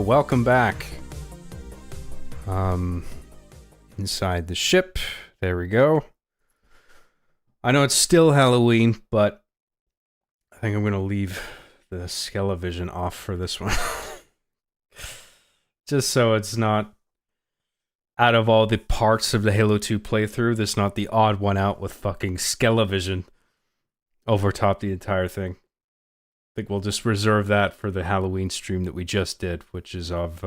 welcome back. Inside the ship. There we go. I know it's still Halloween, but I think I'm going to leave the Skelevision off for this one. Just so it's not, out of all the parts of the Halo 2 playthrough, there's not the odd one out with fucking Skelevision overtop the entire thing. I think we'll just reserve that for the Halloween stream that we just did, which is of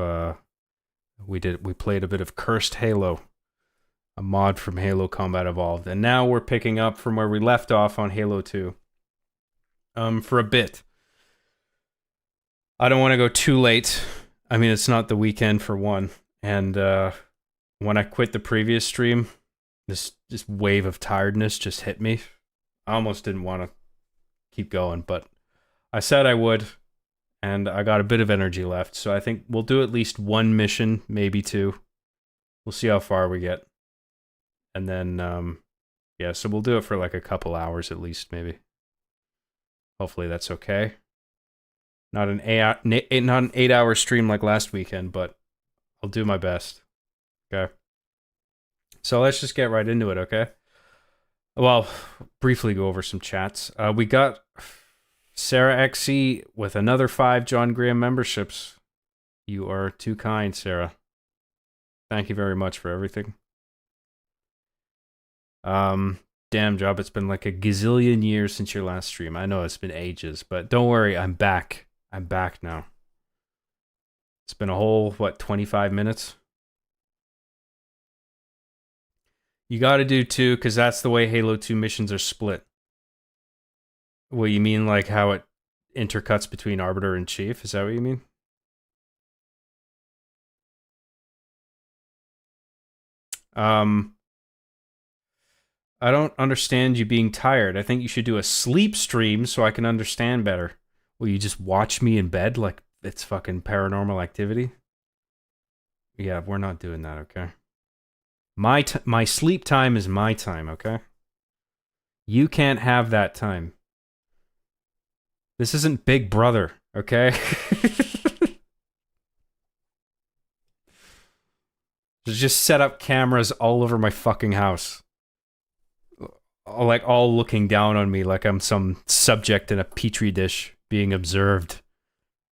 we played a bit of Cursed Halo, a mod from Halo Combat Evolved, and now we're picking up from where we left off on Halo 2. For a bit. I don't want to go too late. I mean, it's not the weekend for one, and when I quit the previous stream, this wave of tiredness just hit me. I almost didn't want to keep going, but I said I would, and I got a bit of energy left, so I think we'll do at least one mission, maybe two. We'll see how far we get. And then, yeah, so we'll do it for like a couple hours at least, maybe. Hopefully that's okay. Not an 8-hour stream like last weekend, but I'll do my best. Okay. So let's just get right into it, okay? Well, briefly go over some chats. We got Sarah XC with another 5 John Graham memberships. You are too kind, Sarah. Thank you very much for everything. Damn, Job, it's been like a gazillion years since your last stream. I know it's been ages, but don't worry, I'm back. I'm back now. It's been a whole, 25 minutes? You gotta do 2, because that's the way Halo 2 missions are split. What, you mean like how it intercuts between Arbiter and Chief? Is that what you mean? I don't understand you being tired. I think you should do a sleep stream so I can understand better. Will you just watch me in bed like it's fucking Paranormal Activity? Yeah, we're not doing that, okay? My sleep time is my time, okay? You can't have that time. This isn't Big Brother, okay? Just set up cameras all over my fucking house. Like, all looking down on me like I'm some subject in a petri dish being observed.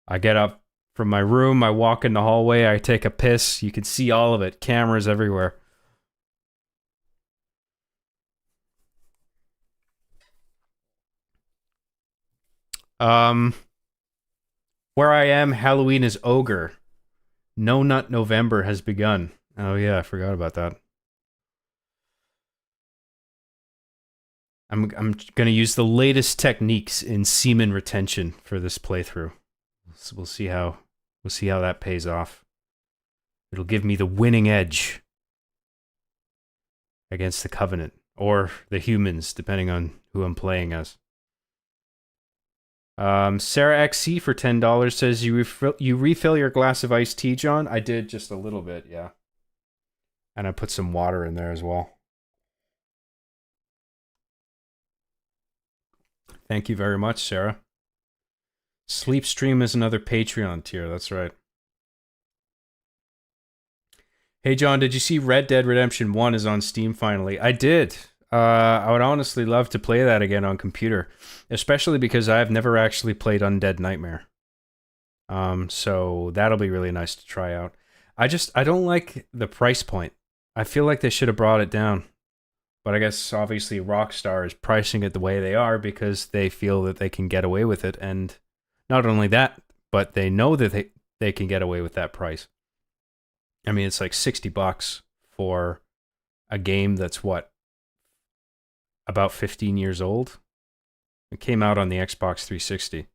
I get up from my room, I walk in the hallway, I take a piss, you can see all of it. Cameras everywhere. Where I am, Halloween is Ogre. No Nut November has begun. Oh yeah, I forgot about that. I'm gonna use the latest techniques in semen retention for this playthrough. So we'll see how that pays off. It'll give me the winning edge against the Covenant or the humans, depending on who I'm playing as. Sarah XC for $10 says you refill your glass of iced tea, John. I did just a little bit, yeah, and I put some water in there as well. Thank you very much, Sarah. Sleep Stream is another Patreon tier, that's right. Hey John, did you see Red Dead Redemption 1 is on Steam finally? I did. I would honestly love to play that again on computer, especially because I've never actually played Undead Nightmare. So that'll be really nice to try out. I don't like the price point. I feel like they should have brought it down. But I guess obviously Rockstar is pricing it the way they are because they feel that they can get away with it. And not only that, but they know that they can get away with that price. I mean, it's like $60 for a game that's what? About 15 years old? It came out on the Xbox 360.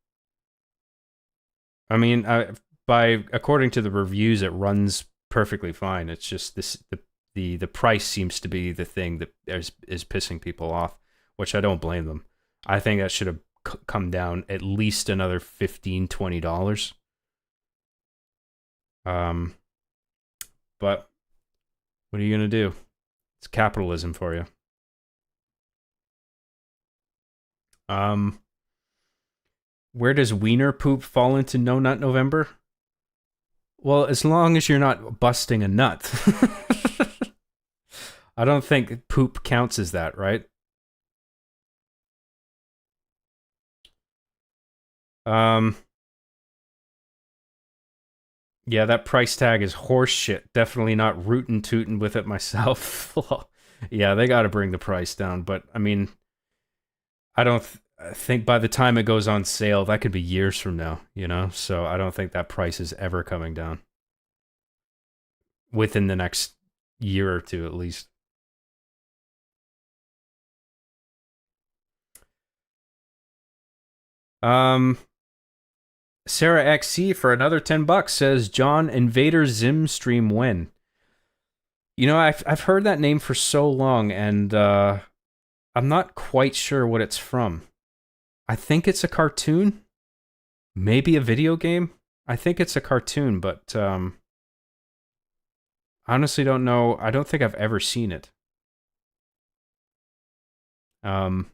I mean, according to the reviews, it runs perfectly fine. It's just the price seems to be the thing that is pissing people off, which I don't blame them. I think that should have come down at least another $15, $20. But what are you gonna do? It's capitalism for you. Where does wiener poop fall into No Nut November? Well, as long as you're not busting a nut. I don't think poop counts as that, right? Um, yeah, that price tag is horse shit. Definitely not rootin' tootin' with it myself. Yeah, they got to bring the price down, but I mean, I don't I think by the time it goes on sale, that could be years from now, you know? So I don't think that price is ever coming down within the next year or two at least. Um, Sarah XC for another $10 says John Invader Zim stream when? You know, I've heard that name for so long, and I'm not quite sure what it's from. I think it's a cartoon, maybe a video game. I think it's a cartoon, but I honestly don't know. I don't think I've ever seen it. Um,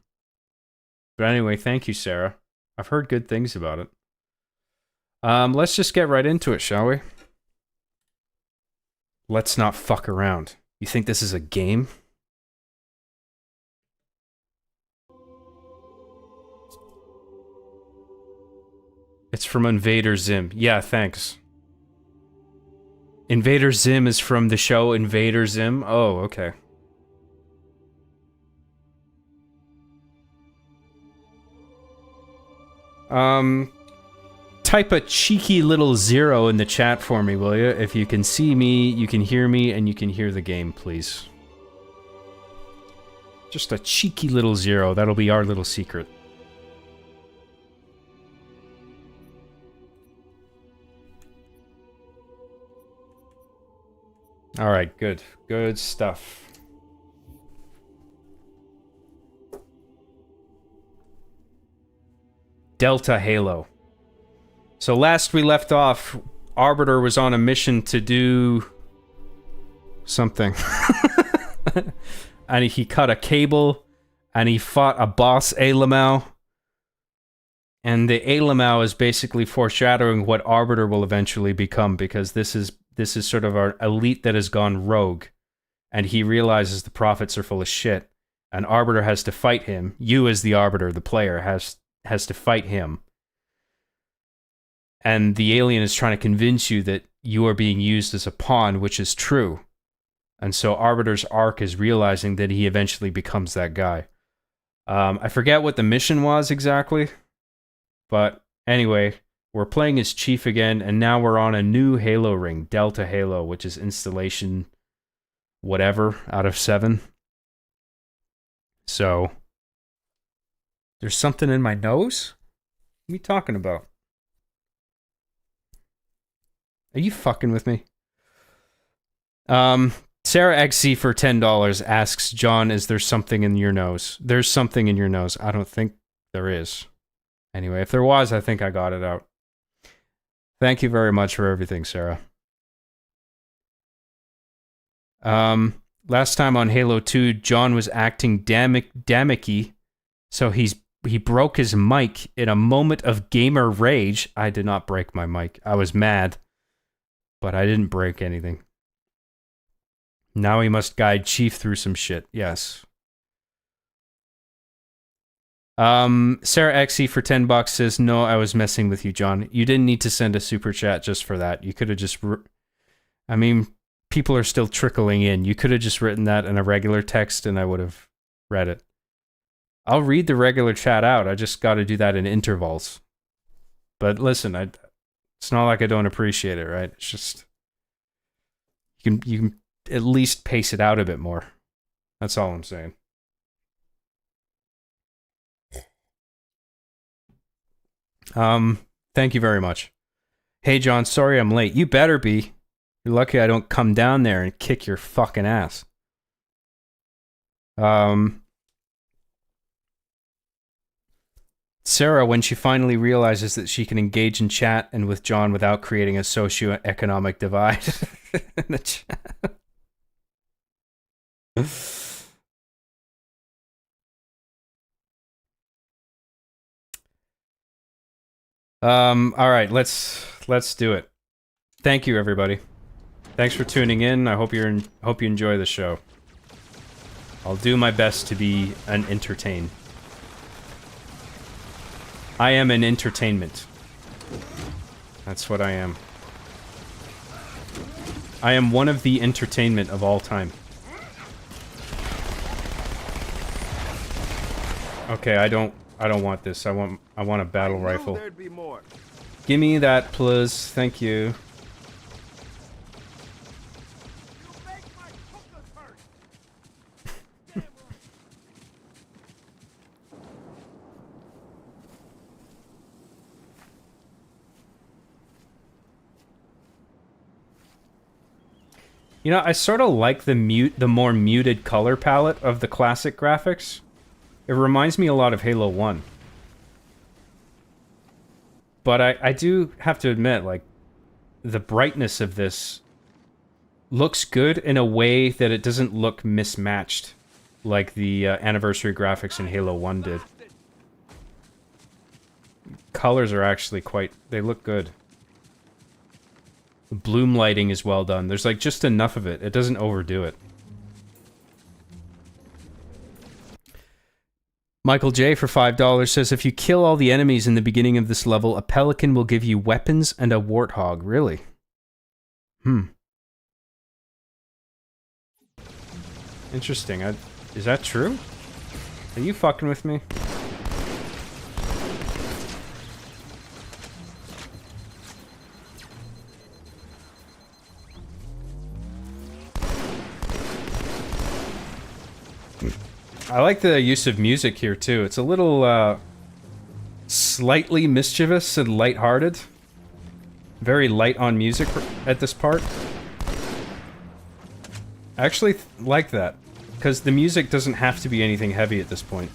but anyway, thank you, Sarah. I've heard good things about it. Let's just get right into it, shall we? Let's not fuck around. You think this is a game? It's from Invader Zim. Yeah, thanks. Invader Zim is from the show Invader Zim? Oh, okay. Type a cheeky little 0 in the chat for me, will you? If you can see me, you can hear me, and you can hear the game, please. Just a cheeky little 0. That'll be our little secret. Alright, good. Good stuff. Delta Halo. So last we left off, Arbiter was on a mission to do something. And he cut a cable, and he fought a boss, Alamau. And the Alamau is basically foreshadowing what Arbiter will eventually become, because this is sort of our elite that has gone rogue. And he realizes the prophets are full of shit. And Arbiter has to fight him. You as the Arbiter, the player, has to fight him. And the alien is trying to convince you that you are being used as a pawn, which is true. And so Arbiter's arc is realizing that he eventually becomes that guy. I forget what the mission was exactly. But anyway, we're playing as Chief again, and now we're on a new Halo ring, Delta Halo, which is installation whatever out of 7. So, there's something in my nose? What are you talking about? Are you fucking with me? Sarah XC for $10 asks, John, is there something in your nose? There's something in your nose. I don't think there is. Anyway, if there was, I think I got it out. Thank you very much for everything, Sarah. Last time on Halo 2, John was acting dammicky, so he broke his mic in a moment of gamer rage. I did not break my mic. I was mad, but I didn't break anything. Now he must guide Chief through some shit. Yes. Sarah XE for $10 says, no, I was messing with you, John. You didn't need to send a super chat just for that. You could have just... I mean, people are still trickling in. You could have just written that in a regular text and I would have read it. I'll read the regular chat out. I just got to do that in intervals. But listen, it's not like I don't appreciate it, right? It's just... You can at least pace it out a bit more. That's all I'm saying. Thank you very much. Hey, John, sorry I'm late. You better be. You're lucky I don't come down there and kick your fucking ass. Sarah, when she finally realizes that she can engage in chat and with John without creating a socio-economic divide in the chat. All right, let's do it. thank you, everybody. Thanks for tuning in. I hope you enjoy the show. I'll do my best to be an entertain. I am an entertainment. That's what I am. I am one of the entertainment of all time. Okay, I don't want this. I want a battle rifle. Give me that, please. Thank you. You know, I sort of like the more muted color palette of the classic graphics. It reminds me a lot of Halo 1. But I do have to admit, like, the brightness of this looks good in a way that it doesn't look mismatched like the anniversary graphics in Halo 1 did. Colors are actually they look good. The bloom lighting is well done. There's like just enough of it. It doesn't overdo it. Michael J for $5 says, if you kill all the enemies in the beginning of this level, a pelican will give you weapons and a warthog. Really? Interesting. Is that true? Are you fucking with me? I like the use of music here, too. It's a little, slightly mischievous and lighthearted. Very light on music at this part. I actually like that, because the music doesn't have to be anything heavy at this point.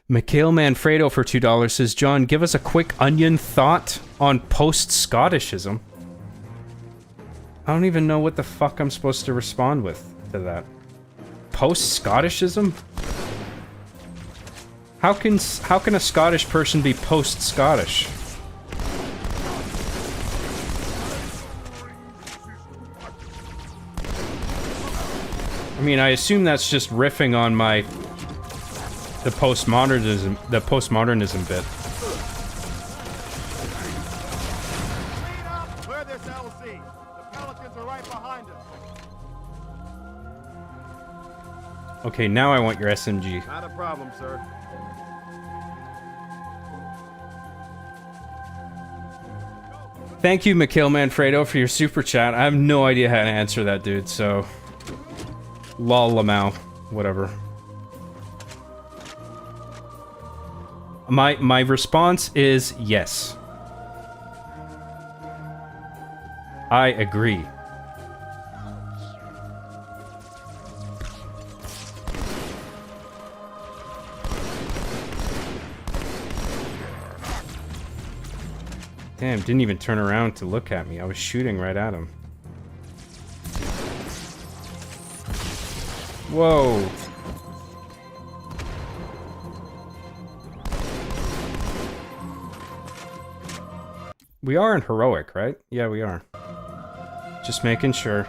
Mikhail Manfredo for $2 says, John, give us a quick onion thought on post-Scottishism. I don't even know what the fuck I'm supposed to respond with to that. Post-Scottishism? How can a Scottish person be post-Scottish? I mean, I assume that's just riffing on the postmodernism bit. Clear this LC. The Pelicans are right behind us. Okay, now I want your SMG. Not a problem, sir. Thank you, Mikhail Manfredo, for your super chat. I have no idea how to answer that, dude, so... Lol Lamau. Whatever. My response is yes. I agree. Damn, didn't even turn around to look at me. I was shooting right at him. Whoa. We are in heroic, right? Yeah, we are. Just making sure.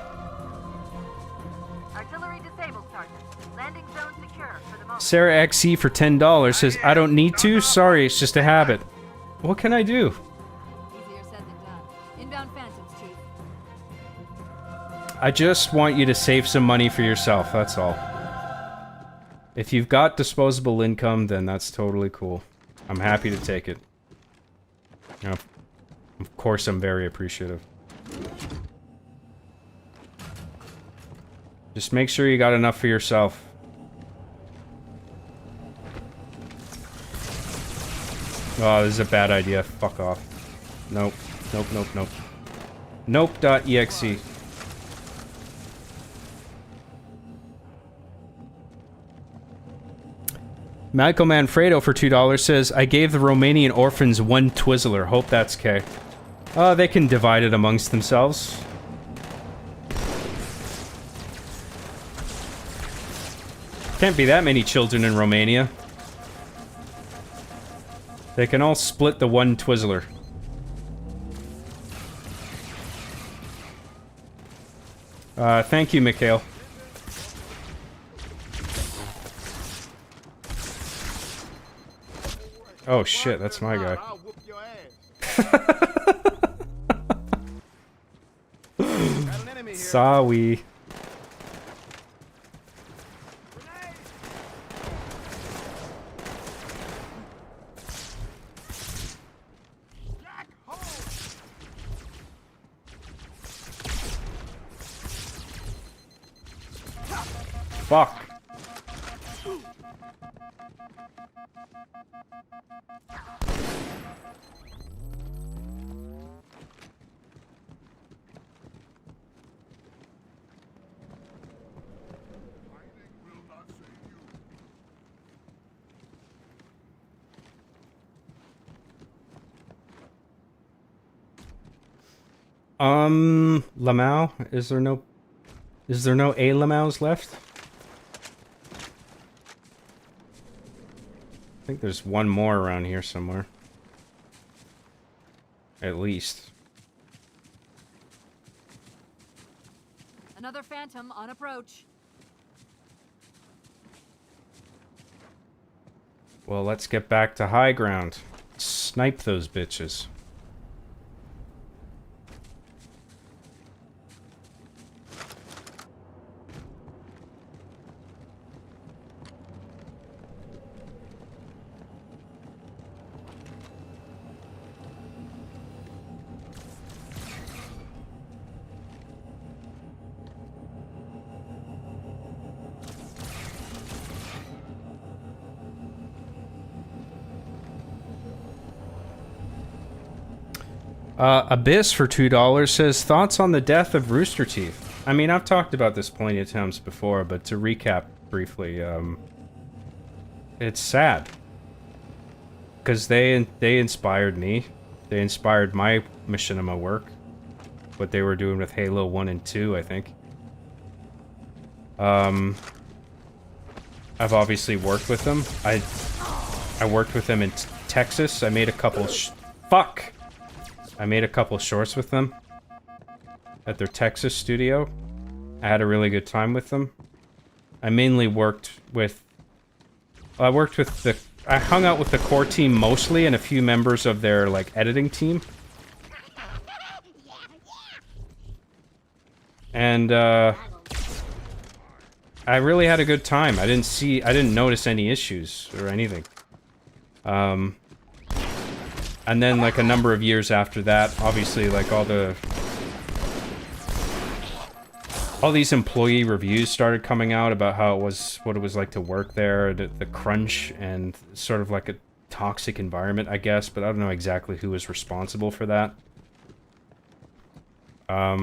Artillery disabled, Sergeant. Landing zone secure for the moment. Sarah XE for $10 says, I don't need to. Sorry, it's just a habit. What can I do? Easier said than done. Inbound Phantoms, Chief. I just want you to save some money for yourself, that's all. If you've got disposable income, then that's totally cool. I'm happy to take it. You know, of course, I'm very appreciative. Just make sure you got enough for yourself. Oh, this is a bad idea. Fuck off. Nope. Nope, nope, nope. Nope.exe. Michael Manfredo for $2 says, I gave the Romanian orphans one Twizzler. Hope that's okay. They can divide it amongst themselves. Can't be that many children in Romania. They can all split the one Twizzler. Thank you, Mikhail. Oh shit, that's my guy. I'll whoop your ass. Got an enemy here. Sorry. Jack, hold. Fuck. Lamau? Is there no A Lamaus left? I think there's one more around here somewhere. At least. Another Phantom on approach. Well, let's get back to high ground. Snipe those bitches. Abyss for $2 says, thoughts on the death of Rooster Teeth? I mean, I've talked about this plenty of times before, but to recap briefly, it's sad. Because they inspired me. They inspired my machinima work. What they were doing with Halo 1 and 2, I think. I've obviously worked with them. I worked with them in Texas. I made a couple fuck! I made a couple shorts with them at their Texas studio. I had a really good time with them. I mainly worked with... I hung out with the core team mostly and a few members of their, like, editing team. And, I really had a good time. I didn't notice any issues or anything. And then, like, a number of years after that, obviously, like, all these employee reviews started coming out about how what it was like to work there, the crunch, and sort of like a toxic environment, I guess, but I don't know exactly who was responsible for that. I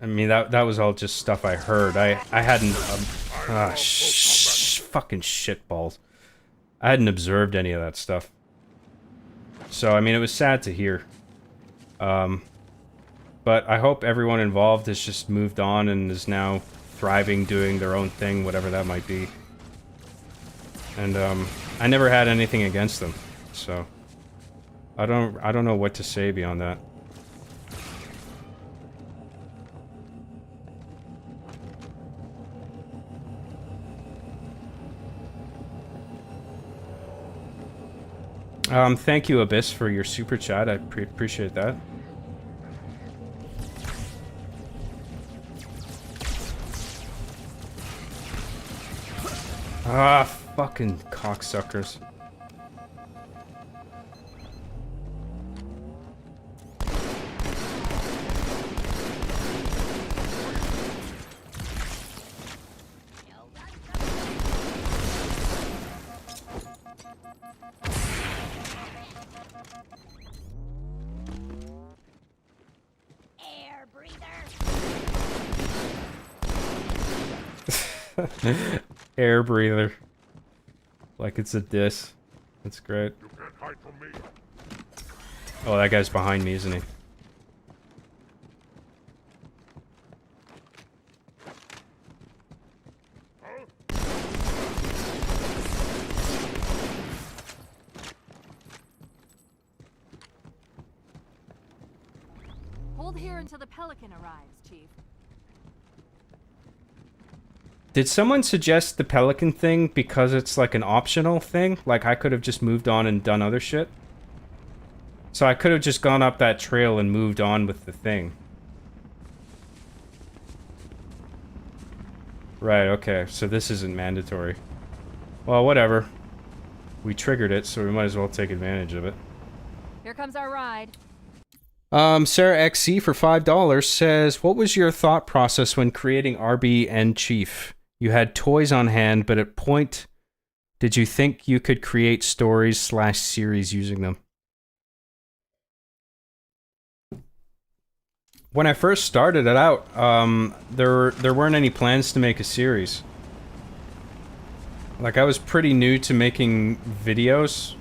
mean, that was all just stuff I heard. I hadn't, fucking shitballs. I hadn't observed any of that stuff. So, I mean, it was sad to hear. But I hope everyone involved has just moved on and is now thriving, doing their own thing, whatever that might be. And, I never had anything against them, so... I don't know what to say beyond that. Thank you, Abyss, for your super chat. I appreciate that. Ah, fucking cocksuckers. Air breather. Like it's a diss. That's great. You can't hide from me. Oh, that guy's behind me, isn't he? Huh? here until the Pelican arrives, Chief. Did someone suggest the Pelican thing because it's like an optional thing? Like I could have just moved on and done other shit? So I could have just gone up that trail and moved on with the thing. Right, okay. So this isn't mandatory. Well, whatever. We triggered it, so we might as well take advantage of it. Here comes our ride. Sarah XC for $5 says, what was your thought process when creating RB and Chief? You had toys on hand, but at point did you think you could create stories/series using them? When I first started it out, there weren't any plans to make a series. Like, I was pretty new to making videos,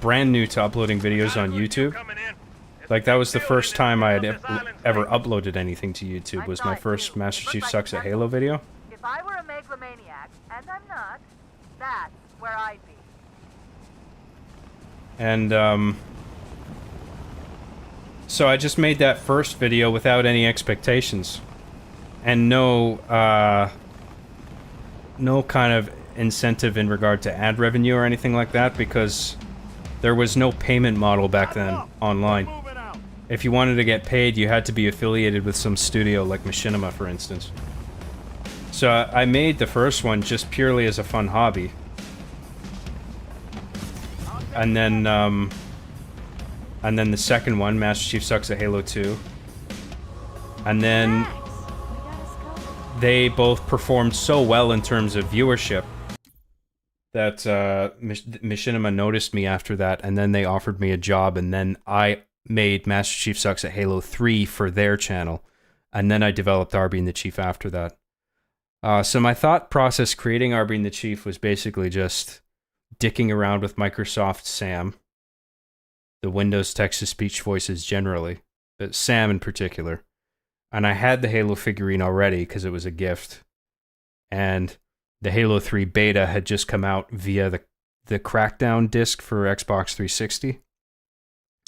brand new to uploading videos on YouTube. Like, that was the first time I had ever uploaded anything to YouTube, was my first Master Chief Sucks at Halo video. If I were a megalomaniac, and I'm not, that's where I'd be. And, so I just made that first video without any expectations. And no kind of incentive in regard to ad revenue or anything like that, because there was no payment model back then online. If you wanted to get paid, you had to be affiliated with some studio like Machinima, for instance. So I made the first one just purely as a fun hobby. And then the second one, Master Chief Sucks at Halo 2. And then they both performed so well in terms of viewership that Machinima noticed me after that, and then they offered me a job, and then I made Master Chief Sucks at Halo 3 for their channel, and then I developed RB and the Chief after that. So my thought process creating RB and the Chief was basically just dicking around with Microsoft Sam, the Windows text-to-speech voices generally, but Sam in particular. And I had the Halo figurine already because it was a gift, and the Halo 3 beta had just come out via the Crackdown disc for Xbox 360.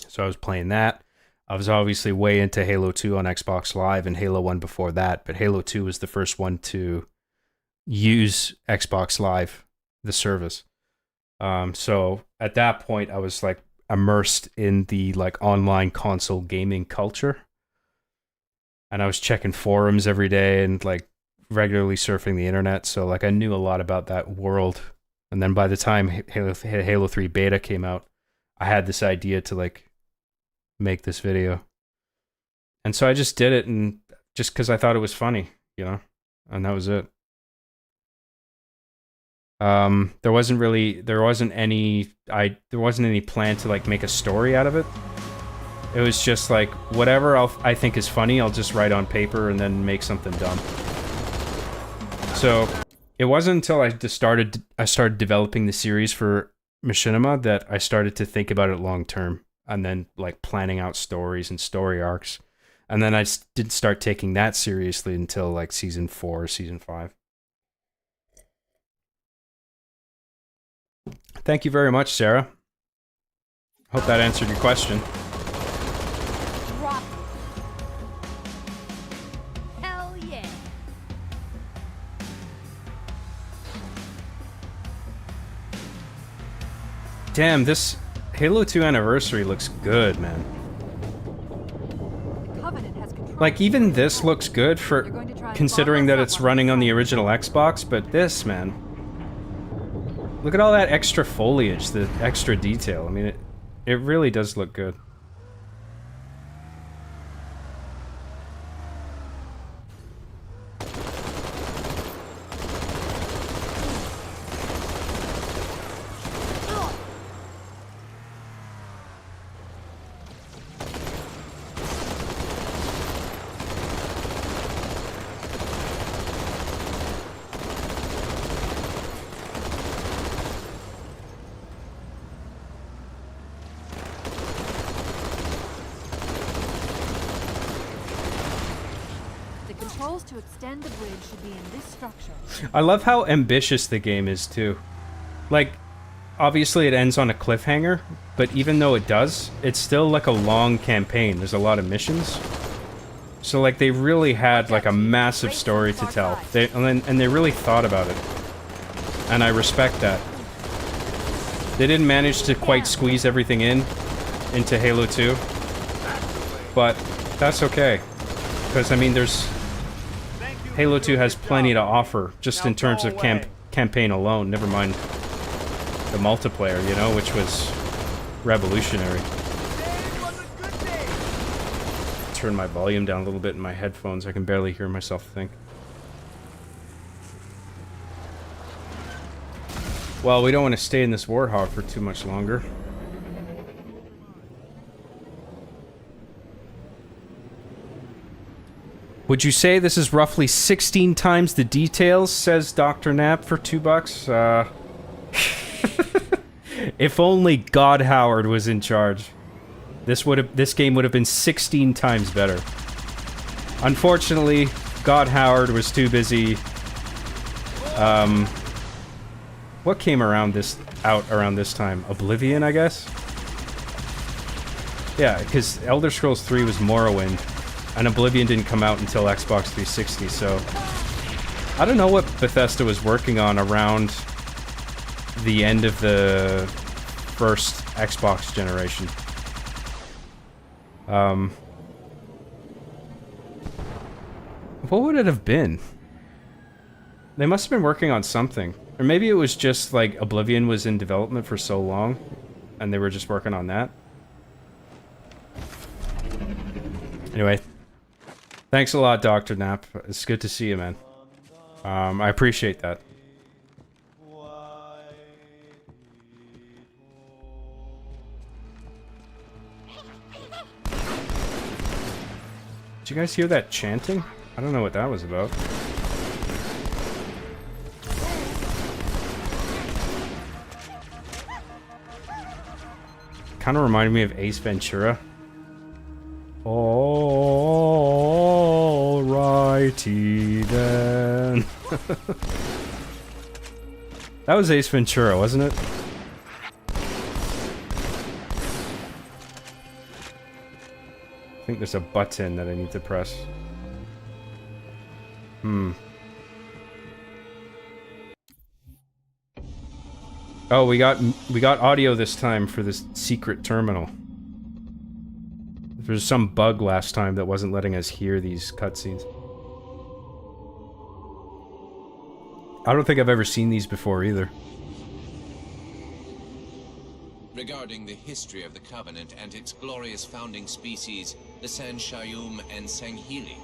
So I was playing that. I was obviously way into Halo 2 on Xbox Live and Halo 1 before that, but Halo 2 was the first one to use Xbox Live, the service. So at that point, I was like immersed in the like online console gaming culture. And I was checking forums every day and like regularly surfing the internet. So like I knew a lot about that world. And then by the time Halo 3 beta came out, I had this idea to like make this video. And so I just did it, and just because I thought it was funny, you know, and that was it. There wasn't any plan to like make a story out of it. It was just like whatever I think is funny, I'll just write on paper and then make something dumb. So it wasn't until I started developing the series for Machinima that I started to think about it long term, and then like planning out stories and story arcs. And then I didn't start taking that seriously until like season 4 or season 5. Thank you very much, Sarah. Hope that answered your question. Drop. Hell yeah. Damn, this Halo 2 Anniversary looks good, man. Covenant has control. Like, even this looks good for considering that it's running on the original Xbox, but this, man. Look at all that extra foliage, the extra detail. I mean, it really does look good. To extend the bridge should be in this structure. I love how ambitious the game is, too. Like, obviously it ends on a cliffhanger, but even though it does, it's still like a long campaign. There's a lot of missions. So like they really had like a massive story to tell. And they really thought about it. And I respect that. They didn't manage to quite squeeze everything into Halo 2. But that's okay. Because I mean Halo 2 has plenty to offer just in terms of campaign alone, never mind the multiplayer, you know, which was revolutionary. Turn my volume down a little bit in my headphones. I can barely hear myself think. Well, we don't want to stay in this Warhog for too much longer. Would you say this is roughly 16 times the details, says Dr. Knapp for $2? If only God Howard was in charge. This game would have been 16 times better. Unfortunately, God Howard was too busy. What came out around this time? Oblivion, I guess? Yeah, because Elder Scrolls 3 was Morrowind, and Oblivion didn't come out until Xbox 360, so... I don't know what Bethesda was working on around the end of the first Xbox generation. What would it have been? They must have been working on something. Or maybe it was just like Oblivion was in development for so long, and they were just working on that. Anyway, thanks a lot, Dr. Knapp. It's good to see you, man. I appreciate that. Did you guys hear that chanting? I don't know what that was about. Kind of reminded me of Ace Ventura. Alrighty then. That was Ace Ventura, wasn't it? I think there's a button that I need to press. Oh, we got audio this time for this secret terminal. There's some bug last time that wasn't letting us hear these cutscenes. I don't think I've ever seen these before either. Regarding the history of the Covenant and its glorious founding species, the San Shayum and Sanghili,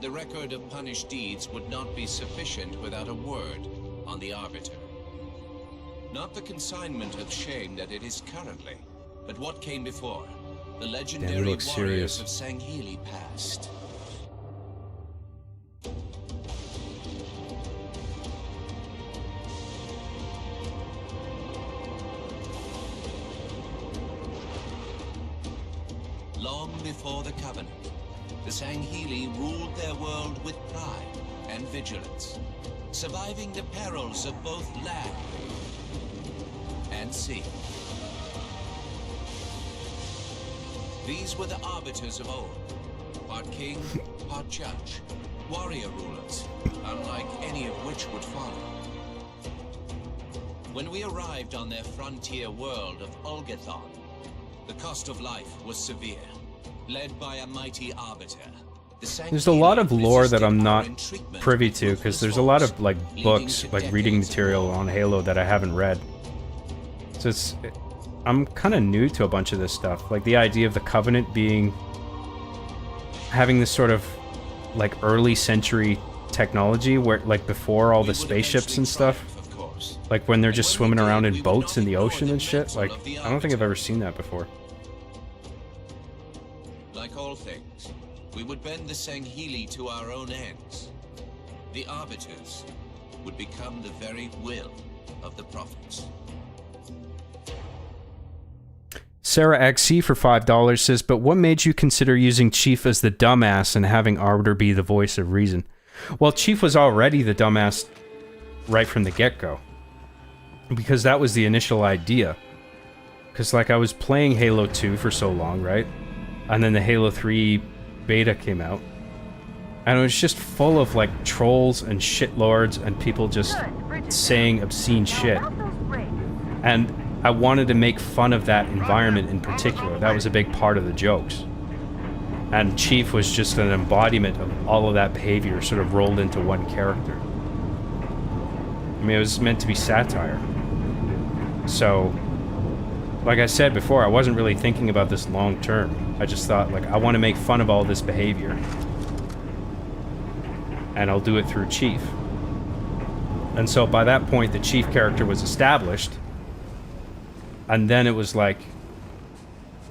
the record of punished deeds would not be sufficient without a word on the Arbiter. Not the consignment of shame that it is currently, but what came before. The legendary warriors serious. of Sanghili past. Long before the Covenant, the Sanghili ruled their world with pride and vigilance, surviving the perils of both land and sea. These were the arbiters of old, part king, part judge, warrior rulers, unlike any of which would follow. When we arrived on their frontier world of Olgathon, the cost of life was severe, led by a mighty arbiter. There's a lot of lore that I'm not privy to, because there's a lot of like books, like reading material on Halo that I haven't read. So I'm kind of new to a bunch of this stuff. Like the idea of the Covenant having this sort of like early century technology where like before all the spaceships and stuff. Like when they're just swimming around in boats in the ocean and shit. Like I don't think I've ever seen that before. Like all things, we would bend the Sanghili to our own ends. The Arbiters would become the very will of the Prophets. Sarah XC for $5 says, but what made you consider using Chief as the dumbass and having Arbiter be the voice of reason? Well, Chief was already the dumbass right from the get-go. Because that was the initial idea. Because, like, I was playing Halo 2 for so long, right? And then the Halo 3 beta came out. And it was just full of like trolls and shitlords and people just saying obscene shit. About those rings. And I wanted to make fun of that environment in particular. That was a big part of the jokes. And Chief was just an embodiment of all of that behavior sort of rolled into one character. I mean, it was meant to be satire. So, like I said before, I wasn't really thinking about this long term. I just thought, like, I want to make fun of all this behavior. And I'll do it through Chief. And so by that point, the Chief character was established. And then it was like,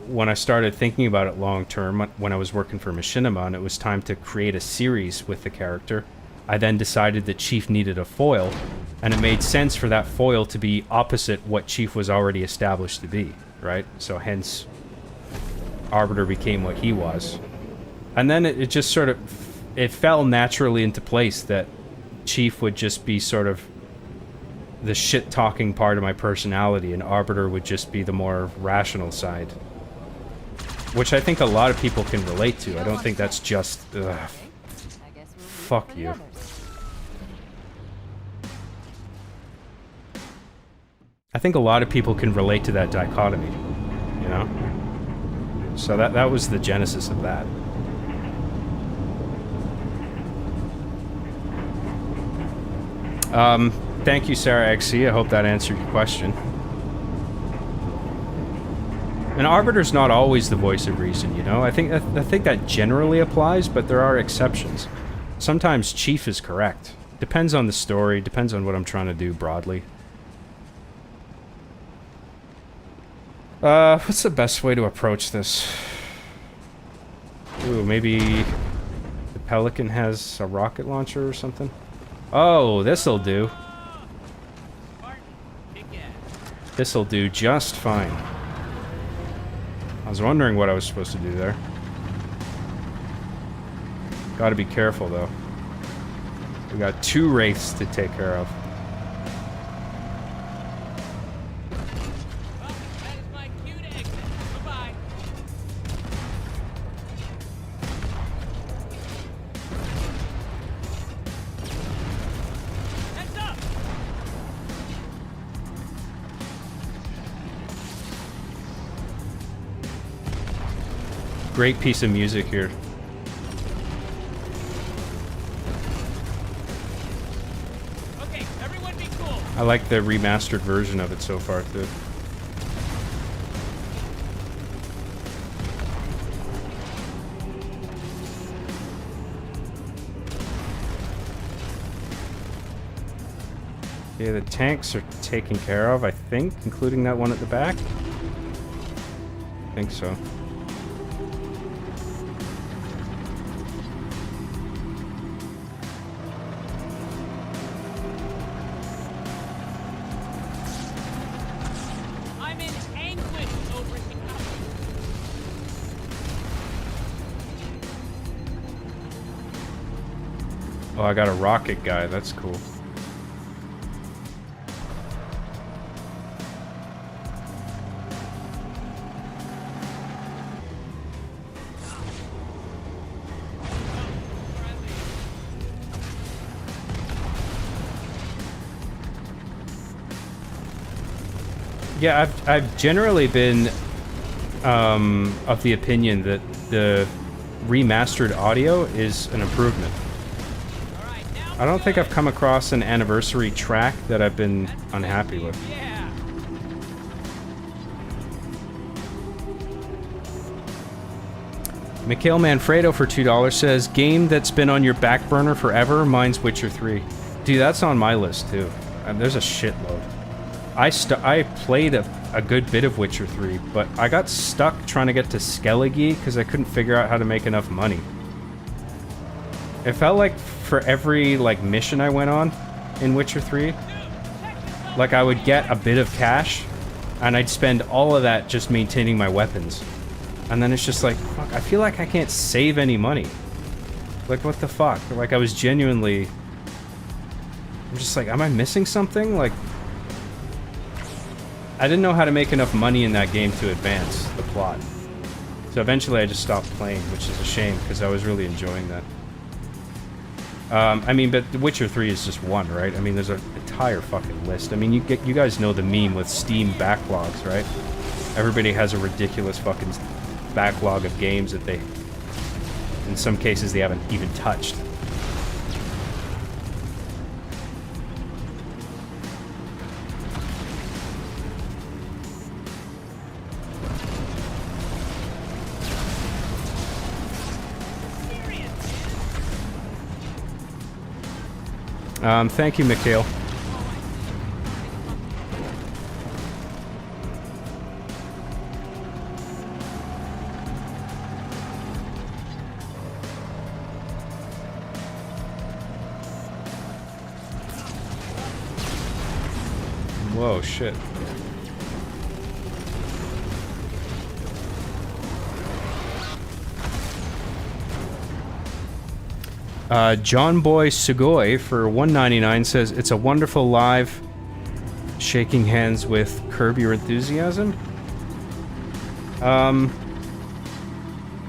when I started thinking about it long term, when I was working for Machinima and it was time to create a series with the character, I then decided that Chief needed a foil, and it made sense for that foil to be opposite what Chief was already established to be, right? So hence, Arbiter became what he was. And then it just sort of, it fell naturally into place that Chief would just be sort of the shit-talking part of my personality, and Arbiter would just be the more rational side. Which I think a lot of people can relate to. I don't think that's just, I guess we'll leave fuck for the you. others. I think a lot of people can relate to that dichotomy, you know? So that was the genesis of that. Thank you, Sarah XC. I hope that answered your question. And Arbiter's not always the voice of reason, you know? I think that generally applies, but there are exceptions. Sometimes Chief is correct. Depends on the story, depends on what I'm trying to do broadly. What's the best way to approach this? Ooh, maybe the Pelican has a rocket launcher or something? Oh, this'll do. This'll do just fine. I was wondering what I was supposed to do there. Gotta be careful, though. We got 2 wraiths to take care of. Well, that is my cue to exit. Goodbye. Heads up! Great piece of music here. Okay, everyone be cool. I like the remastered version of it so far, too. Okay, the tanks are taken care of, I think, including that one at the back. I think so. I'm in anguish over here. Oh, I got a rocket guy. That's cool. Yeah, I've generally been of the opinion that the remastered audio is an improvement. All right, now I don't think I've come across an anniversary track that I've been unhappy with. yeah. Mikhail Manfredo for $2 says, game that's been on your back burner forever, mine's Witcher 3. Dude, that's on my list too. There's a shitload. I played a good bit of Witcher 3, but I got stuck trying to get to Skellige because I couldn't figure out how to make enough money. It felt like for every like mission I went on in Witcher 3, like I would get a bit of cash and I'd spend all of that just maintaining my weapons. And then it's just like, fuck, I feel like I can't save any money. Like, what the fuck? Like, I was genuinely... I'm just like, am I missing something? Like... I didn't know how to make enough money in that game to advance the plot. So eventually I just stopped playing, which is a shame, because I was really enjoying that. I mean, but The Witcher 3 is just one, right? I mean, there's an entire fucking list. I mean, you guys know the meme with Steam backlogs, right? Everybody has a ridiculous fucking backlog of games that they, in some cases, they haven't even touched. Thank you, Mikhail. Whoa, shit. John Boy Sugoi for $1.99 says, it's a wonderful live. Shaking hands with Curb Your Enthusiasm. Yeah,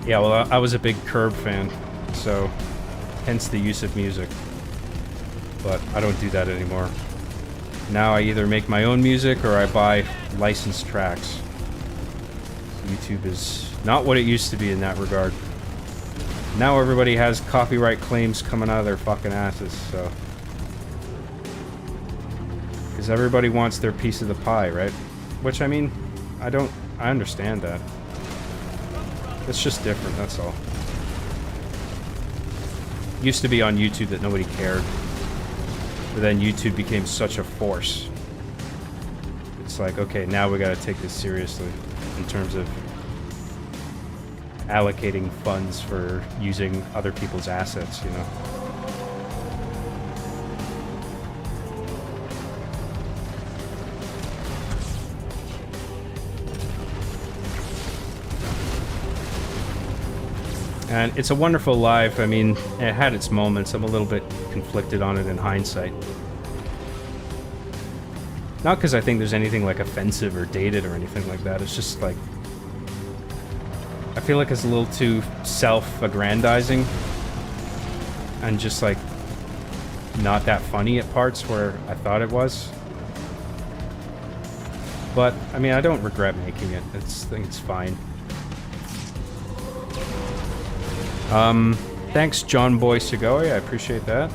well, I was a big Curb fan, so hence the use of music. But I don't do that anymore. Now I either make my own music or I buy licensed tracks. YouTube is not what it used to be in that regard. Now everybody has copyright claims coming out of their fucking asses, so... Because everybody wants their piece of the pie, right? Which, I mean, I understand that. It's just different, that's all. Used to be on YouTube that nobody cared. But then YouTube became such a force. It's like, okay, now we gotta take this seriously in terms of allocating funds for using other people's assets, you know. And it's a wonderful live. I mean, it had its moments. I'm a little bit conflicted on it in hindsight. Not because I think there's anything like offensive or dated or anything like that. It's just like, I feel like it's a little too self-aggrandizing and just like not that funny at parts where I thought it was. But I mean, I don't regret making it. I think it's fine. Thanks, John Boy Sugoi. I appreciate that.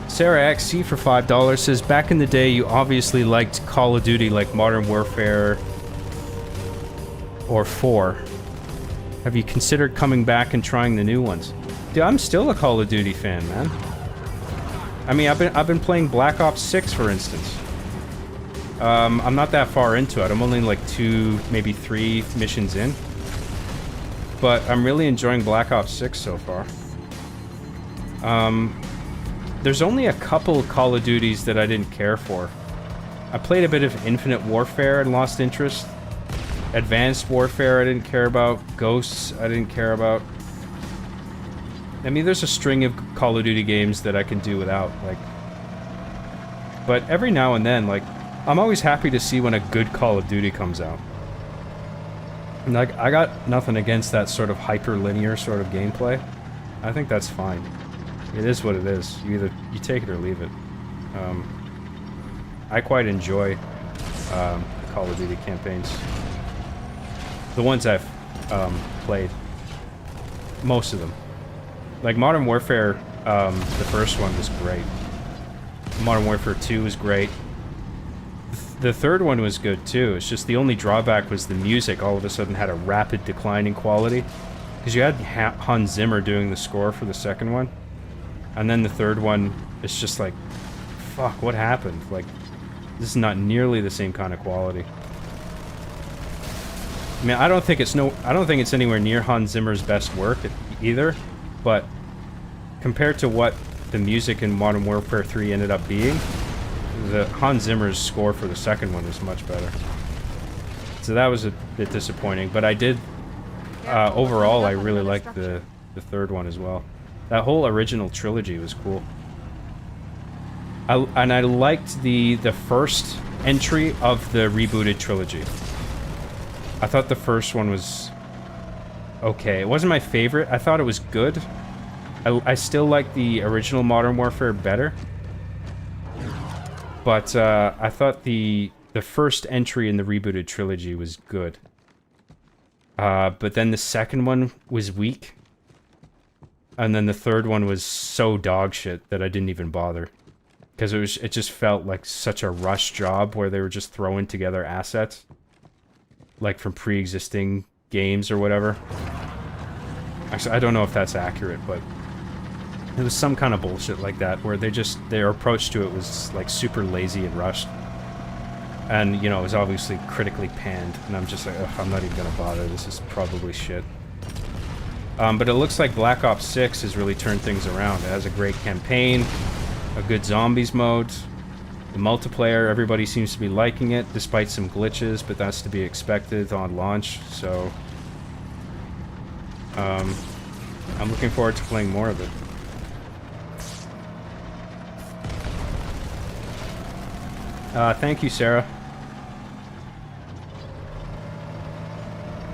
Sarah XC for $5 says, back in the day, you obviously liked Call of Duty like Modern Warfare or 4. Have you considered coming back and trying the new ones? Dude, I'm still a Call of Duty fan, man. I mean, I've been playing Black Ops 6, for instance. I'm not that far into it. I'm only like 2, maybe 3 missions in. But I'm really enjoying Black Ops 6 so far. There's only a couple Call of Duties that I didn't care for. I played a bit of Infinite Warfare and lost interest. Advanced Warfare I didn't care about. Ghosts I didn't care about. I mean, there's a string of Call of Duty games that I can do without, like... But every now and then, like, I'm always happy to see when a good Call of Duty comes out. And, like, I got nothing against that sort of hyper-linear sort of gameplay. I think that's fine. It is what it is. You take it or leave it. I quite enjoy Call of Duty campaigns. The ones I've played. Most of them. Like Modern Warfare, the first one was great. Modern Warfare 2 was great. The third one was good too. It's just the only drawback was the music all of a sudden had a rapid decline in quality. Because you had Hans Zimmer doing the score for the second one. And then the third one, it's just like, fuck, what happened? Like, this is not nearly the same kind of quality. I mean, I don't think it's anywhere near Hans Zimmer's best work either, but compared to what the music in Modern Warfare 3 ended up being, the Hans Zimmer's score for the second one was much better. So that was a bit disappointing, but I did, overall, I really liked the third one as well. That whole original trilogy was cool. And I liked the first entry of the rebooted trilogy. I thought the first one was okay. It wasn't my favorite. I thought it was good. I still like the original Modern Warfare better. But I thought the first entry in the rebooted trilogy was good. But then the second one was weak. And then the third one was so dog shit that I didn't even bother. Because it just felt like such a rush job where they were just throwing together assets. Like from pre-existing games or whatever. Actually, I don't know if that's accurate, but it was some kind of bullshit like that where their approach to it was like super lazy and rushed. And, you know, it was obviously critically panned. And I'm just like, ugh, I'm not even gonna bother. This is probably shit. But it looks like Black Ops 6 has really turned things around. It has a great campaign, a good zombies mode, the multiplayer, everybody seems to be liking it, despite some glitches, but that's to be expected on launch, so... I'm looking forward to playing more of it. Thank you, Sarah.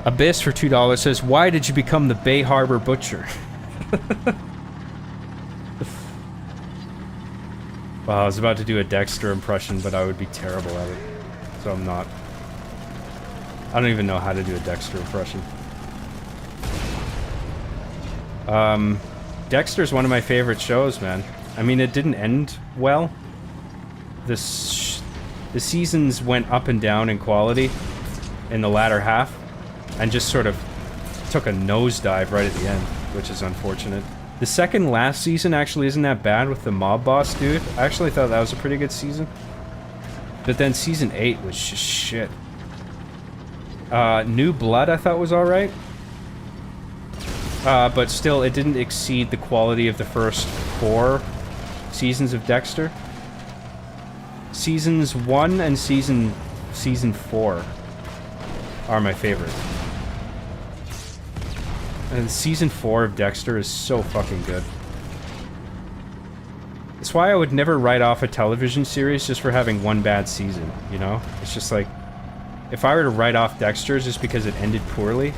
Abyss for $2 says, why did you become the Bay Harbor Butcher? Well, I was about to do a Dexter impression, but I would be terrible at it. So I'm not. I don't even know how to do a Dexter impression. Dexter's one of my favorite shows, man. I mean, it didn't end well. The seasons went up and down in quality in the latter half. And just sort of took a nosedive right at the end, which is unfortunate. The second last season actually isn't that bad with the mob boss dude. I actually thought that was a pretty good season. But then season 8 was just shit. New Blood I thought was alright. But still, it didn't exceed the quality of the first 4 seasons of Dexter. Seasons 1 and season 4 are my favorite. And season 4 of Dexter is so fucking good. It's why I would never write off a television series just for having one bad season, you know? It's just like, if I were to write off Dexter just because it ended poorly,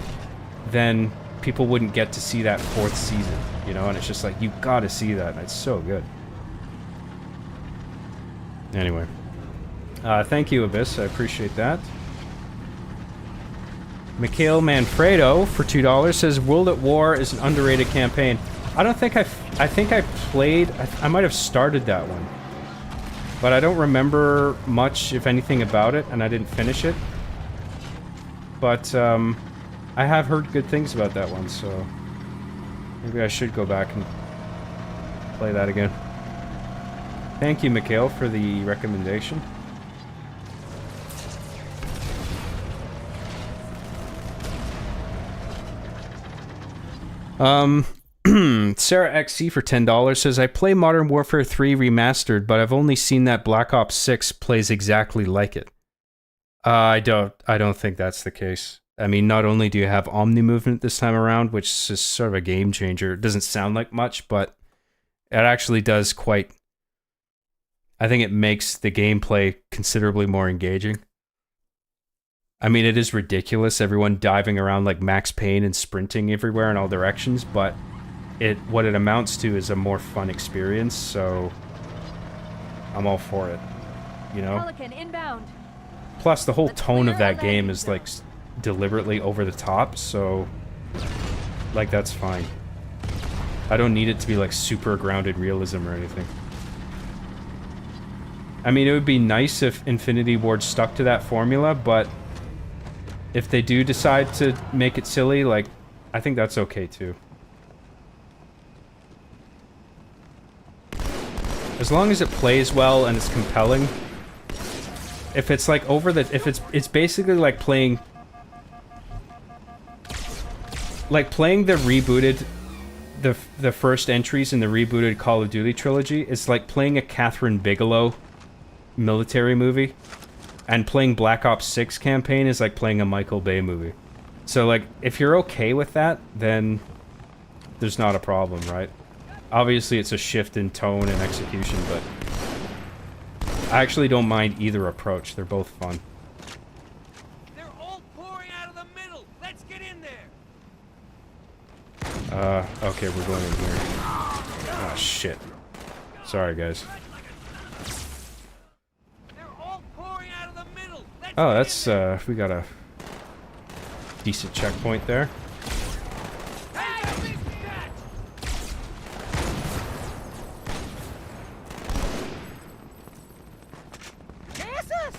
then people wouldn't get to see that 4th season, you know? And it's just like, you gotta see that, and it's so good. Anyway. Thank you, Abyss, I appreciate that. Mikhail Manfredo for $2 says World at War is an underrated campaign. I don't think I think I played... I might have started that one. But I don't remember much, if anything, about it, and I didn't finish it. But, I have heard good things about that one, so... maybe I should go back and play that again. Thank you, Mikhail, for the recommendation. Sarah XC for $10 says, I play Modern Warfare 3 Remastered, but I've only seen that Black Ops 6 plays exactly like it. I don't think that's the case. I mean, not only do you have Omni movement this time around, which is sort of a game changer. It doesn't sound like much, but it actually does quite... I think it makes the gameplay considerably more engaging. I mean, it is ridiculous, everyone diving around like Max Payne and sprinting everywhere in all directions, but what it amounts to is a more fun experience, so I'm all for it, you know? Pelican inbound. Plus, the whole tone of that game is like deliberately over the top, so like that's fine. I don't need it to be like super grounded realism or anything. I mean, it would be nice if Infinity Ward stuck to that formula, but if they do decide to make it silly, like, I think that's okay too. As long as it plays well and it's compelling. If it's like it's basically like playing the rebooted, the first entries in the rebooted Call of Duty trilogy. It's like playing a Catherine Bigelow military movie. And playing Black Ops 6 campaign is like playing a Michael Bay movie. So, like, if you're okay with that, then there's not a problem, right? Obviously, it's a shift in tone and execution, but I actually don't mind either approach. They're both fun. They're all pouring out of the middle. Let's get in there. Okay, we're going in here. Oh, shit. Sorry, guys. They're all pouring out of the middle. Let's Oh, get in that's, we got a decent checkpoint there. there. Hey, big cat! Jesus!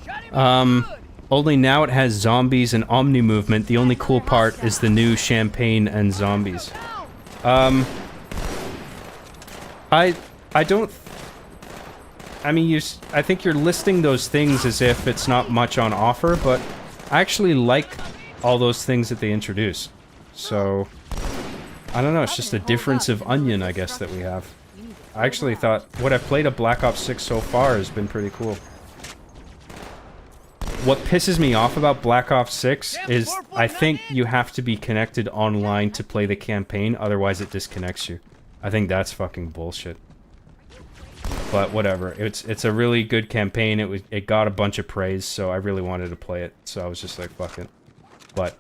Shut him good. Only now it has zombies and omni movement. The only cool part is the new champagne and zombies. I don't... I mean, I think you're listing those things as if it's not much on offer, but I actually like all those things that they introduce. So, I don't know, it's just a difference of onion, I guess, that we have. I actually thought what I've played of Black Ops 6 so far has been pretty cool. What pisses me off about Black Ops 6 is I think you have to be connected online to play the campaign, otherwise it disconnects you. I think that's fucking bullshit. But whatever, it's a really good campaign. It got a bunch of praise, so I really wanted to play it. So I was just like, fuck it. But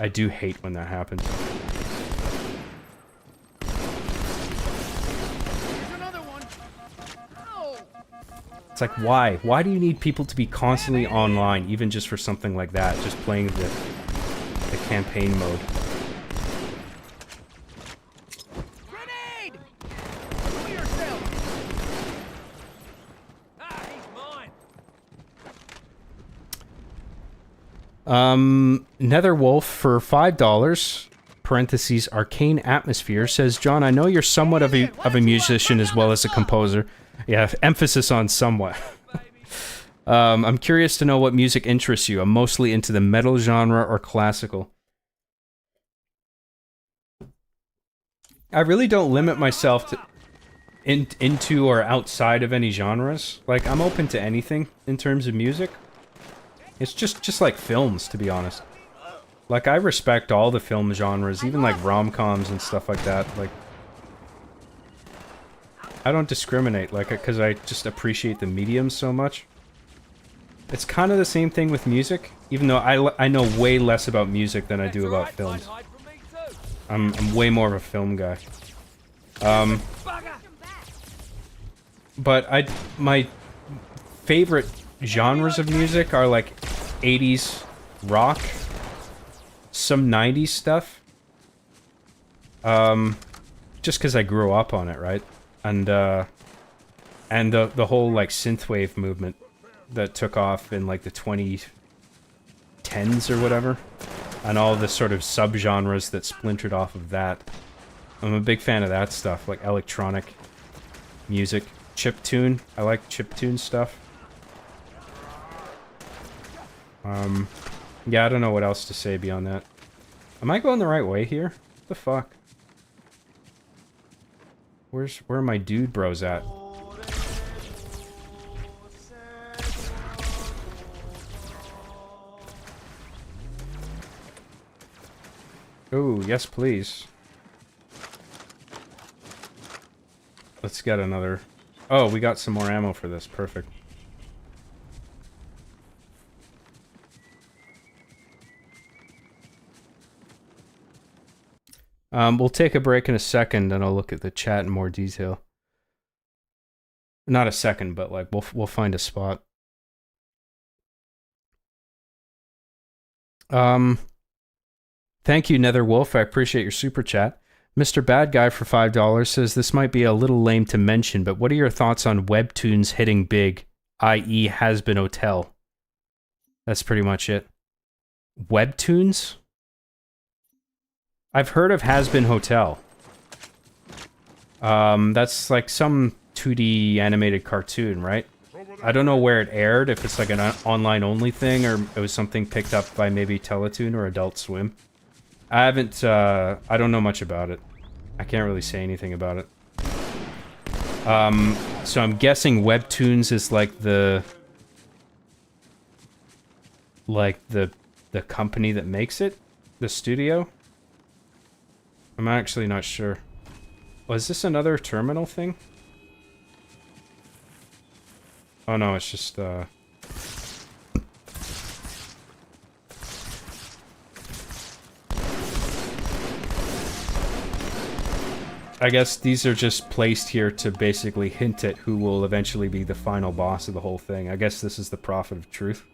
I do hate when that happens. Here's another one. No. It's like, why? Why do you need people to be constantly online, even just for something like that? Just playing the campaign mode. Grenade! Cover yourself! Ah, he's mine. Netherwolf for $5, parentheses, Arcane Atmosphere, says, John, I know you're somewhat of a musician as well as a composer. Yeah, emphasis on somewhat. I'm curious to know what music interests you. I'm mostly into the metal genre or classical. I really don't limit myself to into or outside of any genres. Like, I'm open to anything in terms of music. It's just like films, to be honest. Like, I respect all the film genres, even like rom-coms and stuff like that. Like, I don't discriminate, like, because I just appreciate the medium so much. It's kind of the same thing with music, even though I know way less about music than I do about films. Hide from me too. I'm way more of a film guy. Bugger! But my favorite genres of music are like 80s rock, some 90s stuff. Just because I grew up on it, right? And the whole like synthwave movement that took off in like the 2010s or whatever, and all the sort of subgenres that splintered off of that. I'm a big fan of that stuff, like electronic music, chiptune. I like chiptune stuff. Yeah, I don't know what else to say beyond that. Am I going the right way here? What the fuck? Where are my dude bros at? Oh, yes please. Let's get another... Oh, we got some more ammo for this. Perfect. We'll take a break in a second, and I'll look at the chat in more detail. Not a second, but like we'll find a spot. Thank you, Netherwolf. I appreciate your super chat. Mr. Bad Guy for $5 says this might be a little lame to mention, but what are your thoughts on webtoons hitting big, i.e., Has-Been Hotel? That's pretty much it. Webtoons? I've heard of Has-Been Hotel. That's like some 2D animated cartoon, right? I don't know where it aired, if it's like an online-only thing, or it was something picked up by maybe Teletoon or Adult Swim. I haven't, I don't know much about it. I can't really say anything about it. So I'm guessing Webtoons is like the company that makes it? The studio? I'm actually not sure. Was this another terminal thing? Oh no, it's just, I guess these are just placed here to basically hint at who will eventually be the final boss of the whole thing. I guess this is the Prophet of Truth.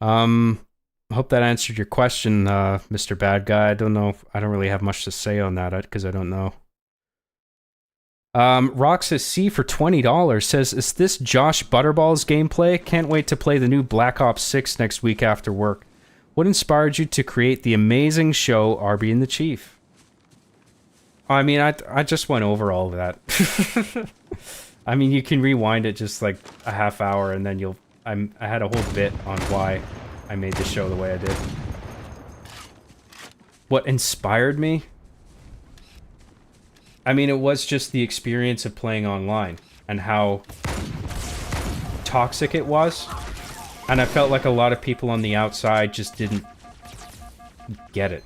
I hope that answered your question, Mr. Bad Guy. I don't know. I don't really have much to say on that because I don't know. Roxas C for $20 says, "Is this Josh Butterball's gameplay? Can't wait to play the new Black Ops 6 next week after work. What inspired you to create the amazing show Arby and the Chief?" I mean, I just went over all of that. I mean, you can rewind it just like a half hour, and then you'll. I had a whole bit on why I made the show the way I did. What inspired me? I mean, it was just the experience of playing online and how toxic it was. And I felt like a lot of people on the outside just didn't get it.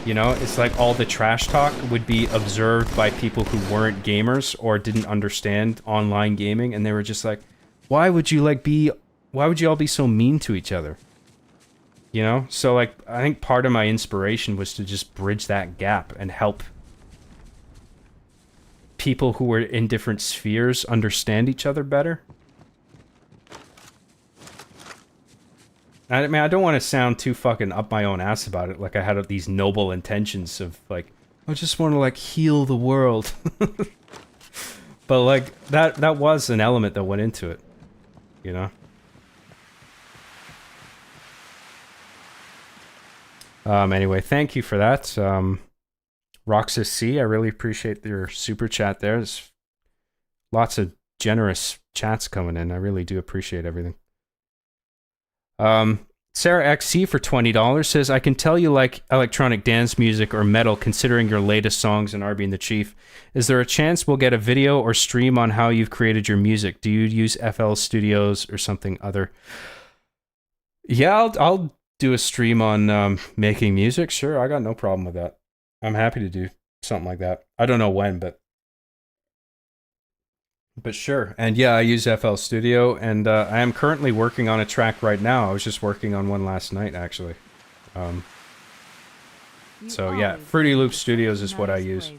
You know, it's like all the trash talk would be observed by people who weren't gamers or didn't understand online gaming, and they were just like, why would you all be so mean to each other? You know? So, like, I think part of my inspiration was to just bridge that gap and help people who were in different spheres understand each other better. I mean, I don't want to sound too fucking up my own ass about it, like I had these noble intentions of, like, I just want to, like, heal the world. But, like, that was an element that went into it, you know? Anyway, thank you for that. Roxas C, I really appreciate your super chat there. There's lots of generous chats coming in. I really do appreciate everything. Sarah XC for $20 says, "I can tell you like electronic dance music or metal considering your latest songs in Arby and the Chief. Is there a chance we'll get a video or stream on how you've created your music? Do you use FL Studios or something other?" Yeah, I'll do a stream on making music. Sure, I got no problem with that. I'm happy to do something like that. I don't know when, but sure. And yeah, I use FL Studio, and I am currently working on a track right now. I was just working on one last night, actually. So yeah, Fruity Loop Studios is what I use.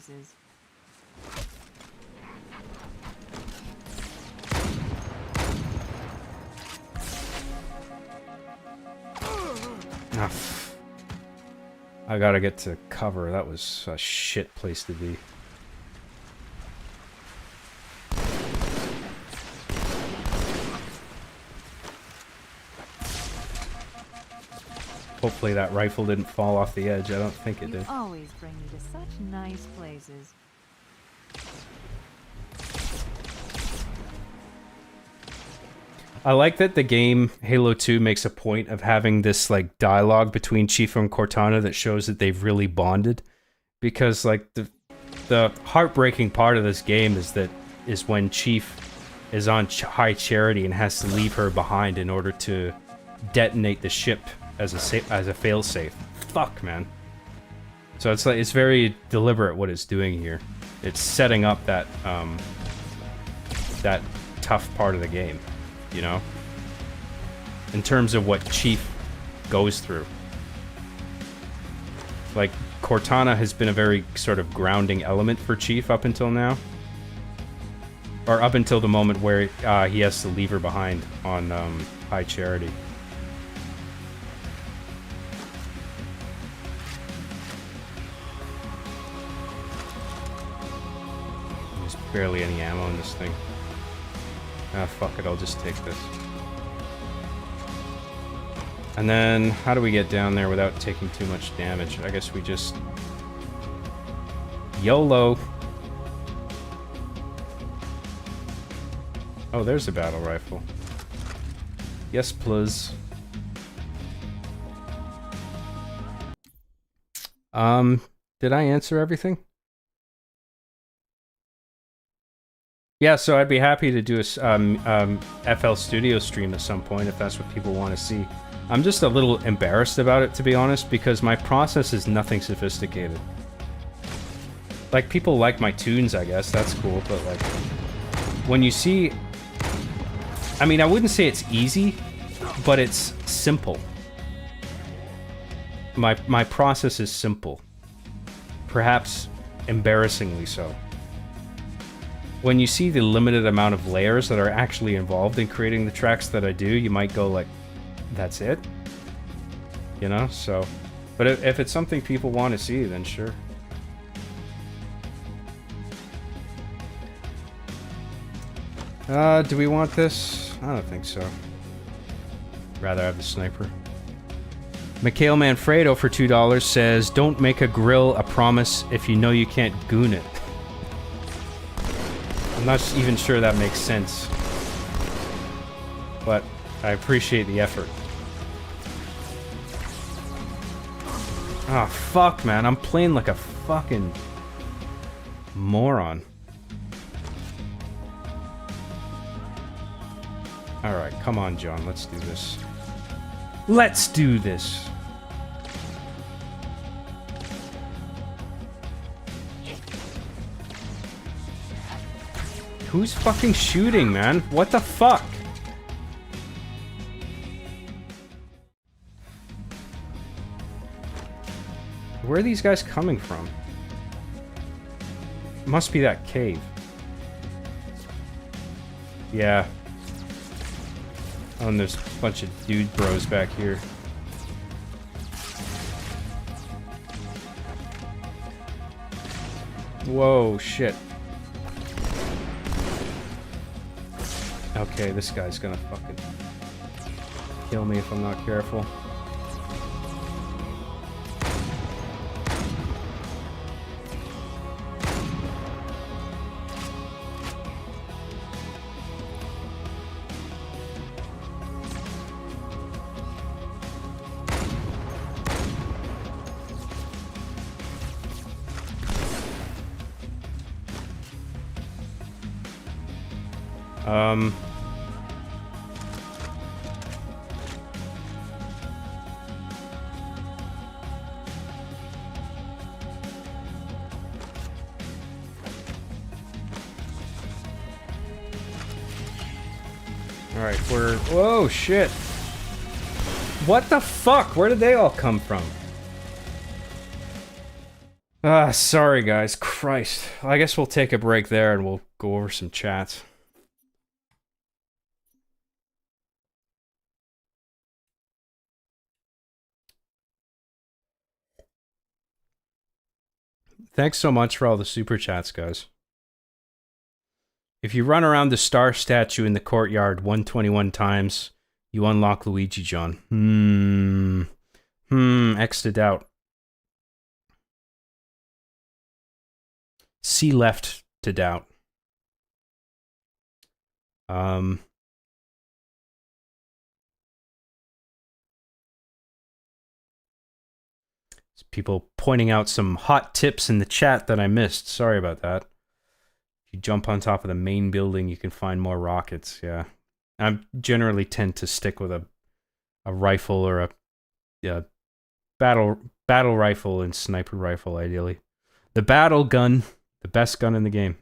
I gotta get to cover. That was a shit place to be. Hopefully that rifle didn't fall off the edge. I don't think it did. You always bring me to such nice places. I like that the game Halo 2 makes a point of having this like dialogue between Chief and Cortana that shows that they've really bonded, because like the heartbreaking part of this game is when Chief is on High Charity and has to leave her behind in order to detonate the ship as a failsafe. Fuck, man. So it's like it's very deliberate what it's doing here. It's setting up that that tough part of the game. You know, in terms of what Chief goes through. Like, Cortana has been a very sort of grounding element for Chief up until now. Or up until the moment where he has to leave her behind on High Charity. There's barely any ammo in this thing. Ah, fuck it, I'll just take this. And then, how do we get down there without taking too much damage? I guess we just... YOLO! Oh, there's a battle rifle. Yes, please. Did I answer everything? Yeah, so I'd be happy to do a FL Studio stream at some point if that's what people want to see. I'm just a little embarrassed about it, to be honest, because my process is nothing sophisticated. Like, people like my tunes, I guess, that's cool, but like, when you see I mean, I wouldn't say it's easy, but it's simple. My process is simple. Perhaps embarrassingly so. When you see the limited amount of layers that are actually involved in creating the tracks that I do, you might go like, that's it? You know, so... But if it's something people want to see, then sure. Do we want this? I don't think so. Rather have the sniper. Mikhail Manfredo for $2 says, don't make a grill a promise if you know you can't goon it. I'm not even sure that makes sense. But I appreciate the effort. Ah, oh, fuck, man. I'm playing like a fucking moron. Alright, come on, John. Let's do this. Let's do this! Who's fucking shooting, man? What the fuck? Where are these guys coming from? Must be that cave. Yeah. Oh, and there's a bunch of dude bros back here. Whoa, shit. Okay, this guy's gonna fucking kill me if I'm not careful. Alright, whoa, shit. What the fuck? Where did they all come from? Ah, sorry guys. Christ. I guess we'll take a break there and we'll go over some chats. Thanks so much for all the super chats, guys. If you run around the star statue in the courtyard 121 times, you unlock Luigi, John. X to doubt. C left to doubt. People pointing out some hot tips in the chat that I missed. Sorry about that. If you jump on top of the main building, you can find more rockets. Yeah. I generally tend to stick with a rifle or a battle rifle and sniper rifle, ideally. The battle gun, the best gun in the game.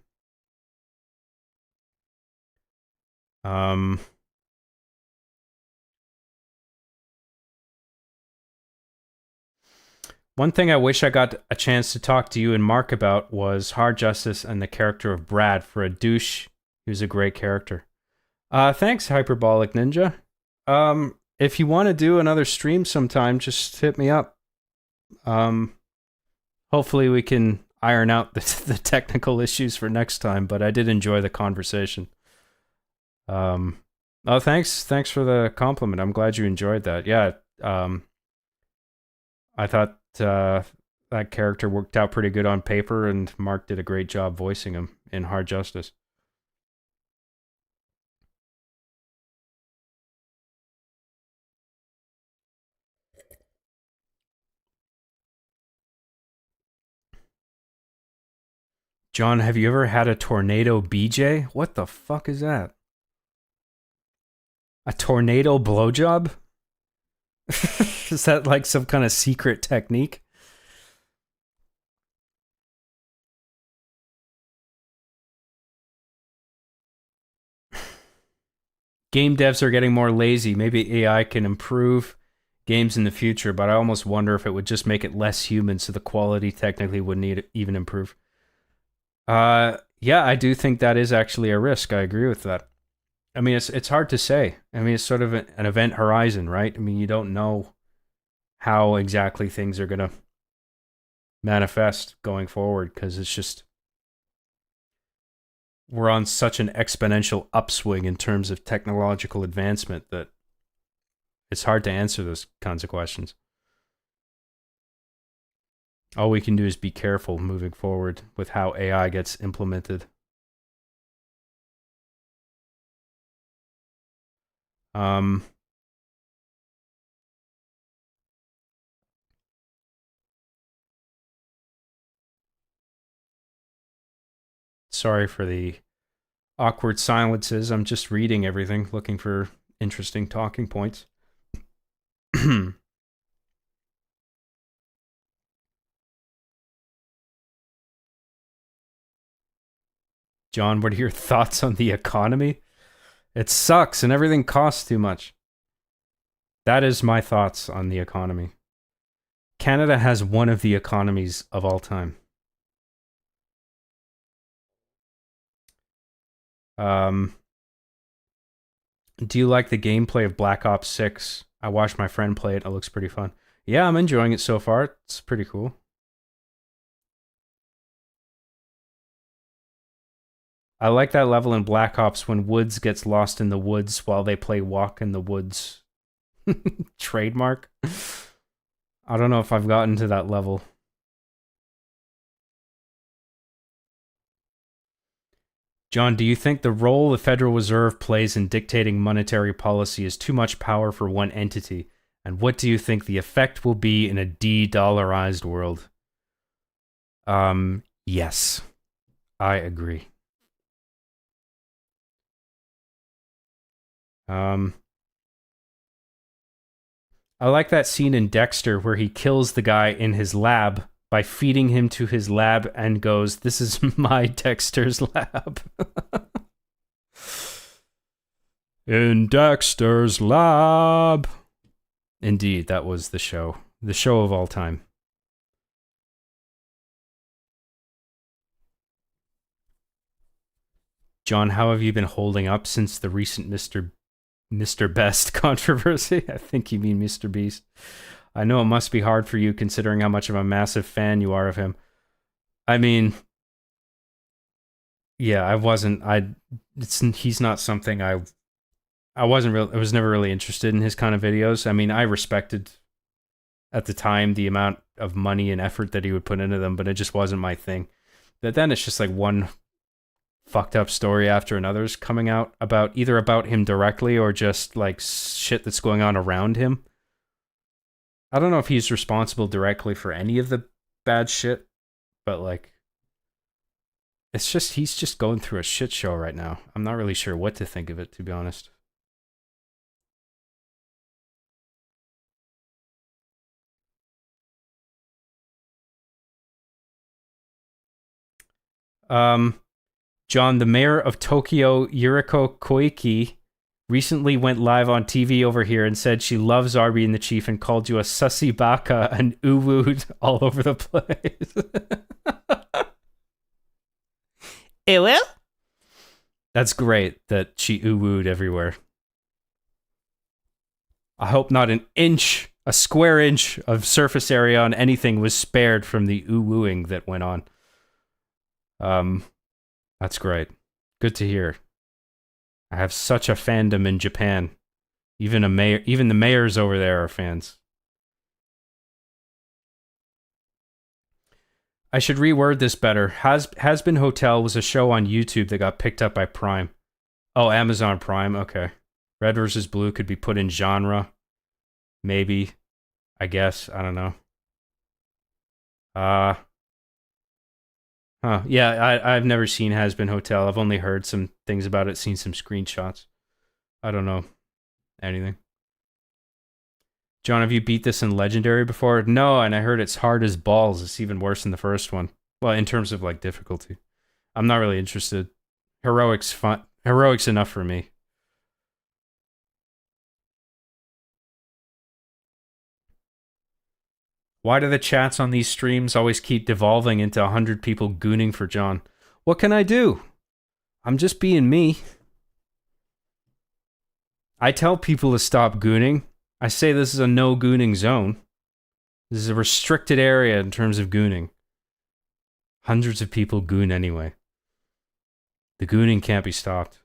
One thing I wish I got a chance to talk to you and Mark about was Hard Justice and the character of Brad. For a douche, he was a great character. Thanks, Hyperbolic Ninja. If you want to do another stream sometime, just hit me up. Hopefully we can iron out the technical issues for next time, but I did enjoy the conversation. Oh, thanks for the compliment. I'm glad you enjoyed that. Yeah, I thought that character worked out pretty good on paper, and Mark did a great job voicing him in Hard Justice. John, have you ever had a tornado BJ? What the fuck is that? A tornado blowjob? Is that like some kind of secret technique? game devs are getting more lazy. Maybe AI can improve games in the future, but I almost wonder if it would just make it less human, so the quality technically wouldn't even improve. Yeah, I do think that is actually a risk. I agree with that. I mean, it's hard to say. I mean, it's sort of an event horizon, right? I mean, you don't know how exactly things are going to manifest going forward, because it's just, we're on such an exponential upswing in terms of technological advancement that it's hard to answer those kinds of questions. All we can do is be careful moving forward with how AI gets implemented. Sorry for the awkward silences. I'm just reading everything, looking for interesting talking points. John, what are your thoughts on the economy? It sucks and everything costs too much. That is my thoughts on the economy. Canada has one of the economies of all time. Do you like the gameplay of Black Ops 6? I watched my friend play it. It looks pretty fun. Yeah, I'm enjoying it so far. It's pretty cool. I like that level in Black Ops when Woods gets lost in the woods while they play Walk in the Woods. Trademark. I don't know if I've gotten to that level. John, do you think the role the Federal Reserve plays in dictating monetary policy is too much power for one entity? And what do you think the effect will be in a de-dollarized world? Yes. I agree. I like that scene in Dexter where he kills the guy in his lab by feeding him to his lab and goes, "This is my Dexter's lab." In Dexter's lab. Indeed, that was the show. The show of all time. John, how have you been holding up since the recent Mr. Best controversy? I think you mean Mr. Beast. I know it must be hard for you considering how much of a massive fan you are of him. I mean, yeah, he's not something I was never really interested in his kind of videos. I mean, I respected at the time the amount of money and effort that he would put into them, but it just wasn't my thing. But then it's just like one fucked up story after another's coming out about him directly or just like shit that's going on around him. I don't know if he's responsible directly for any of the bad shit, but like, it's just, he's just going through a shit show right now. I'm not really sure what to think of it, to be honest. John, the mayor of Tokyo, Yuriko Koike, recently went live on TV over here and said she loves Arby and the Chief and called you a sussy baka and ooh-wooed all over the place. It will? That's great that she ooh-wooed everywhere. I hope not a square inch of surface area on anything was spared from the ooh-wooing that went on. That's great. Good to hear. I have such a fandom in Japan. Even the mayors over there are fans. I should reword this better. Has-Been Hotel was a show on YouTube that got picked up by Prime. Oh, Amazon Prime. Okay. Red vs. Blue could be put in genre. Maybe. I guess. I don't know. Yeah, I've never seen Has-Been Hotel. I've only heard some things about it, seen some screenshots. I don't know anything. John, have you beat this in Legendary before? No, and I heard it's hard as balls. It's even worse than the first one. Well, in terms of like difficulty. I'm not really interested. Heroic's fun. Heroic's enough for me. Why do the chats on these streams always keep devolving into 100 people gooning for John? What can I do? I'm just being me. I tell people to stop gooning. I say this is a no gooning zone. This is a restricted area in terms of gooning. Hundreds of people goon anyway. The gooning can't be stopped.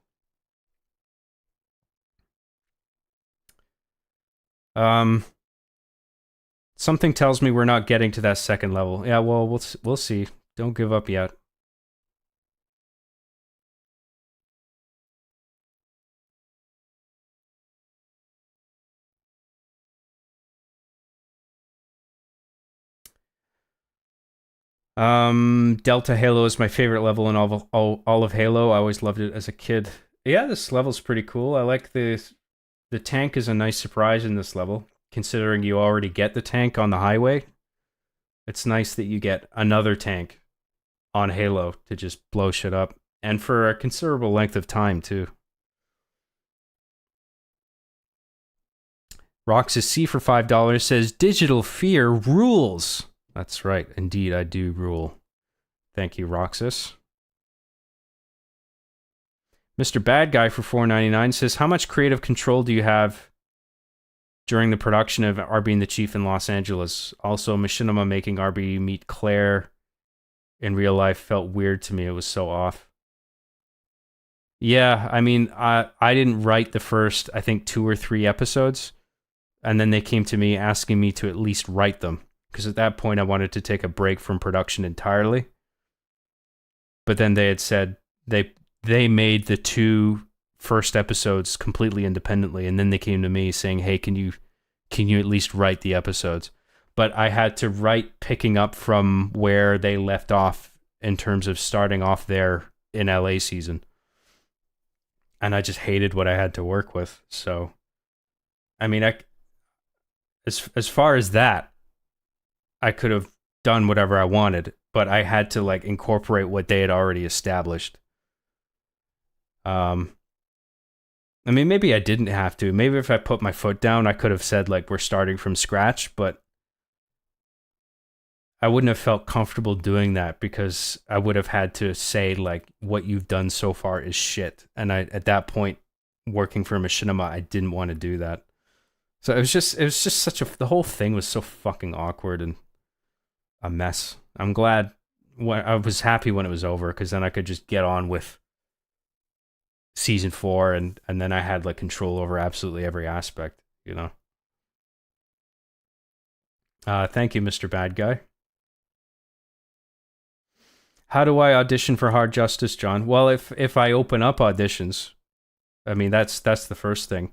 Something tells me we're not getting to that second level. Yeah, well, we'll see. Don't give up yet. Delta Halo is my favorite level in all of Halo. I always loved it as a kid. Yeah, this level's pretty cool. I like the tank is a nice surprise in this level, considering you already get the tank on the highway. It's nice that you get another tank on Halo to just blow shit up, and for a considerable length of time too. Roxas C for $5 says Digital Fear rules. That's right, indeed I do rule. Thank you, Roxas. Mr. Bad Guy for $4.99 says, how much creative control do you have during the production of RB and the Chief in Los Angeles? Also, Machinima making RB meet Claire in real life felt weird to me. It was so off. Yeah, I mean, I didn't write the first, I think, 2 or 3 episodes, and then they came to me asking me to at least write them, because at that point I wanted to take a break from production entirely. But then they had said they made the 2 first episodes completely independently, and then they came to me saying, hey, can you at least write the episodes? But I had to write picking up from where they left off in terms of starting off there in LA season. And I just hated what I had to work with. So, I mean, as far as that, I could have done whatever I wanted, but I had to like incorporate what they had already established. I mean, maybe I didn't have to. Maybe if I put my foot down, I could have said like we're starting from scratch, but I wouldn't have felt comfortable doing that because I would have had to say like what you've done so far is shit. And at that point, working for Machinima, I didn't want to do that. So it was just the whole thing was so fucking awkward and a mess. I'm glad I was happy when it was over, because then I could just get on with season 4 and then I had like control over absolutely every aspect, you know. Thank you, Mr. Bad Guy. How do I audition for Hard Justice, John? Well, if I open up auditions, I mean that's the first thing.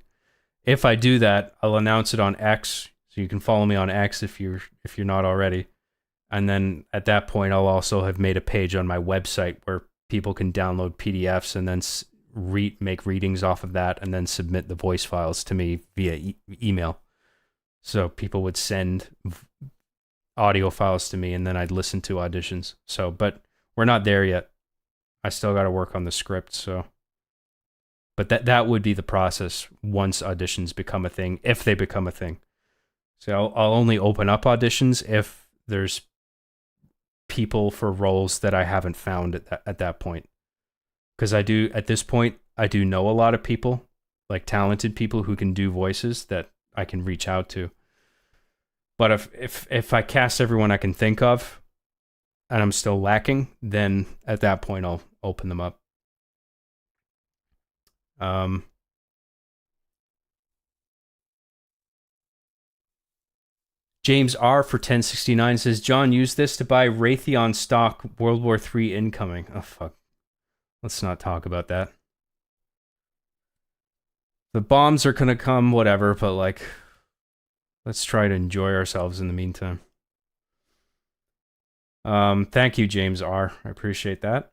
If I do that, I'll announce it on X, so you can follow me on X if you're not already. And then at that point, I'll also have made a page on my website where people can download PDFs and then make readings off of that, and then submit the voice files to me via email. So people would send audio files to me, and then I'd listen to auditions. So, but we're not there yet. I still got to work on the script. So, but that would be the process once auditions become a thing, if they become a thing. So I'll only open up auditions if there's people for roles that I haven't found at that point. Because at this point, I do know a lot of people, like talented people who can do voices that I can reach out to. But if I cast everyone I can think of, and I'm still lacking, then at that point I'll open them up. James R for 1069 says, John, use this to buy Raytheon stock. World War III incoming. Oh fuck. Let's not talk about that. The bombs are gonna come, whatever, but like, let's try to enjoy ourselves in the meantime. Thank you, James R. I appreciate that.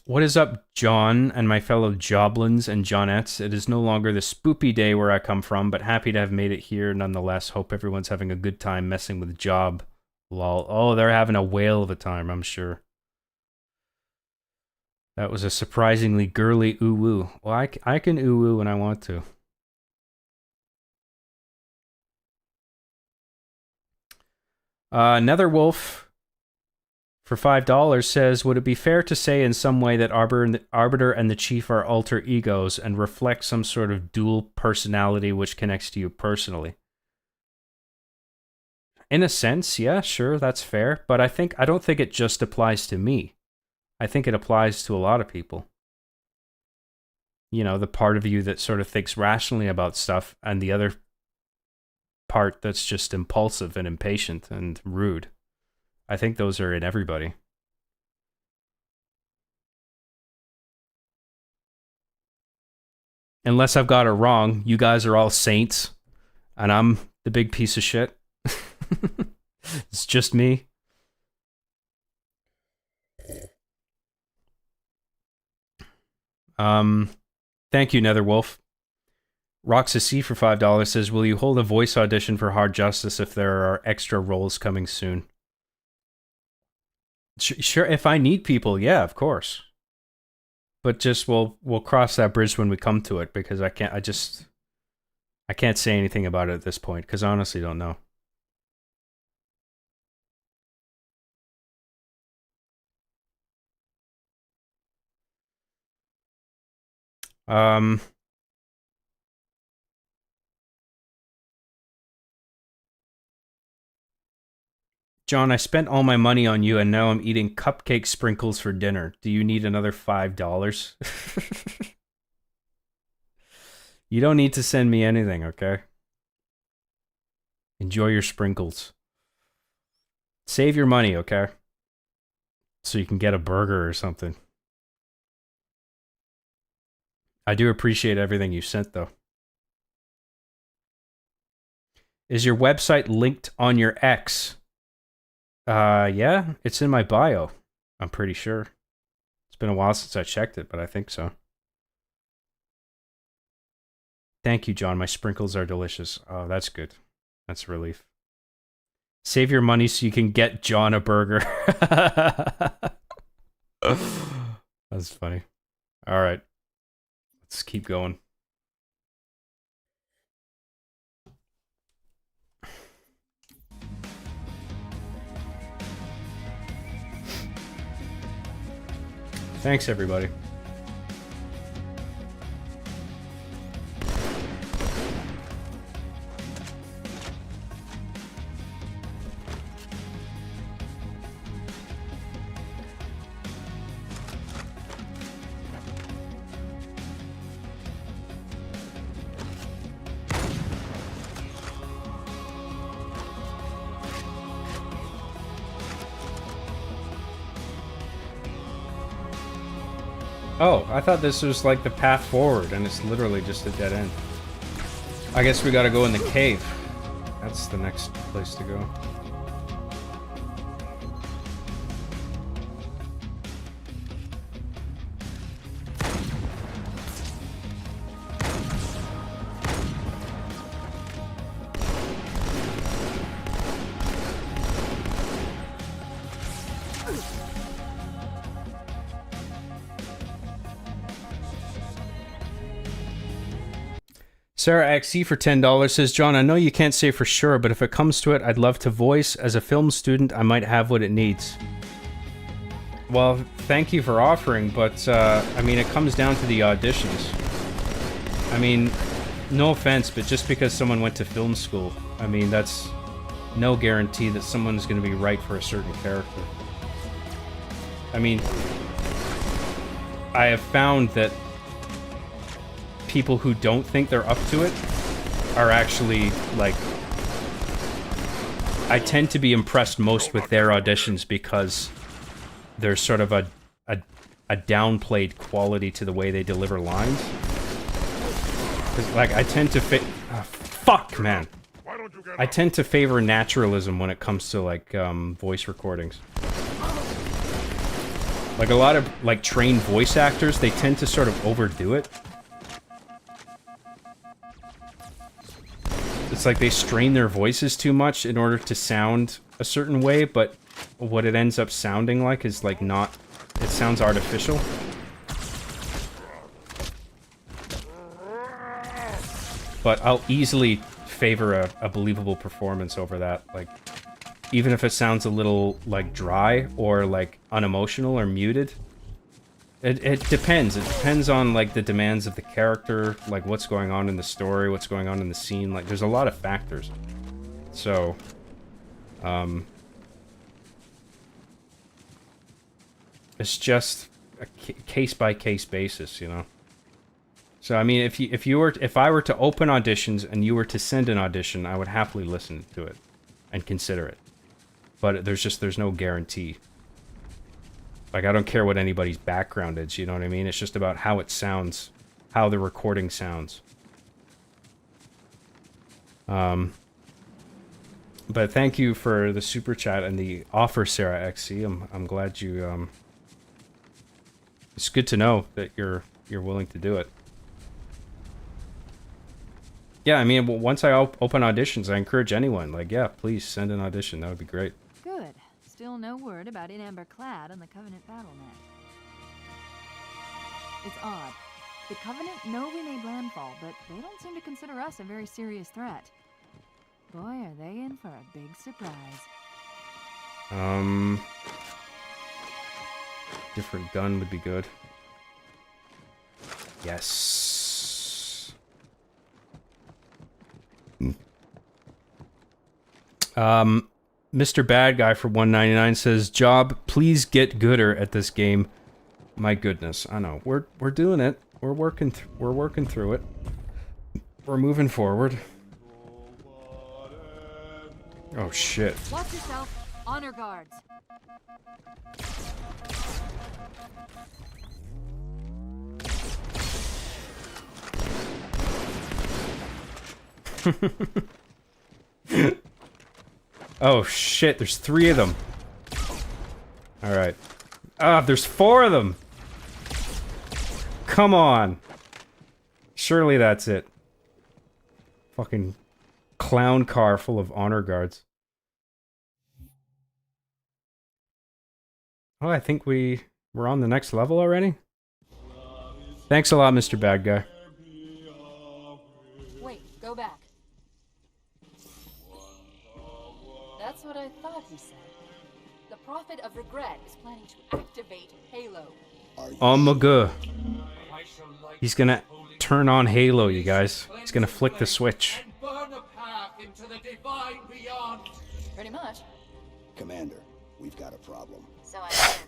What is up, John and my fellow Joblins and Johnettes? It is no longer the spoopy day where I come from, but happy to have made it here nonetheless. Hope everyone's having a good time messing with Job. Lol. Oh, they're having a whale of a time, I'm sure. That was a surprisingly girly ooh-woo. Well, I can ooh-woo when I want to. Netherwolf for $5 says, would it be fair to say in some way that Arbiter and the Chief are alter egos and reflect some sort of dual personality which connects to you personally? In a sense, yeah, sure, that's fair. But I don't think it just applies to me. I think it applies to a lot of people. You know, the part of you that sort of thinks rationally about stuff, and the other part that's just impulsive and impatient and rude. I think those are in everybody. Unless I've got it wrong, you guys are all saints, and I'm the big piece of shit. It's just me. Thank you, Netherwolf. Roxa C for $5 says, will you hold a voice audition for Hard Justice if there are extra roles coming soon? Sure, if I need people, yeah, of course. But just we'll cross that bridge when we come to it, because I can't say anything about it at this point, because I honestly don't know. John, I spent all my money on you and now I'm eating cupcake sprinkles for dinner. Do you need another $5? You don't need to send me anything, okay? Enjoy your sprinkles. Save your money, okay? So you can get a burger or something. I do appreciate everything you sent, though. Is your website linked on your X? Yeah, it's in my bio. I'm pretty sure. It's been a while since I checked it, but I think so. Thank you, John. My sprinkles are delicious. Oh, that's good. That's a relief. Save your money so you can get John a burger. That's funny. All right. Let's keep going. Thanks, everybody. Oh, I thought this was like the path forward, and it's literally just a dead end. I guess we gotta go in the cave. That's the next place to go. Sarah XC for $10 says, John, I know you can't say for sure, but if it comes to it, I'd love to voice. As a film student, I might have what it needs. Well, thank you for offering, but, I mean, it comes down to the auditions. I mean, no offense, but just because someone went to film school, I mean, that's no guarantee that someone's going to be right for a certain character. I mean, I have found that people who don't think they're up to it are actually, like, I tend to be impressed most with their auditions because there's sort of a downplayed quality to the way they deliver lines. 'Cause, like, I tend to fuck, man. I tend to favor naturalism when it comes to, like, voice recordings. Like, a lot of, like, trained voice actors, they tend to sort of overdo it. It's like they strain their voices too much in order to sound a certain way, but what it ends up sounding like is, like, not... It sounds artificial. But I'll easily favor a believable performance over that. Like, even if it sounds a little like dry or like unemotional or muted. It depends. It depends on like the demands of the character, like what's going on in the story, what's going on in the scene. Like there's a lot of factors. So, it's just a case by case basis, you know. So I mean, if I were to open auditions and you were to send an audition, I would happily listen to it and consider it. But there's no guarantee. Like I don't care what anybody's background is, you know what I mean? It's just about how it sounds, how the recording sounds. But thank you for the super chat and the offer, Sarah XC. I'm glad you it's good to know that you're willing to do it. Yeah, I mean, once I open auditions, I encourage anyone, like, yeah, please send an audition. That would be great. Good. Still no word about In Amber Clad on the Covenant BattleNet. It's odd. The Covenant know we made landfall, but they don't seem to consider us a very serious threat. Boy, are they in for a big surprise. Different gun would be good. Yes. Mr. Bad Guy for 199 says, "Job, please get gooder at this game." My goodness, I know. We're doing it. We're working through it. We're moving forward. Oh shit. Watch yourself. Honor guards. Oh shit, there's 3 of them. Alright. Ah, there's 4 of them! Come on! Surely that's it. Fucking clown car full of honor guards. Oh, I think we're on the next level already? Thanks a lot, Mr. Bad Guy. Wait, go back. That's what I thought he said. The Prophet of Regret is planning to activate Halo. Oh my god. He's gonna turn on Halo, you guys. He's gonna flick the switch. Pretty much. Commander, we've got a problem. So I hear.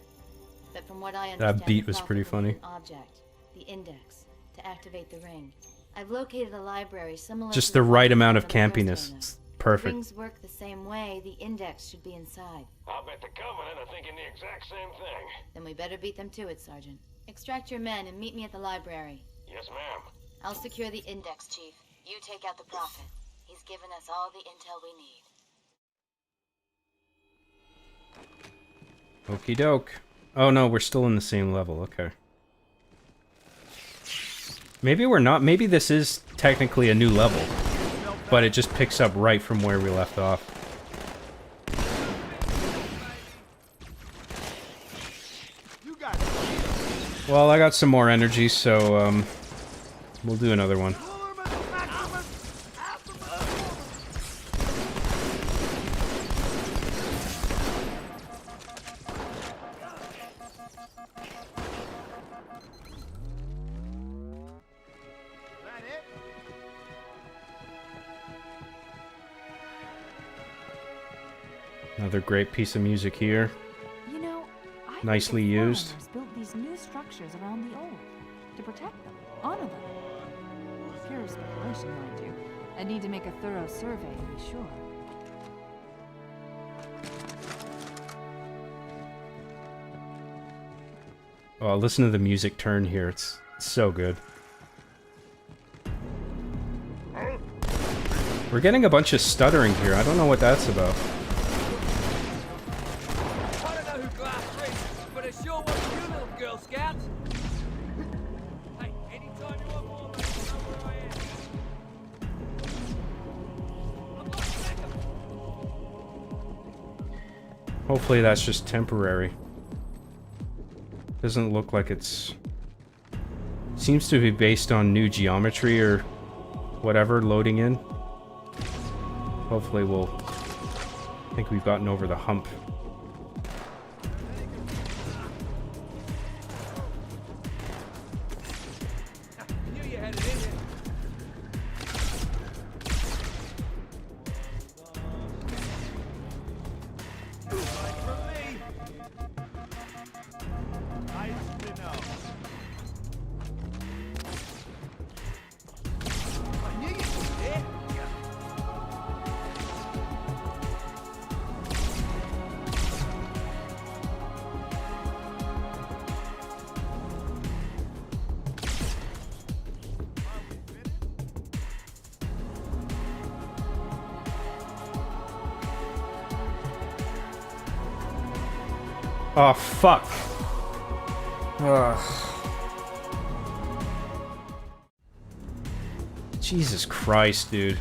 But from what I understand, That beat the was pretty Prophet will need funny. an object, the index, to activate the ring. I've located a library similar Just to the right one amount of from the first campiness. arena. It's If perfect. rings work the same way, the index should be inside. I'll bet the Covenant are thinking the exact same thing. Then we better beat them to it, Sergeant. Extract your men and meet me at the library. Yes, ma'am. I'll secure the index, Chief. You take out the Prophet. He's given us all the intel we need. Okie doke. Oh no, we're still in the same level. Okay. Maybe we're not. Maybe this is technically a new level. But it just picks up right from where we left off. You got it. Well, I got some more energy, so we'll do another one. That it? Another great piece of music here. You know, I think Nicely the used. foreigners built these new structures around the old to protect them, honor them. Pure speculation, mind you. I'd need to make a thorough survey to be sure. Oh, listen to the music turn here. It's so good. We're getting a bunch of stuttering here. I don't know what that's about. I don't know who Glass is, but it sure was you, little Girl Scout. Hey, anytime you want more, mate, you know where I am. I'm not second. Hopefully that's just temporary. Doesn't look like it's... Seems to be based on new geometry or whatever loading in. Hopefully we'll I think we've gotten over the hump. Knew you had it in you. Right from me. Nice to know. I knew you'd be there. Oh, fuck. Ugh. Jesus Christ, dude.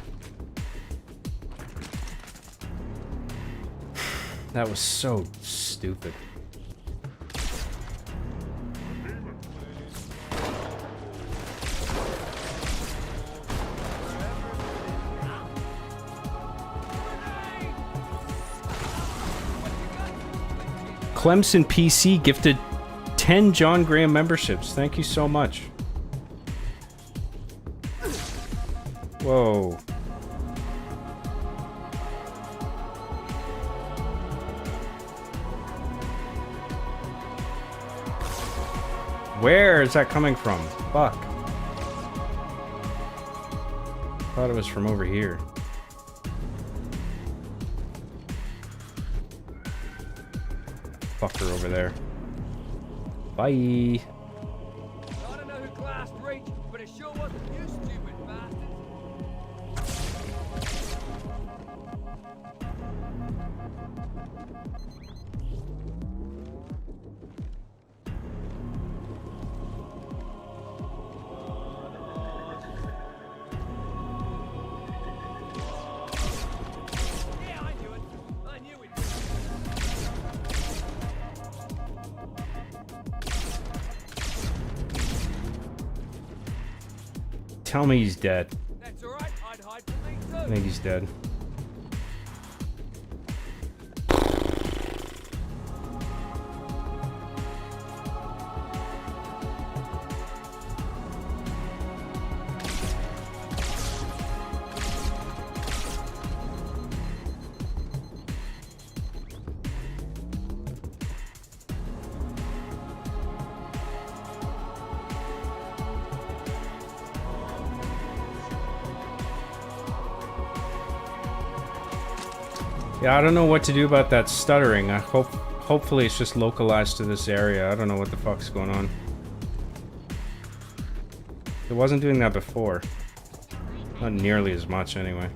That was so stupid. Clemson PC gifted 10 John Graham memberships. Thank you so much. Whoa. Where is that coming from? Fuck. Thought it was from over here. Fucker over there. Bye. I don't know who glassed Reach, but it sure wasn't you, stupid bastard. Yeah, I knew it. I knew it. Tell me he's dead. That's alright, I'd hide from me too. I think he's dead. Yeah, I don't know what to do about that stuttering. Hopefully it's just localized to this area. I don't know what the fuck's going on. It wasn't doing that before. Not nearly as much, anyway.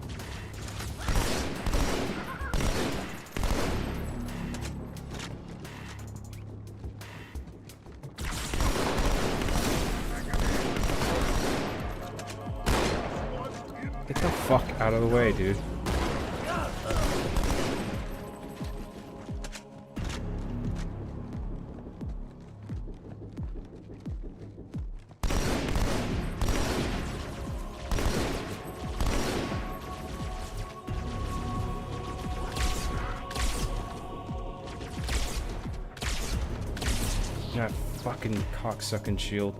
Get the fuck out of the way, dude. That fucking cocksucking shield.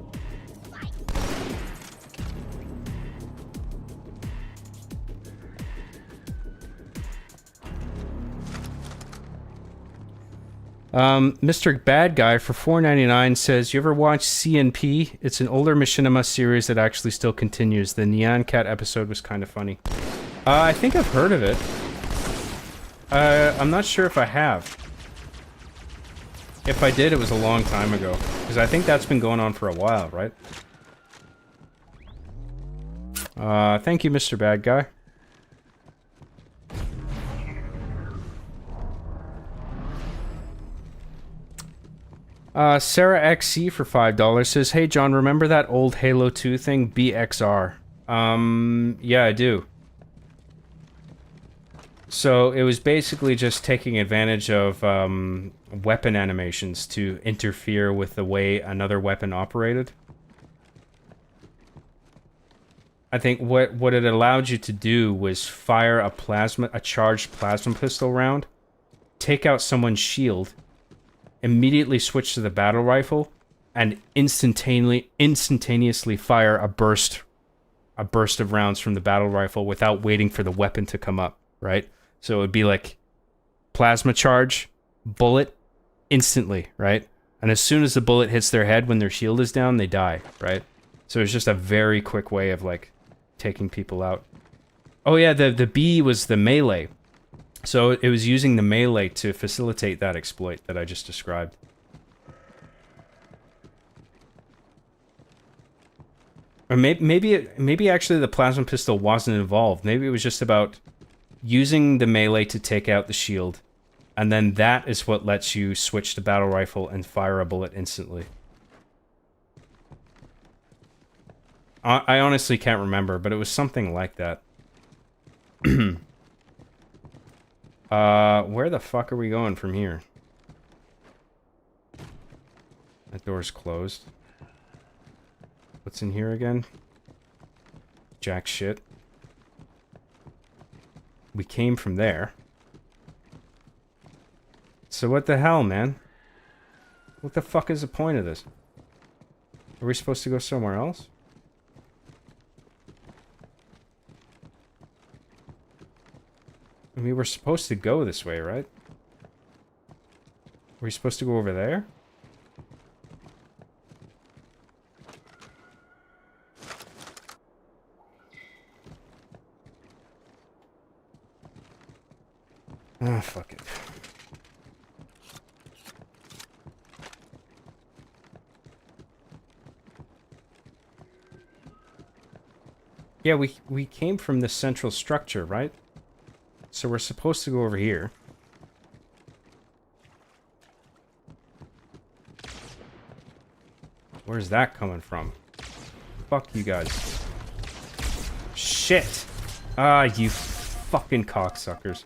Mr. Bad Guy for $4.99 says, "You ever watch CNP? It's an older Machinima series that actually still continues. The Nyan Cat episode was kind of funny." I think I've heard of it. I'm not sure if I have. If I did, it was a long time ago. Because I think that's been going on for a while, right? Thank you, Mr. Bad Guy. Sarah XC for $5 says, "Hey John, remember that old Halo 2 thing, BXR?" Yeah, I do. So it was basically just taking advantage of weapon animations to interfere with the way another weapon operated. I think what it allowed you to do was fire a charged plasma pistol round, take out someone's shield, immediately switch to the battle rifle, and instantaneously fire a burst of rounds from the battle rifle without waiting for the weapon to come up, right? So it would be like plasma charge, bullet, instantly, right? And as soon as the bullet hits their head when their shield is down, they die, right? So it's just a very quick way of like taking people out. Oh yeah, the B was the melee. So it was using the melee to facilitate that exploit that I just described. Or maybe actually the plasma pistol wasn't involved. Maybe it was just about using the melee to take out the shield, and then that is what lets you switch to battle rifle and fire a bullet instantly. I honestly can't remember, but it was something like that. Where the fuck are we going from here? That door's closed. What's in here again? Jack shit. We came from there. So what the hell, man? What the fuck is the point of this? Are we supposed to go somewhere else? I mean, we're supposed to go this way, right? Were we supposed to go over there? Ah, fuck it. Yeah, we came from the central structure, right? So we're supposed to go over here. Where's that coming from? Fuck you guys. Shit! Ah, you fucking cocksuckers.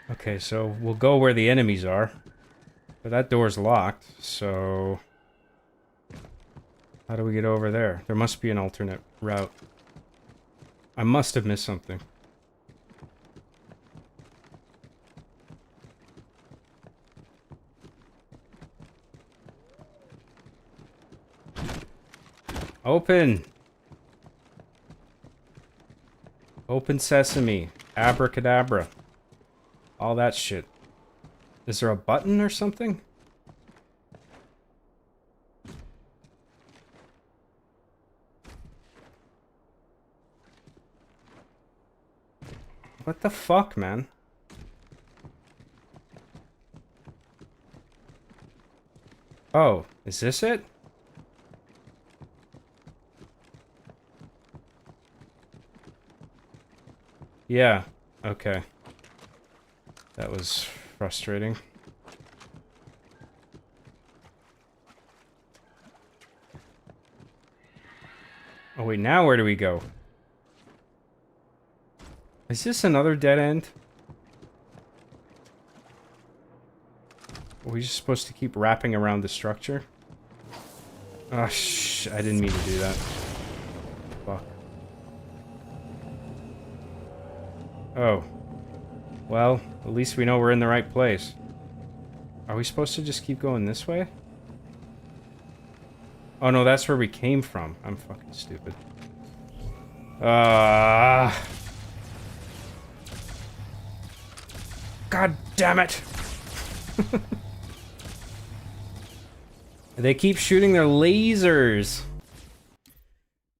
Okay, so we'll go where the enemies are. But that door's locked, so... How do we get over there? There must be an alternate route. I must have missed something. Open! Open sesame. Abracadabra. All that shit. Is there a button or something? What the fuck, man? Oh, is this it? Yeah, okay. That was frustrating. Oh wait, now where do we go? Is this another dead end? Are we just supposed to keep wrapping around the structure? Oh, I didn't mean to do that. Fuck. Oh. Well, at least we know we're in the right place. Are we supposed to just keep going this way? Oh no, that's where we came from. I'm fucking stupid. God damn it! They keep shooting their lasers.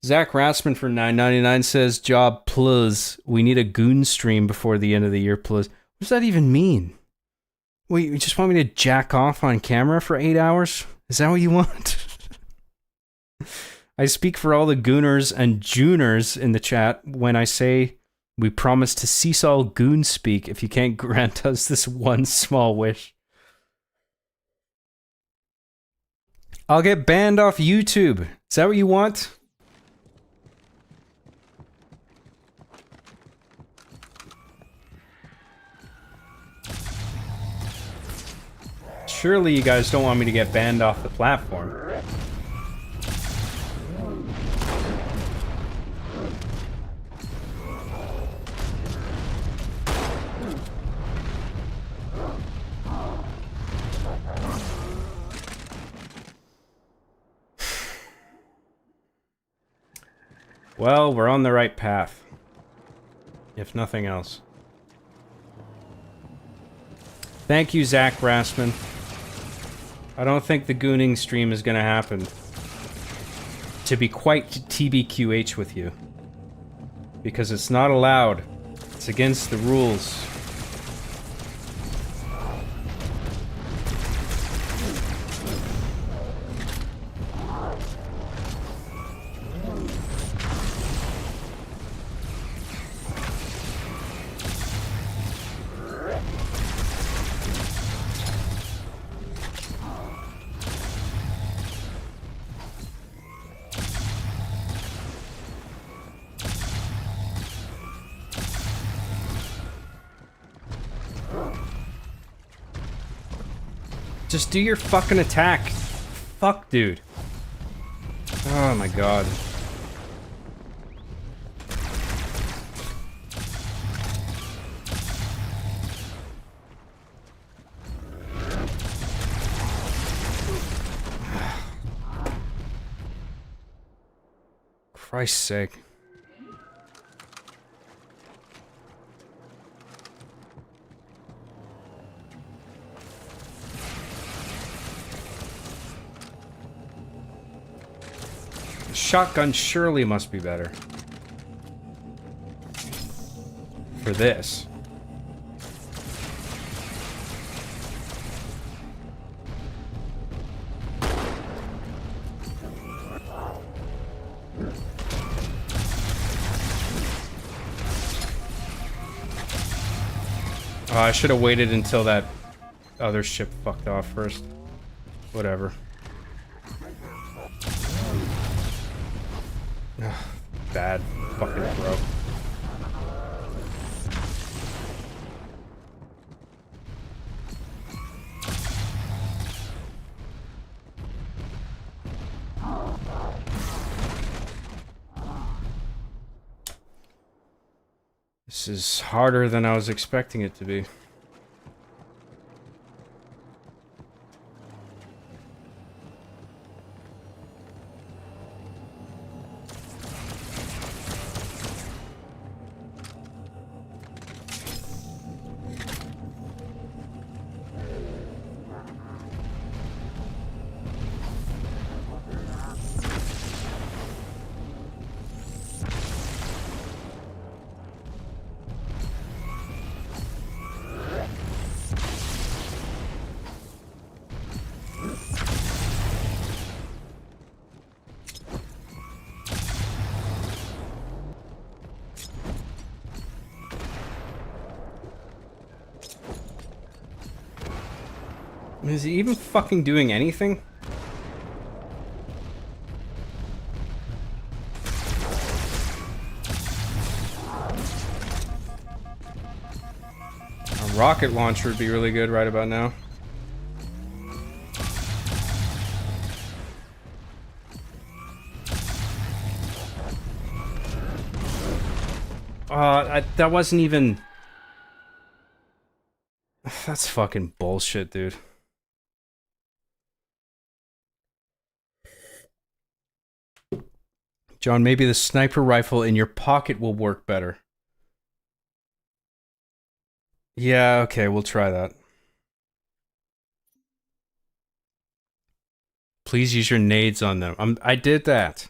Zach Rassman for $9.99 says, "Job plus. We need a goon stream before the end of the year plus." What does that even mean? Wait, you just want me to jack off on camera for 8 hours? Is that what you want? I speak for all the gooners and juners in the chat when I say we promise to cease all goon speak if you can't grant us this one small wish. I'll get banned off YouTube. Is that what you want? Surely you guys don't want me to get banned off the platform. Well, we're on the right path. If nothing else. Thank you, Zach Brassman. I don't think the gooning stream is gonna happen. To be quite TBQH with you. Because it's not allowed. It's against the rules. Just do your fucking attack. Fuck, dude. Oh my god. Christ's sake. Shotgun surely must be better. For this. Oh, I should have waited until that other ship fucked off first. Whatever. Bad fucking throw. This is harder than I was expecting it to be. Is he even fucking doing anything? A rocket launcher would be really good right about now. That wasn't even... That's fucking bullshit, dude. John, maybe the sniper rifle in your pocket will work better. Yeah, okay, we'll try that. Please use your nades on them. I did that.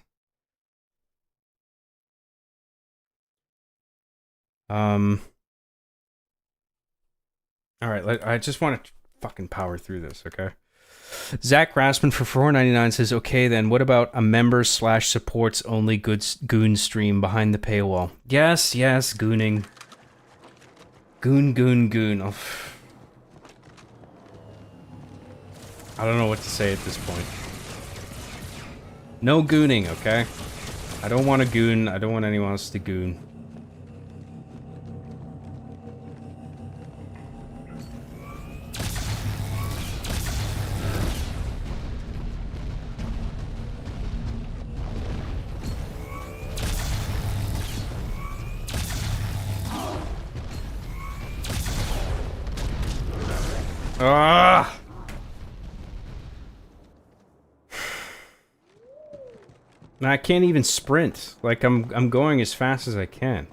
All right, I just want to fucking power through this, okay? Zach Raspman for $4.99 says, okay then, what about a members / supports only goon stream behind the paywall? Yes, gooning. Goon. Oh. I don't know what to say at this point. No gooning, okay? I don't want to goon. I don't want anyone else to goon. Ah! Now I can't even sprint. Like I'm going as fast as I can.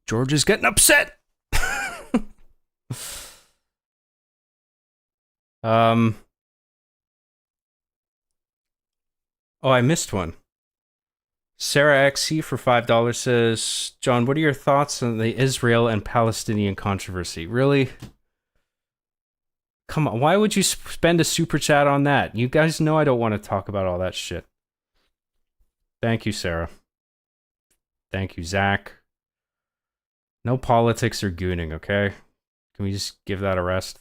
George is getting upset. Oh, I missed one. Sarah XC for $5 says, John, what are your thoughts on the Israel and Palestinian controversy? Really? Come on, why would you spend a super chat on that? You guys know I don't want to talk about all that shit. Thank you, Sarah. Thank you, Zach. No politics or gooning, okay? Can we just give that a rest?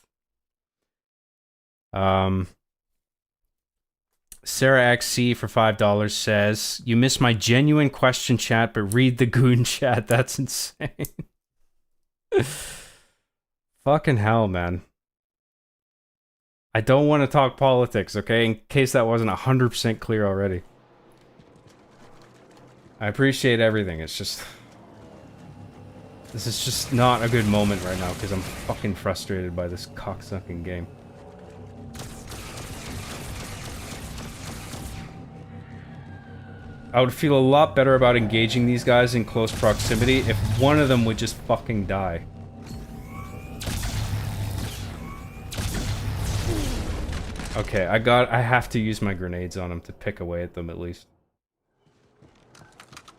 Sarah XC for $5 says, you missed my genuine question chat, but read the goon chat. That's insane. Fucking hell, man. I don't want to talk politics, okay? In case that wasn't 100% clear already. I appreciate everything. It's just... This is just not a good moment right now because I'm fucking frustrated by this cocksucking game. I would feel a lot better about engaging these guys in close proximity if one of them would just fucking die. Okay, I have to use my grenades on them to pick away at them at least.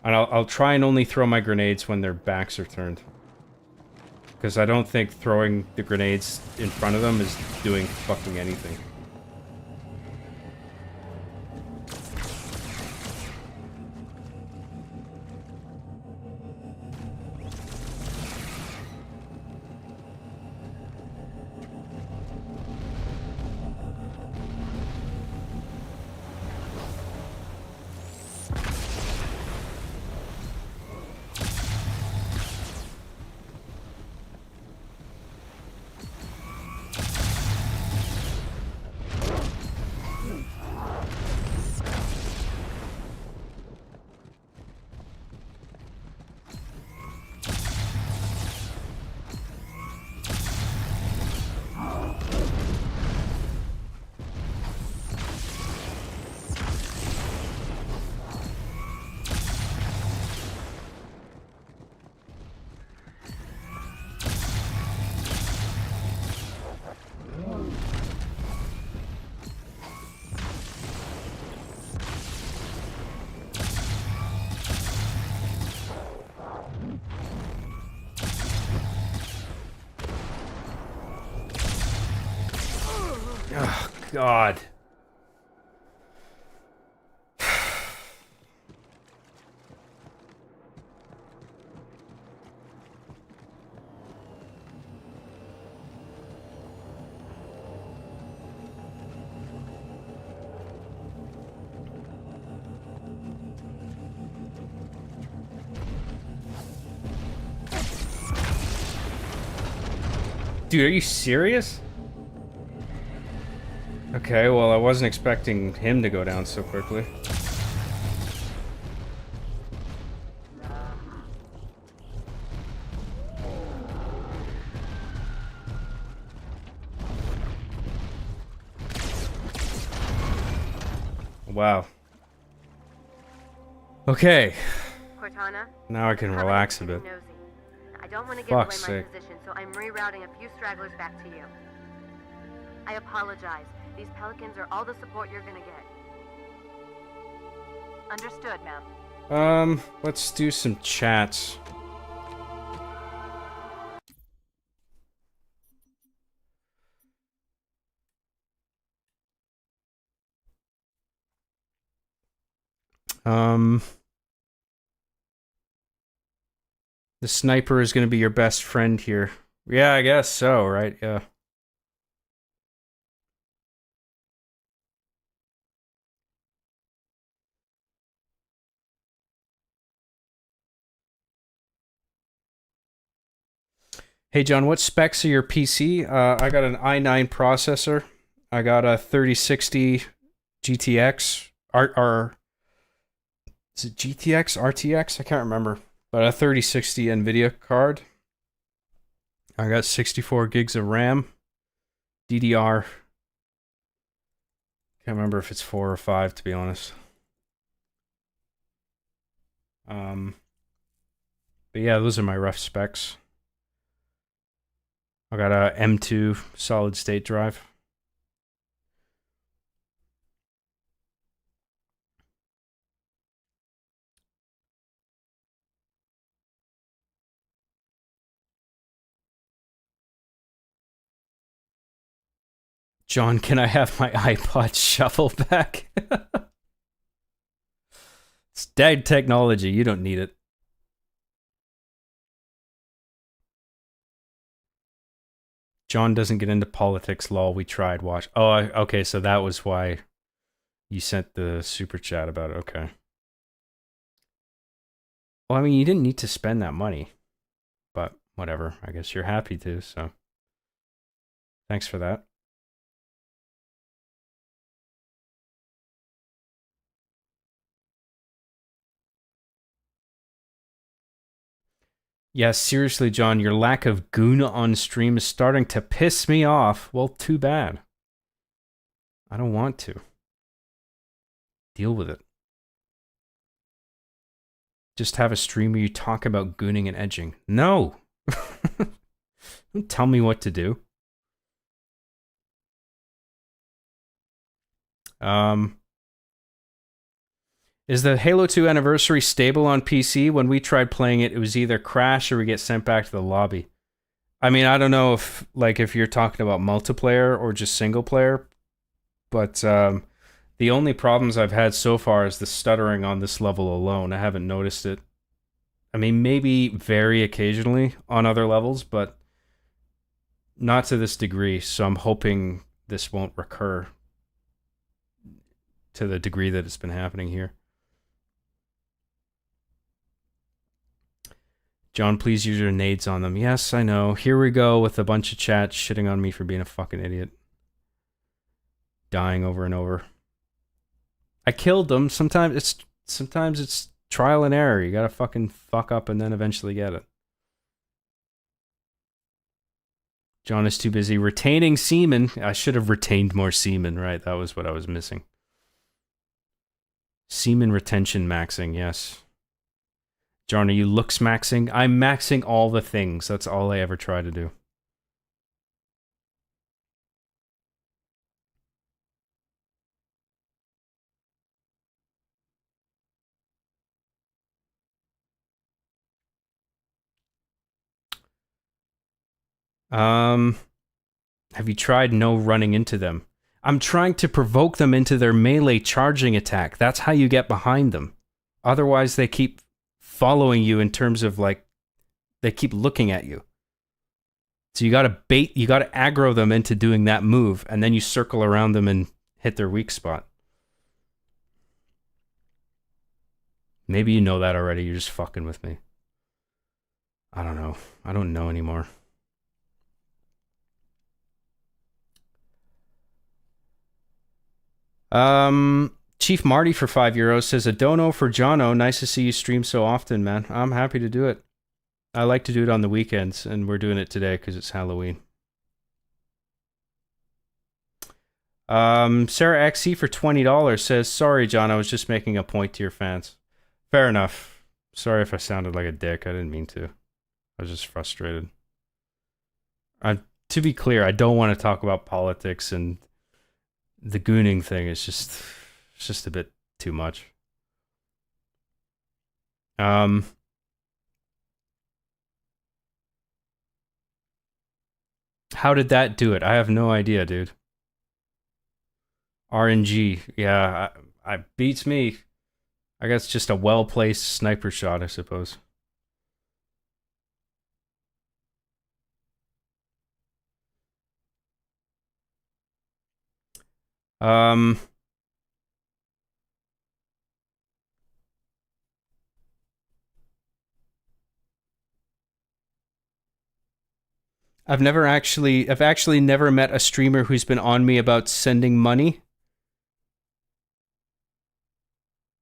And I'll try and only throw my grenades when their backs are turned. Because I don't think throwing the grenades in front of them is doing fucking anything. Oh, God. Dude, are you serious? Okay, well, I wasn't expecting him to go down so quickly. Wow. Okay. Cortana? Now I can relax a bit. Nosy. I don't want to give Fuck's away my sake. position, so I'm rerouting a few stragglers back to you. I apologize. These Pelicans are all the support you're gonna get. Understood, ma'am. Let's do some chats. The sniper is going to be your best friend here. Yeah, I guess so, right? Yeah. Hey, John, what specs are your PC? I got an i9 processor. I got a 3060 GTX. Is it GTX? RTX? I can't remember. But a 3060 NVIDIA card. I got 64 gigs of RAM. DDR. Can't remember if it's 4 or 5, to be honest. But yeah, those are my rough specs. I got a M2 solid state drive. John, can I have my iPod shuffle back? It's dead technology. You don't need it. John doesn't get into politics, lol. We tried. Watch. Oh, okay. So that was why you sent the super chat about it. Okay. Well, I mean, you didn't need to spend that money, but whatever. I guess you're happy to. So thanks for that. Yeah, seriously, John, your lack of goon on stream is starting to piss me off. Well, too bad. I don't want to. Deal with it. Just have a stream where you talk about gooning and edging. No! Don't tell me what to do. Is the Halo 2 Anniversary stable on PC? When we tried playing it, it was either crash or we get sent back to the lobby. I mean, I don't know if you're talking about multiplayer or just single player, but the only problems I've had so far is the stuttering on this level alone. I haven't noticed it. I mean, maybe very occasionally on other levels, but not to this degree, so I'm hoping this won't recur to the degree that it's been happening here. John, please use your nades on them. Yes, I know. Here we go with a bunch of chat shitting on me for being a fucking idiot. Dying over and over. I killed them. Sometimes it's trial and error. You gotta fucking fuck up and then eventually get it. John is too busy retaining semen. I should have retained more semen, right? That was what I was missing. Semen retention maxing, yes. John, are you looks maxing? I'm maxing all the things. That's all I ever try to do. Have you tried no running into them? I'm trying to provoke them into their melee charging attack. That's how you get behind them. Otherwise, they keep following you in terms of like, they keep looking at you. So you gotta aggro them into doing that move, and then you circle around them and hit their weak spot. Maybe you know that already, you're just fucking with me. I don't know. I don't know anymore. Chief Marty for €5 says, a dono for Jono. Nice to see you stream so often, man. I'm happy to do it. I like to do it on the weekends, and we're doing it today because it's Halloween. Sarah XC for $20 says, sorry, John, I was just making a point to your fans. Fair enough. Sorry if I sounded like a dick. I didn't mean to. I was just frustrated. To be clear, I don't want to talk about politics, and the gooning thing is just a bit too much. How did that do it? I have no idea, dude. RNG, yeah, I beats me. I guess just a well-placed sniper shot, I suppose. I've actually never met a streamer who's been on me about sending money.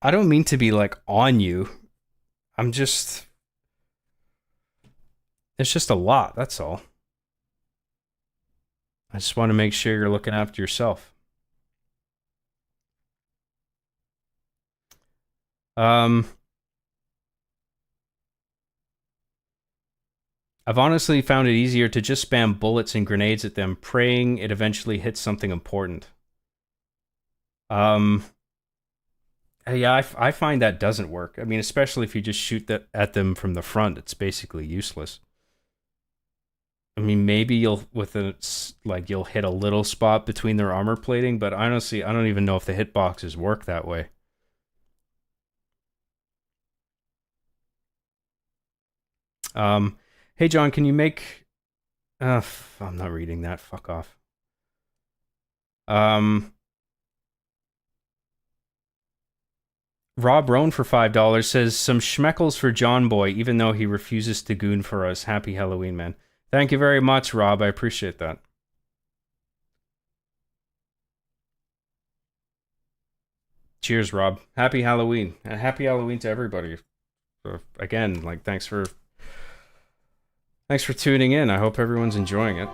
I don't mean to be like on you. It's just a lot, that's all. I just want to make sure you're looking after yourself. I've honestly found it easier to just spam bullets and grenades at them, praying it eventually hits something important. Yeah, I find that doesn't work. I mean, especially if you just shoot at them from the front, it's basically useless. I mean, maybe you'll hit a little spot between their armor plating, but honestly, I don't even know if the hitboxes work that way. Hey John, can you make... I'm not reading that. Fuck off. Rob Roan for $5 says, some schmeckles for John Boy, even though he refuses to goon for us. Happy Halloween, man. Thank you very much, Rob. I appreciate that. Cheers, Rob. Happy Halloween. And happy Halloween to everybody. Again, like, thanks for tuning in. I hope everyone's enjoying it.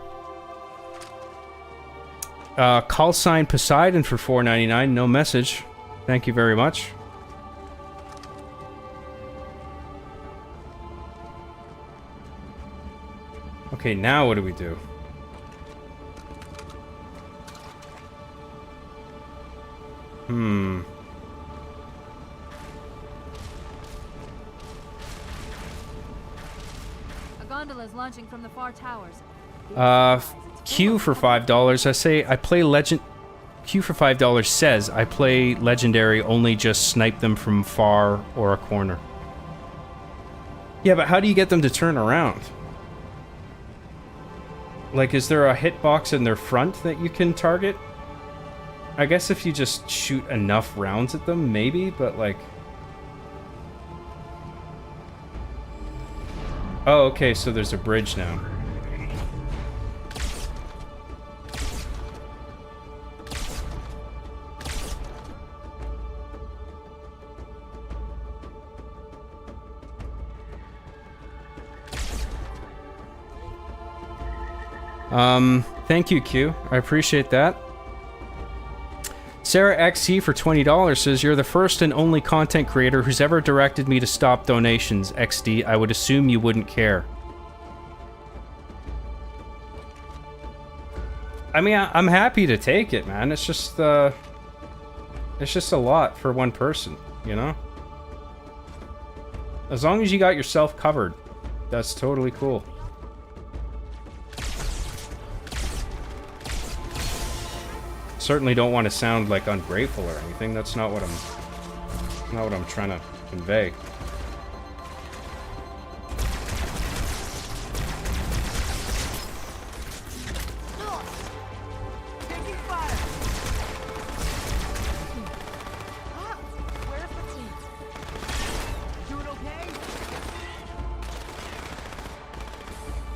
Call sign Poseidon for $4.99. No message. Thank you very much. Okay, now what do we do? A gondola is launching from the far towers. Q for $5. Q for $5 says I play legendary, only just snipe them from far or a corner. Yeah, but how do you get them to turn around? Like, is there a hitbox in their front that you can target? I guess if you just shoot enough rounds at them, maybe, but like... Oh, okay, so there's a bridge now. Thank you, Q. I appreciate that. Sarah XC for $20 says, you're the first and only content creator who's ever directed me to stop donations. XD, I would assume you wouldn't care. I mean, I'm happy to take it, man. It's just a lot for one person, you know? As long as you got yourself covered, that's totally cool. Certainly don't want to sound like ungrateful or anything. That's not what I'm trying to convey. Taking fire! Where's the team? Doing okay?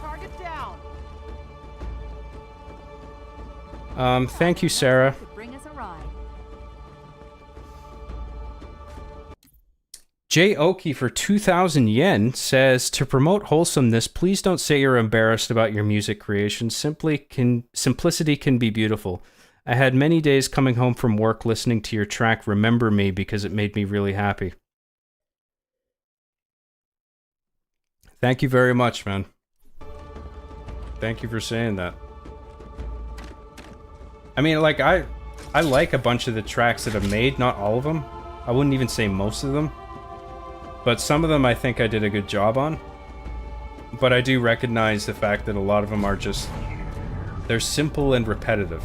Target down! Thank you, Sarah. Bring us a ride. Jay Oki for 2,000 yen says, to promote wholesomeness, please don't say you're embarrassed about your music creation. Simplicity can be beautiful. I had many days coming home from work listening to your track Remember Me because it made me really happy. Thank you very much, man. Thank you for saying that. I mean, like, I like a bunch of the tracks that I've made, not all of them. I wouldn't even say most of them. But some of them I think I did a good job on. But I do recognize the fact that a lot of them are just... they're simple and repetitive.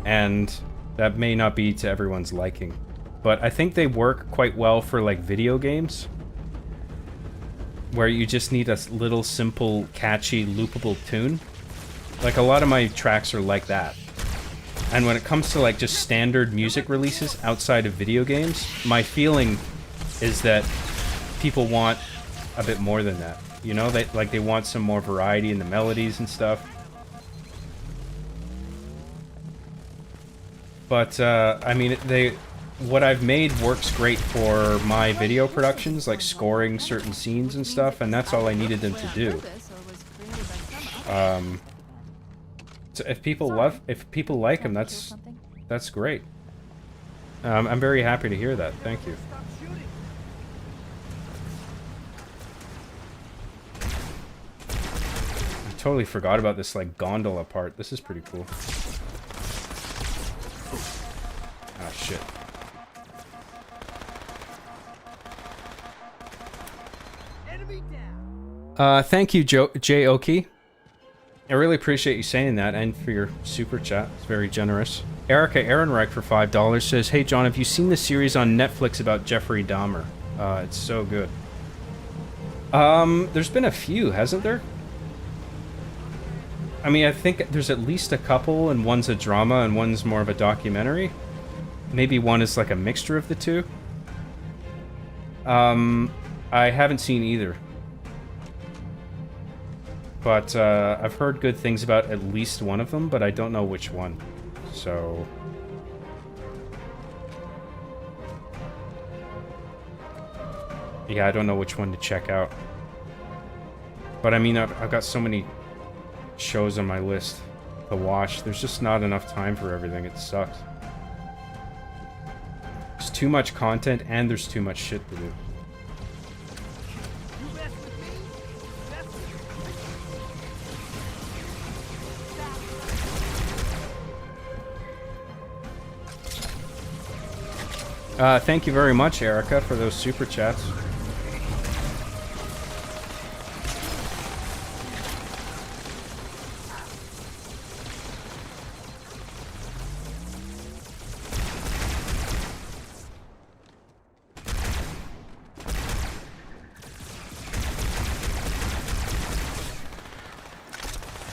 And that may not be to everyone's liking. But I think they work quite well for, like, video games. Where you just need a little simple, catchy, loopable tune. Like, a lot of my tracks are like that. And when it comes to, like, just standard music releases outside of video games, my feeling is that people want a bit more than that. You know, they want some more variety in the melodies and stuff. But, I mean, what I've made works great for my video productions, like scoring certain scenes and stuff, and that's all I needed them to do. So if people like them, that's great. I'm very happy to hear that. Thank you. I totally forgot about this, like, gondola part. This is pretty cool. Ah, shit. Thank you, Jay Oki. I really appreciate you saying that, and for your super chat. It's very generous. Erica Ehrenreich for $5 says, "Hey John, have you seen the series on Netflix about Jeffrey Dahmer? It's so good." There's been a few, hasn't there? I mean, I think there's at least a couple, and one's a drama, and one's more of a documentary. Maybe one is like a mixture of the two. I haven't seen either. But, I've heard good things about at least one of them, but I don't know which one. So... yeah, I don't know which one to check out. But I mean, I've got so many shows on my list to watch. There's just not enough time for everything. It sucks. There's too much content, and there's too much shit to do. Thank you very much, Erica, for those super chats.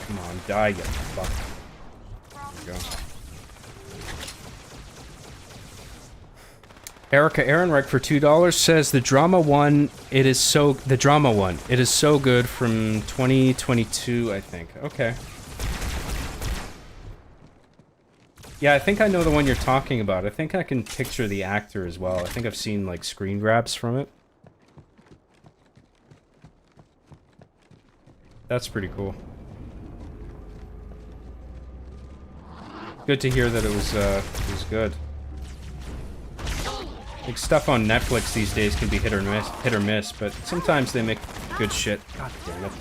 Come on, die, you fuck. There we go. Erica Ehrenreich for $2 says the drama one. It is so good from 2022, I think. Okay. Yeah, I think I know the one you're talking about. I think I can picture the actor as well. I think I've seen like screen grabs from it. That's pretty cool. Good to hear that it was good. Like, stuff on Netflix these days can be hit or miss, but sometimes they make good shit. God damn it.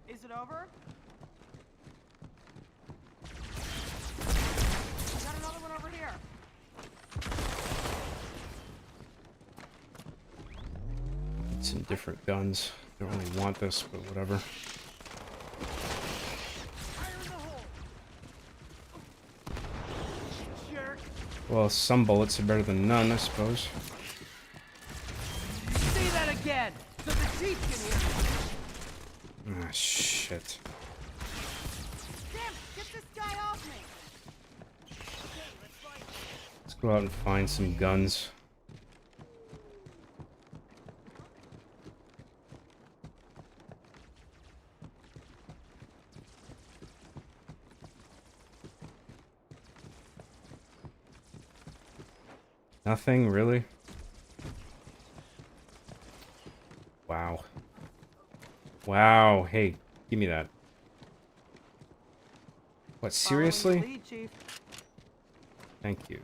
Is it over? Got another one over here. Some different guns. Don't really want this, but whatever. Fire in the hole. Jerk. Well, some bullets are better than none, I suppose. Say that again, so the chief can hear. Ah, shit. Damn, get this guy off me. Okay, let's fight. Go out and find some guns. Nothing, really? Wow. Wow, hey, give me that. What, seriously? Following the lead, Chief. Thank you.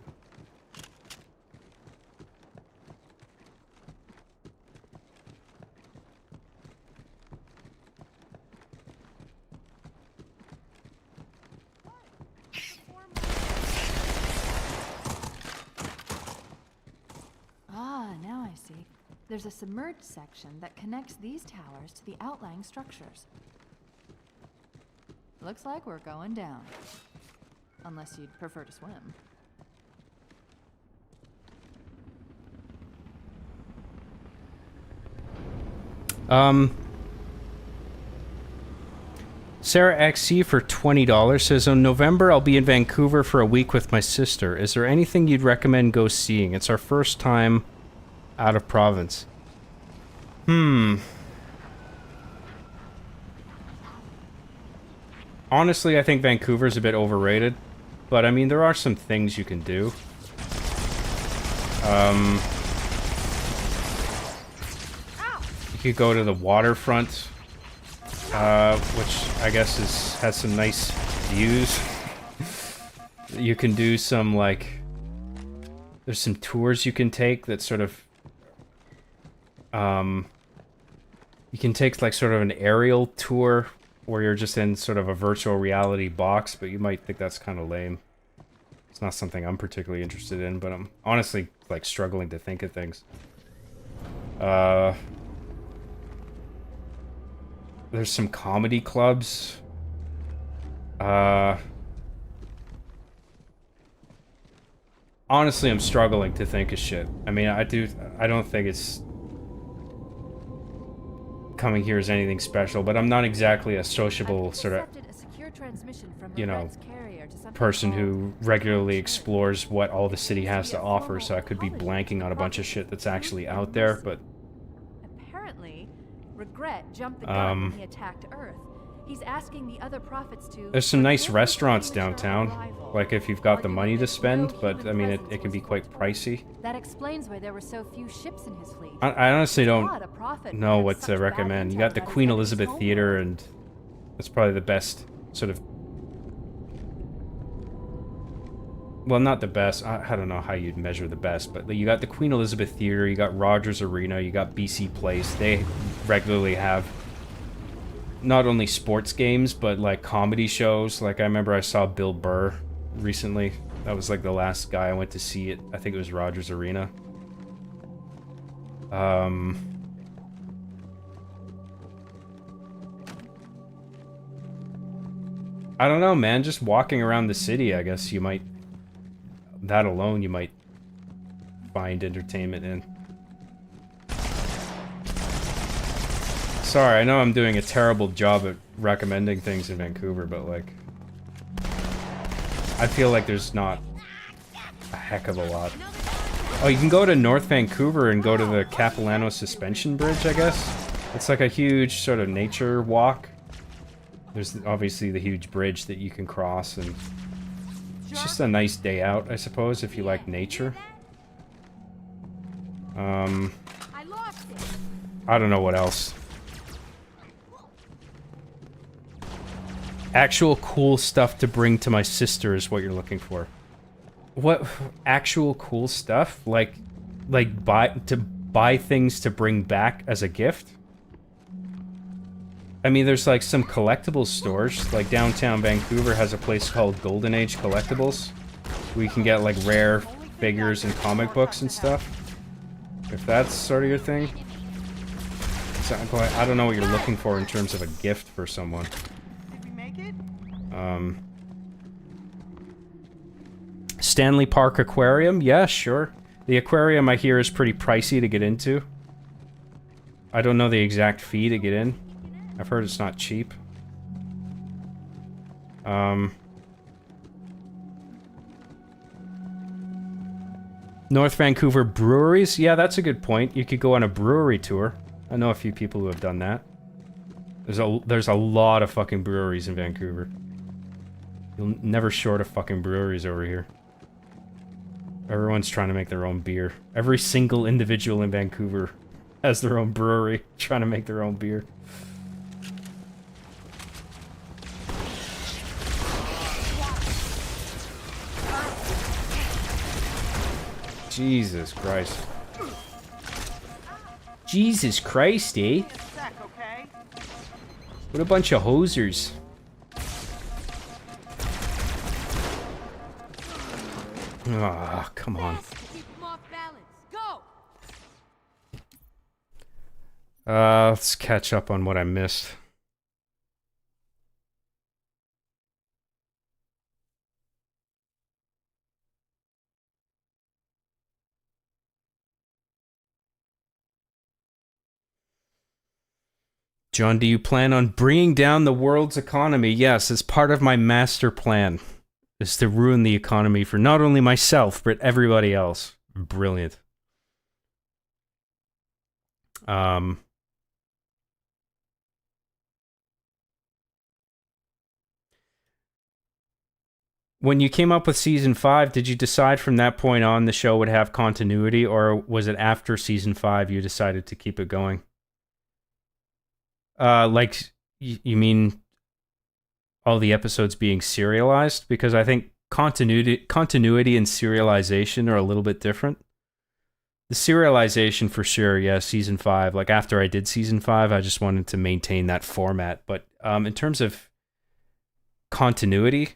Ah, now I see. There's a submerged section that connects these towers to the outlying structures. Looks like we're going down. Unless you'd prefer to swim. Sarah XC for $20 says, in November, I'll be in Vancouver for a week with my sister. Is there anything you'd recommend go seeing? It's our first time out of province. Honestly, I think Vancouver's a bit overrated. But, I mean, there are some things you can do. You could go to the waterfront, which I guess has some nice views. You can do some, like... There's some tours you can take that sort of... You can take, like, sort of an aerial tour where you're just in sort of a virtual reality box, but you might think that's kind of lame. It's not something I'm particularly interested in, but I'm honestly, like, struggling to think of things. There's some comedy clubs. Honestly, I'm struggling to think of shit. I mean, I don't think it's... coming here is anything special, but I'm not exactly a sociable sort of, you know, person who regularly explores what all the city has to offer, so I could be blanking on a bunch of shit that's actually out there, but... Apparently, Regret jumped the gun when he attacked Earth. He's asking the other prophets to... There's some nice restaurants downtown, like if you've got the money to spend, but I mean, it can be quite pricey. That explains why there were so few ships in his fleet. I honestly don't know what to recommend. You got the Queen Elizabeth Theater, and that's probably the best sort of... Well, not the best. I don't know how you'd measure the best, but you got the Queen Elizabeth Theater, you got Rogers Arena, you got BC Place. They regularly have not only sports games, but like comedy shows. Like I remember I saw Bill Burr recently. That was like the last guy I went to see it. I think it was Rogers Arena. I don't know, man. Just walking around the city, I guess you might... That alone, you might find entertainment in. Sorry, I know I'm doing a terrible job at recommending things in Vancouver, but like... I feel like there's not a heck of a lot. Oh, you can go to North Vancouver and go to the Capilano Suspension Bridge, I guess? It's like a huge sort of nature walk. There's obviously the huge bridge that you can cross, and it's just a nice day out, I suppose, if you like nature. I don't know what else. Actual cool stuff to bring to my sister is what you're looking for. What actual cool stuff? Like buy things to bring back as a gift? I mean, there's like some collectibles stores. Like downtown Vancouver has a place called Golden Age Collectibles, where you can get like rare figures and comic books and stuff. If that's sort of your thing. So, I don't know what you're looking for in terms of a gift for someone. Stanley Park Aquarium? Yeah, sure. The aquarium I hear is pretty pricey to get into. I don't know the exact fee to get in. I've heard it's not cheap. North Vancouver breweries? Yeah, that's a good point. You could go on a brewery tour. I know a few people who have done that. There's a lot of fucking breweries in Vancouver. You'll never short of fucking breweries over here. Everyone's trying to make their own beer. Every single individual in Vancouver has their own brewery, trying to make their own beer. Jesus Christ. Jesus Christ, eh? What a bunch of hosers. Ah, oh, come on. Let's catch up on what I missed. John, do you plan on bringing down the world's economy? Yes, as part of my master plan. Is to ruin the economy for not only myself, but everybody else. Brilliant. When you came up with season 5, did you decide from that point on the show would have continuity, or was it after season 5 you decided to keep it going? Like, you mean all the episodes being serialized? Because I think continuity and serialization are a little bit different. The serialization for sure, yeah, season 5. Like after I did season 5, I just wanted to maintain that format. But in terms of continuity,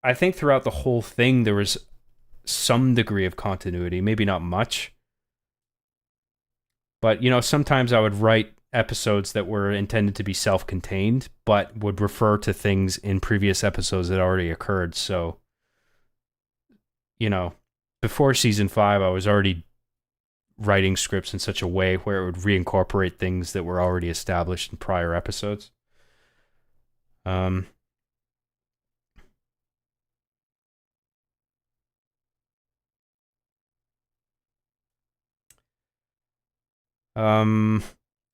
I think throughout the whole thing there was some degree of continuity, maybe not much. But, you know, sometimes I would write episodes that were intended to be self-contained, but would refer to things in previous episodes that already occurred. So, you know, before season 5, I was already writing scripts in such a way where it would reincorporate things that were already established in prior episodes.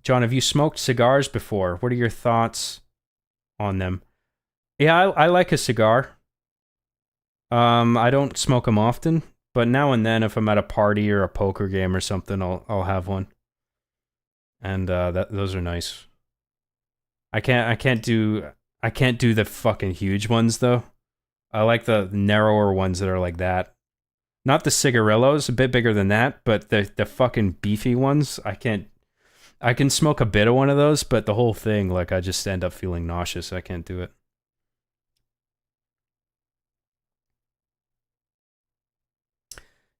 John, have you smoked cigars before? What are your thoughts on them? Yeah, I like a cigar. I don't smoke them often, but now and then, if I'm at a party or a poker game or something, I'll have one. And those are nice. I can't do the fucking huge ones though. I like the narrower ones that are like that. Not the cigarillos, a bit bigger than that, but the fucking beefy ones, I can't. I can smoke a bit of one of those, but the whole thing, like, I just end up feeling nauseous. I can't do it.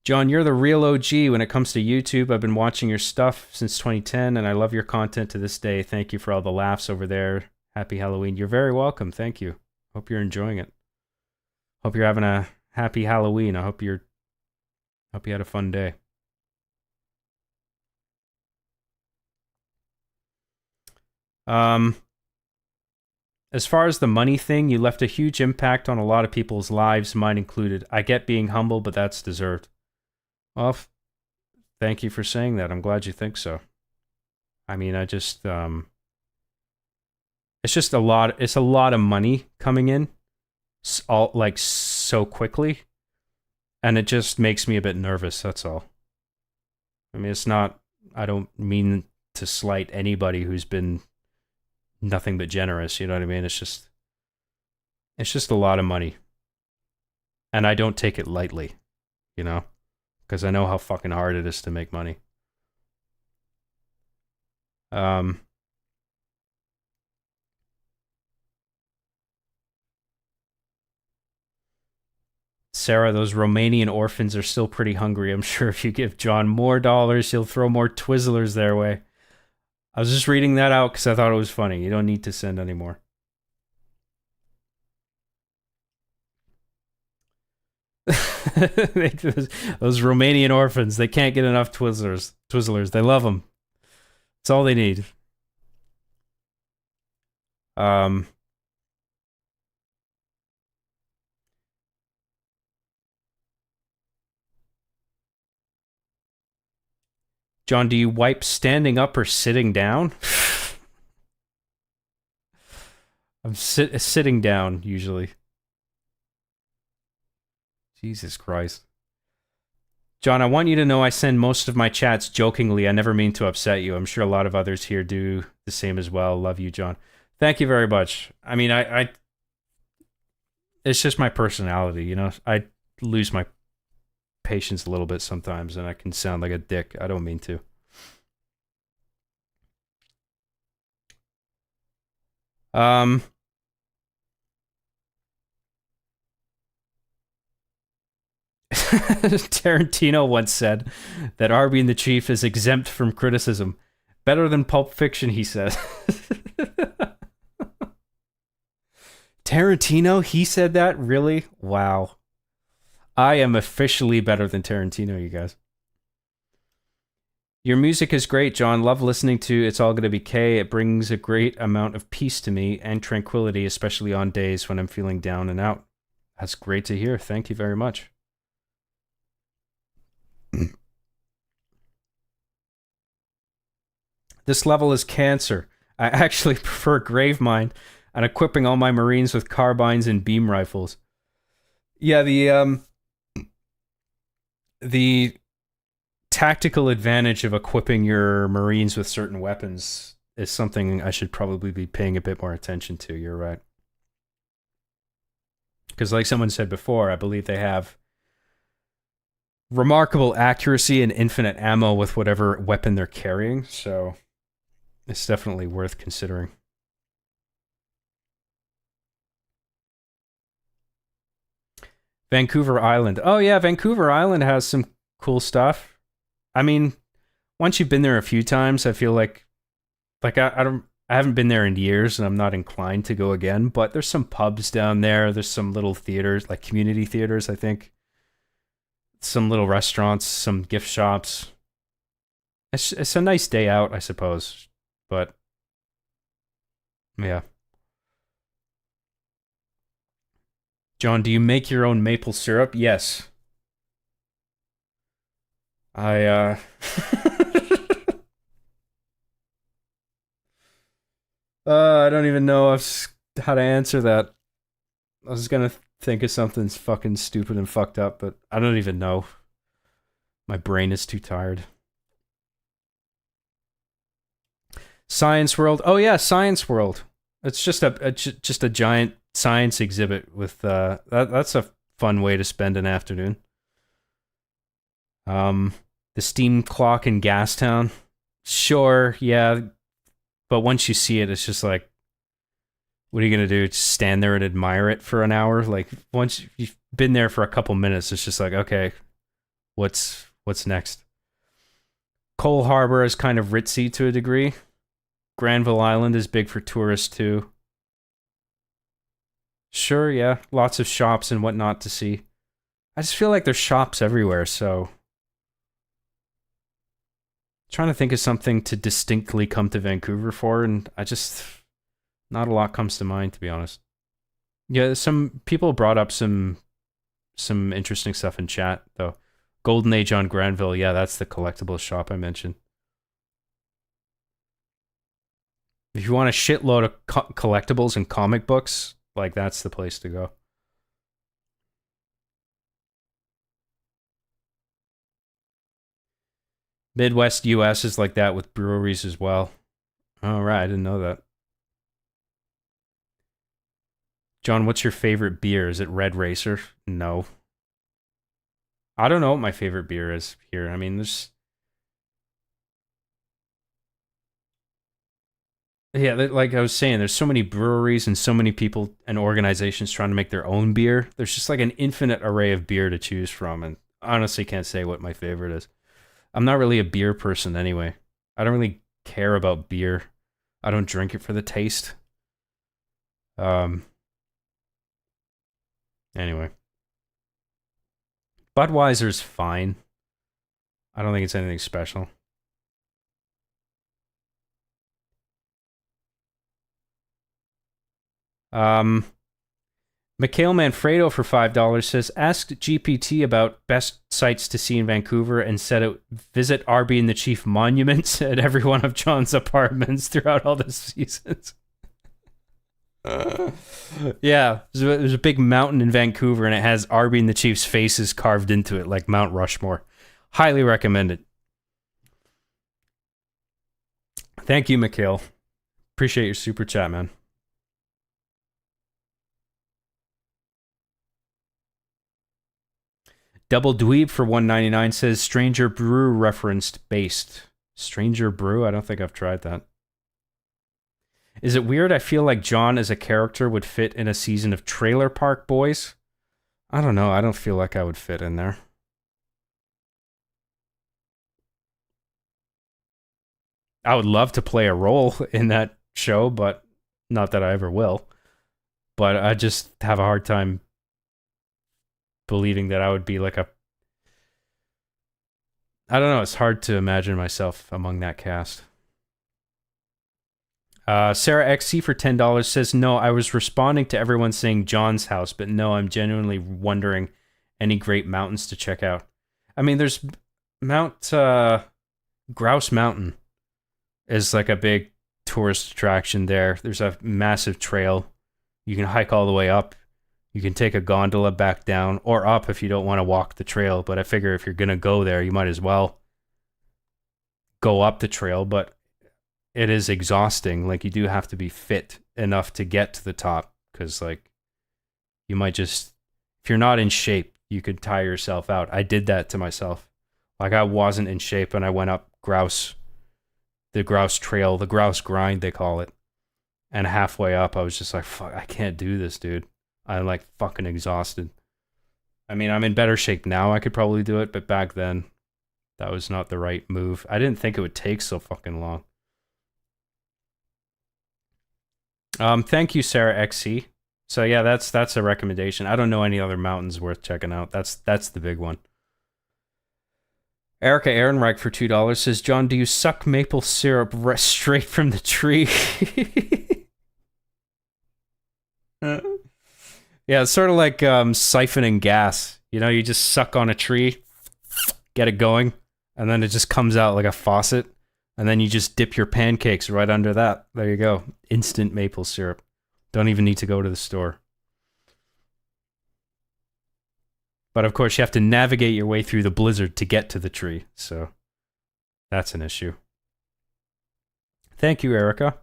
John, you're the real OG when it comes to YouTube. I've been watching your stuff since 2010, and I love your content to this day. Thank you for all the laughs over there. Happy Halloween. You're very welcome. Thank you. Hope you're enjoying it. Hope you're having a happy Halloween. I hope you had a fun day. As far as the money thing, you left a huge impact on a lot of people's lives, mine included. I get being humble, but that's deserved. Well, thank you for saying that. I'm glad you think so. I mean, I just, it's just it's a lot of money coming in, all like so quickly, and it just makes me a bit nervous, that's all. I mean, it's not, I don't mean to slight anybody who's been nothing but generous, you know what I mean? It's just a lot of money. And I don't take it lightly, you know? Because I know how fucking hard it is to make money. Sarah, those Romanian orphans are still pretty hungry. I'm sure if you give John more dollars, he'll throw more Twizzlers their way. I was just reading that out because I thought it was funny. You don't need to send any more. Those Romanian orphans, they can't get enough Twizzlers. They love them. That's all they need. John, do you wipe standing up or sitting down? I'm sitting down usually. Jesus Christ. John, I want you to know I send most of my chats jokingly. I never mean to upset you. I'm sure a lot of others here do the same as well. Love you, John. Thank you very much. I mean, I it's just my personality, you know? I lose my patience a little bit sometimes, and I can sound like a dick. I don't mean to. Tarantino once said that Arby and the Chief is exempt from criticism. Better than Pulp Fiction, he said. Tarantino, he said that? Really? Wow. I am officially better than Tarantino, you guys. Your music is great, John. Love listening to It's All Gonna Be K. It brings a great amount of peace to me and tranquility, especially on days when I'm feeling down and out. That's great to hear. Thank you very much. This level is cancer. I actually prefer Gravemind and equipping all my Marines with carbines and beam rifles. Yeah, the tactical advantage of equipping your Marines with certain weapons is something I should probably be paying a bit more attention to. You're right. Because like someone said before, I believe they have remarkable accuracy and infinite ammo with whatever weapon they're carrying, so it's definitely worth considering. Vancouver Island. Oh yeah, Vancouver Island has some cool stuff. I mean, once you've been there a few times, I feel like I haven't been there in years and I'm not inclined to go again, but there's some pubs down there, there's some little theaters, like community theaters, I think. Some little restaurants, some gift shops. It's a nice day out, I suppose. But yeah. John, do you make your own maple syrup? Yes. I I don't even know how to answer that. I was gonna think of something fucking stupid and fucked up, but I don't even know. My brain is too tired. Science World. Oh yeah, Science World. It's just a giant science exhibit with that's a fun way to spend an afternoon. The steam clock in Gastown. Sure, yeah, but once you see it, it's just like, what are you gonna do? Just stand there and admire it for an hour? Like once you've been there for a couple minutes, it's just like, okay, what's next? Cole Harbor is kind of ritzy to a degree. Granville Island is big for tourists too. Sure, yeah, lots of shops and whatnot to see. I just feel like there's shops everywhere, so trying to think of something to distinctly come to Vancouver for, and not a lot comes to mind, to be honest. Yeah, some people brought up some interesting stuff in chat, though. Golden Age on Granville, yeah, that's the collectibles shop I mentioned. If you want a shitload of collectibles and comic books, like, that's the place to go. Midwest US is like that with breweries as well. All right, I didn't know that. John, what's your favorite beer? Is it Red Racer? No. I don't know what my favorite beer is here. I mean, yeah, like I was saying, there's so many breweries and so many people and organizations trying to make their own beer. There's just like an infinite array of beer to choose from, and I honestly can't say what my favorite is. I'm not really a beer person anyway. I don't really care about beer. I don't drink it for the taste. Anyway. Budweiser's fine. I don't think it's anything special. Mikhail Manfredo for $5 says, asked GPT about best sites to see in Vancouver and said it visit Arby and the Chief monuments at every one of John's apartments throughout all the seasons. Yeah, there's a big mountain in Vancouver and it has Arby and the Chief's faces carved into it like Mount Rushmore. Highly recommend it. Thank you, Mikhail. Appreciate your super chat, man. Double Dweeb for $1.99 says Stranger Brew referenced based. Stranger Brew? I don't think I've tried that. Is it weird? I feel like John as a character would fit in a season of Trailer Park Boys. I don't know. I don't feel like I would fit in there. I would love to play a role in that show, but not that I ever will. But I just have a hard time believing that I would be like a... I don't know. It's hard to imagine myself among that cast. Sarah XC for $10 says, no, I was responding to everyone saying John's house, but no, I'm genuinely wondering any great mountains to check out. I mean, there's Mount Grouse Mountain is like a big tourist attraction there. There's a massive trail. You can hike all the way up. You can take a gondola back down or up if you don't want to walk the trail. But I figure if you're going to go there, you might as well go up the trail. But it is exhausting. Like, you do have to be fit enough to get to the top, because like you might just, if you're not in shape, you could tire yourself out. I did that to myself. Like, I wasn't in shape and I went up the Grouse Trail, the Grouse Grind they call it. And halfway up I was just like, fuck, I can't do this, dude. I'm like fucking exhausted. I mean, I'm in better shape now. I could probably do it, but back then that was not the right move. I didn't think it would take so fucking long. Thank you, Sarah XC. So yeah, that's a recommendation. I don't know any other mountains worth checking out. That's the big one. Erica Ehrenreich for $2 says, John, do you suck maple syrup straight from the tree? Yeah, it's sort of like siphoning gas. You know, you just suck on a tree, get it going, and then it just comes out like a faucet. And then you just dip your pancakes right under that. There you go. Instant maple syrup. Don't even need to go to the store. But of course, you have to navigate your way through the blizzard to get to the tree. So that's an issue. Thank you, Erica.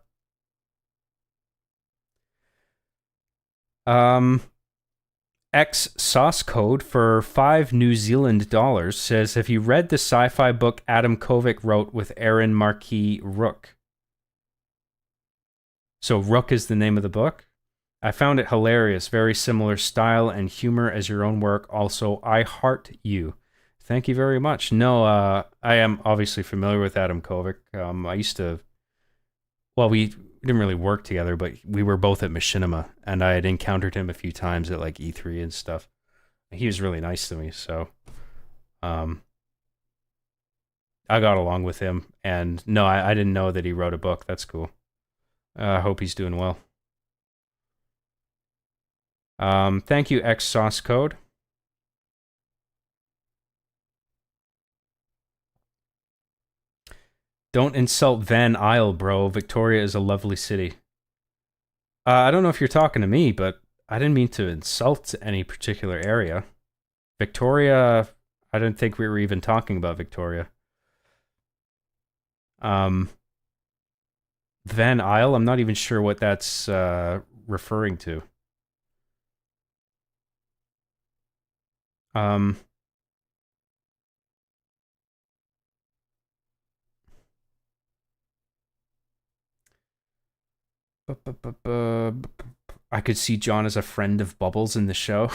X sauce code for $5 New Zealand dollars says, have you read the sci-fi book Adam Kovic wrote with Aaron Marquis Rook? So Rook is the name of the book. I found it hilarious. Very similar style and humor as your own work. Also, I heart you. Thank you very much. No, I am obviously familiar with Adam Kovic. I used to... Well, we didn't really work together, but we were both at Machinima, and I had encountered him a few times at like E3 and stuff. He was really nice to me, so I got along with him. And no, I didn't know that he wrote a book. That's cool. I hope he's doing well. Thank you, X Sauce Code. Don't insult Van Isle, bro. Victoria is a lovely city. I don't know if you're talking to me, but I didn't mean to insult any particular area. Victoria, I don't think we were even talking about Victoria. Van Isle, I'm not even sure what that's referring to. I could see John as a friend of Bubbles in the show.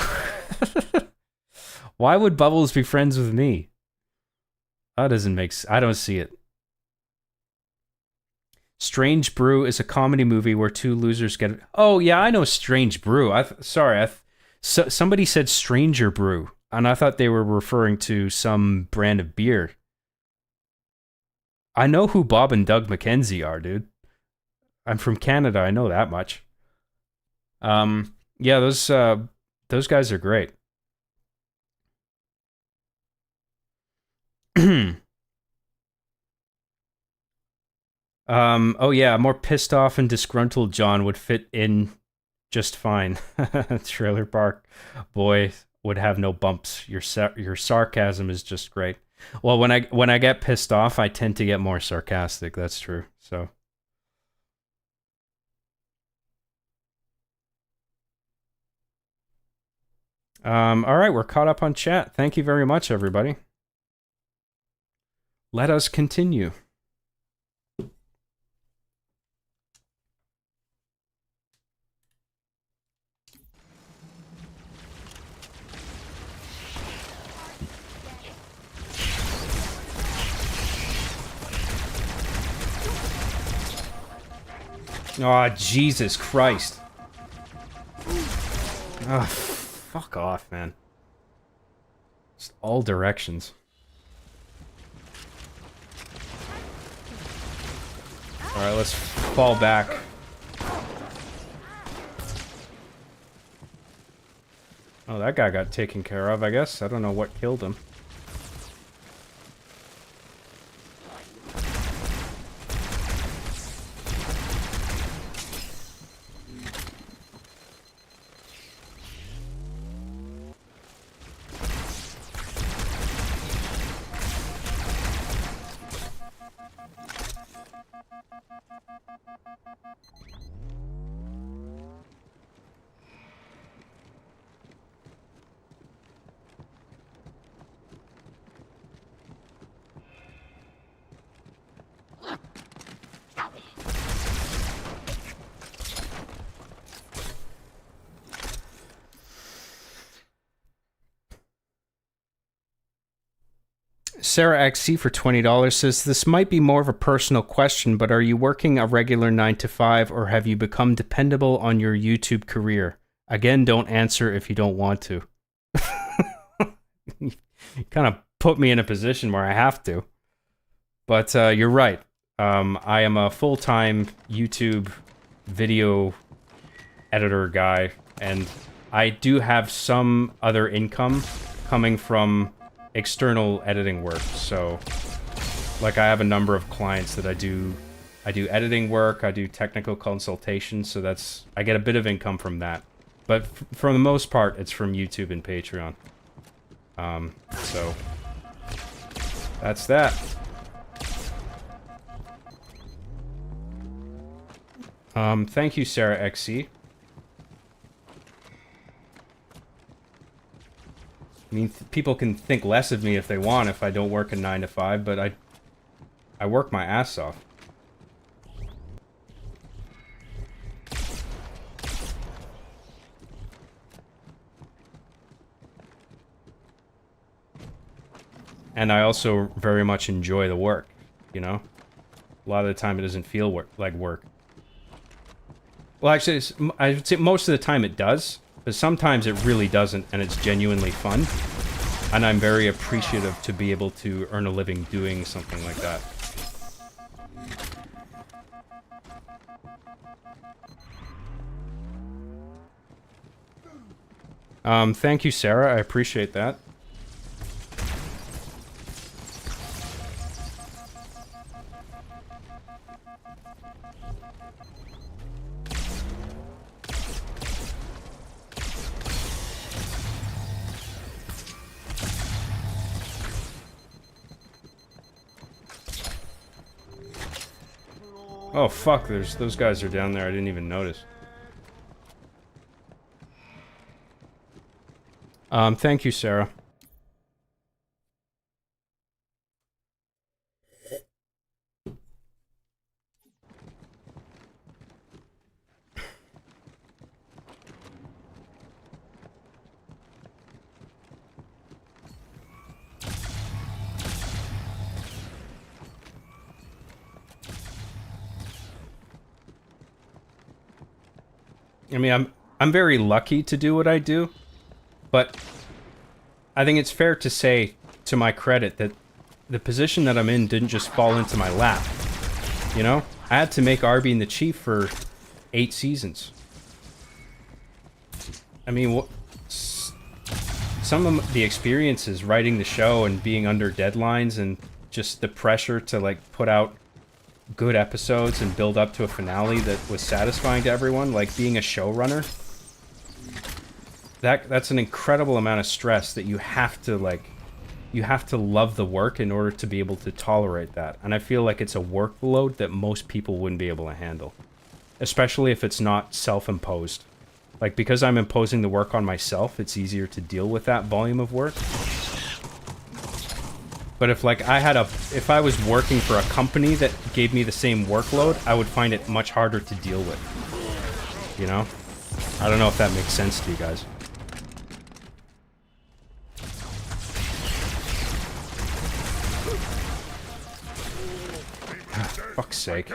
Why would Bubbles be friends with me? That doesn't make sense. I don't see it. Strange Brew is a comedy movie where two losers get... Oh, yeah, I know Strange Brew. Somebody said Stranger Brew, and I thought they were referring to some brand of beer. I know who Bob and Doug McKenzie are, dude. I'm from Canada. I know that much. Yeah, those Those guys are great. Oh yeah, a more pissed off and disgruntled John would fit in just fine. Trailer Park Boy would have no bumps. Your sarcasm is just great. Well, when I get pissed off, I tend to get more sarcastic. That's true. So. All right, we're caught up on chat. Thank you very much, everybody. Let us continue. Oh, Jesus Christ. Oh, fuck off, man. Just all directions. Alright, let's fall back. Oh, that guy got taken care of, I guess. I don't know what killed him. Sarah XC for $20 says, this might be more of a personal question, but are you working a regular 9 to 5 or have you become dependable on your YouTube career? Again, don't answer if you don't want to. You kind of put me in a position where I have to. But you're right. I am a full-time YouTube video editor guy, and I do have some other income coming from external editing work. So like I have a number of clients that I do editing work, I do technical consultation, so I get a bit of income from that. But for the most part, it's from YouTube and Patreon. So that's that. Thank you, Sarah XC. I mean, people can think less of me if they want if I don't work a 9 to 5, but I work my ass off. And I also very much enjoy the work, you know? A lot of the time it doesn't feel like work. Well, actually, I would say most of the time it does. But sometimes it really doesn't, and it's genuinely fun. And I'm very appreciative to be able to earn a living doing something like that. Thank you, Sarah. I appreciate that. Oh fuck, those guys are down there, I didn't even notice. Thank you, Sarah. I mean, I'm very lucky to do what I do, but I think it's fair to say, to my credit, that the position that I'm in didn't just fall into my lap. You know? I had to make Arby and the Chief for 8 seasons. I mean, some of the experiences writing the show and being under deadlines and just the pressure to like put out good episodes and build up to a finale that was satisfying to everyone, like being a showrunner. That's an incredible amount of stress that you have to love the work in order to be able to tolerate that. And I feel like it's a workload that most people wouldn't be able to handle, especially if it's not self-imposed. Like, because I'm imposing the work on myself, it's easier to deal with that volume of work. But if like if I was working for a company that gave me the same workload, I would find it much harder to deal with. You know? I don't know if that makes sense to you guys. Fuck's sake.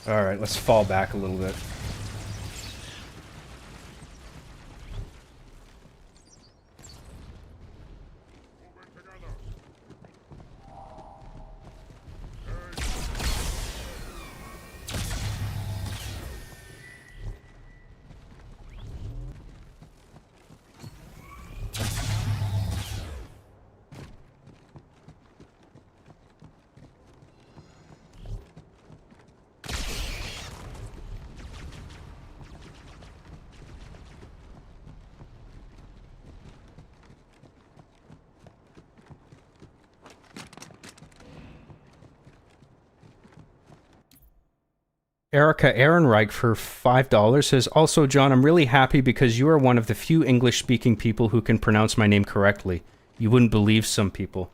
Alright, let's fall back a little bit. Erica Ehrenreich for $5 says, also, John, I'm really happy because you are one of the few English-speaking people who can pronounce my name correctly. You wouldn't believe some people.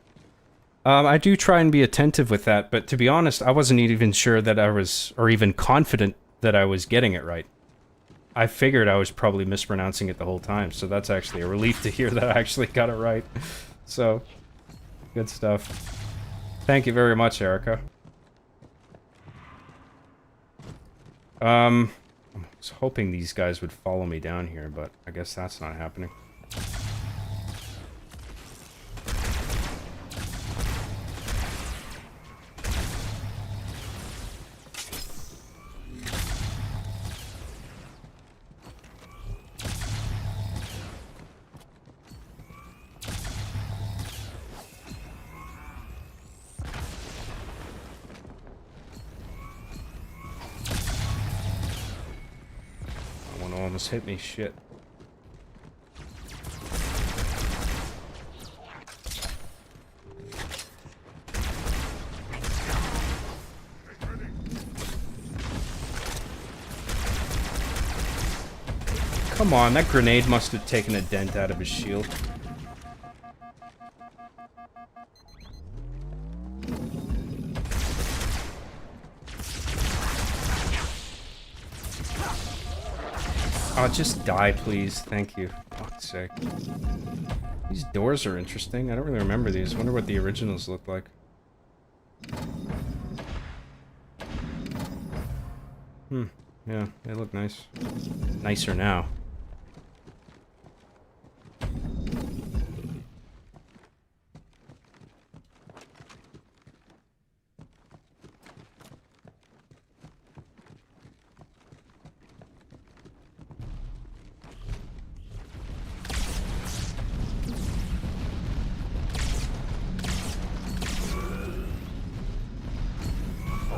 I do try and be attentive with that, but to be honest, I wasn't even sure that I was, or even confident that I was getting it right. I figured I was probably mispronouncing it the whole time, so that's actually a relief to hear that I actually got it right. So, good stuff. Thank you very much, Erica. I was hoping these guys would follow me down here, but I guess that's not happening. Almost hit me, shit. Come on, that grenade must have taken a dent out of his shield. Oh, just die, please. Thank you. Fuck's sake. These doors are interesting. I don't really remember these. I wonder what the originals look like. Yeah, they look nice. Nicer now.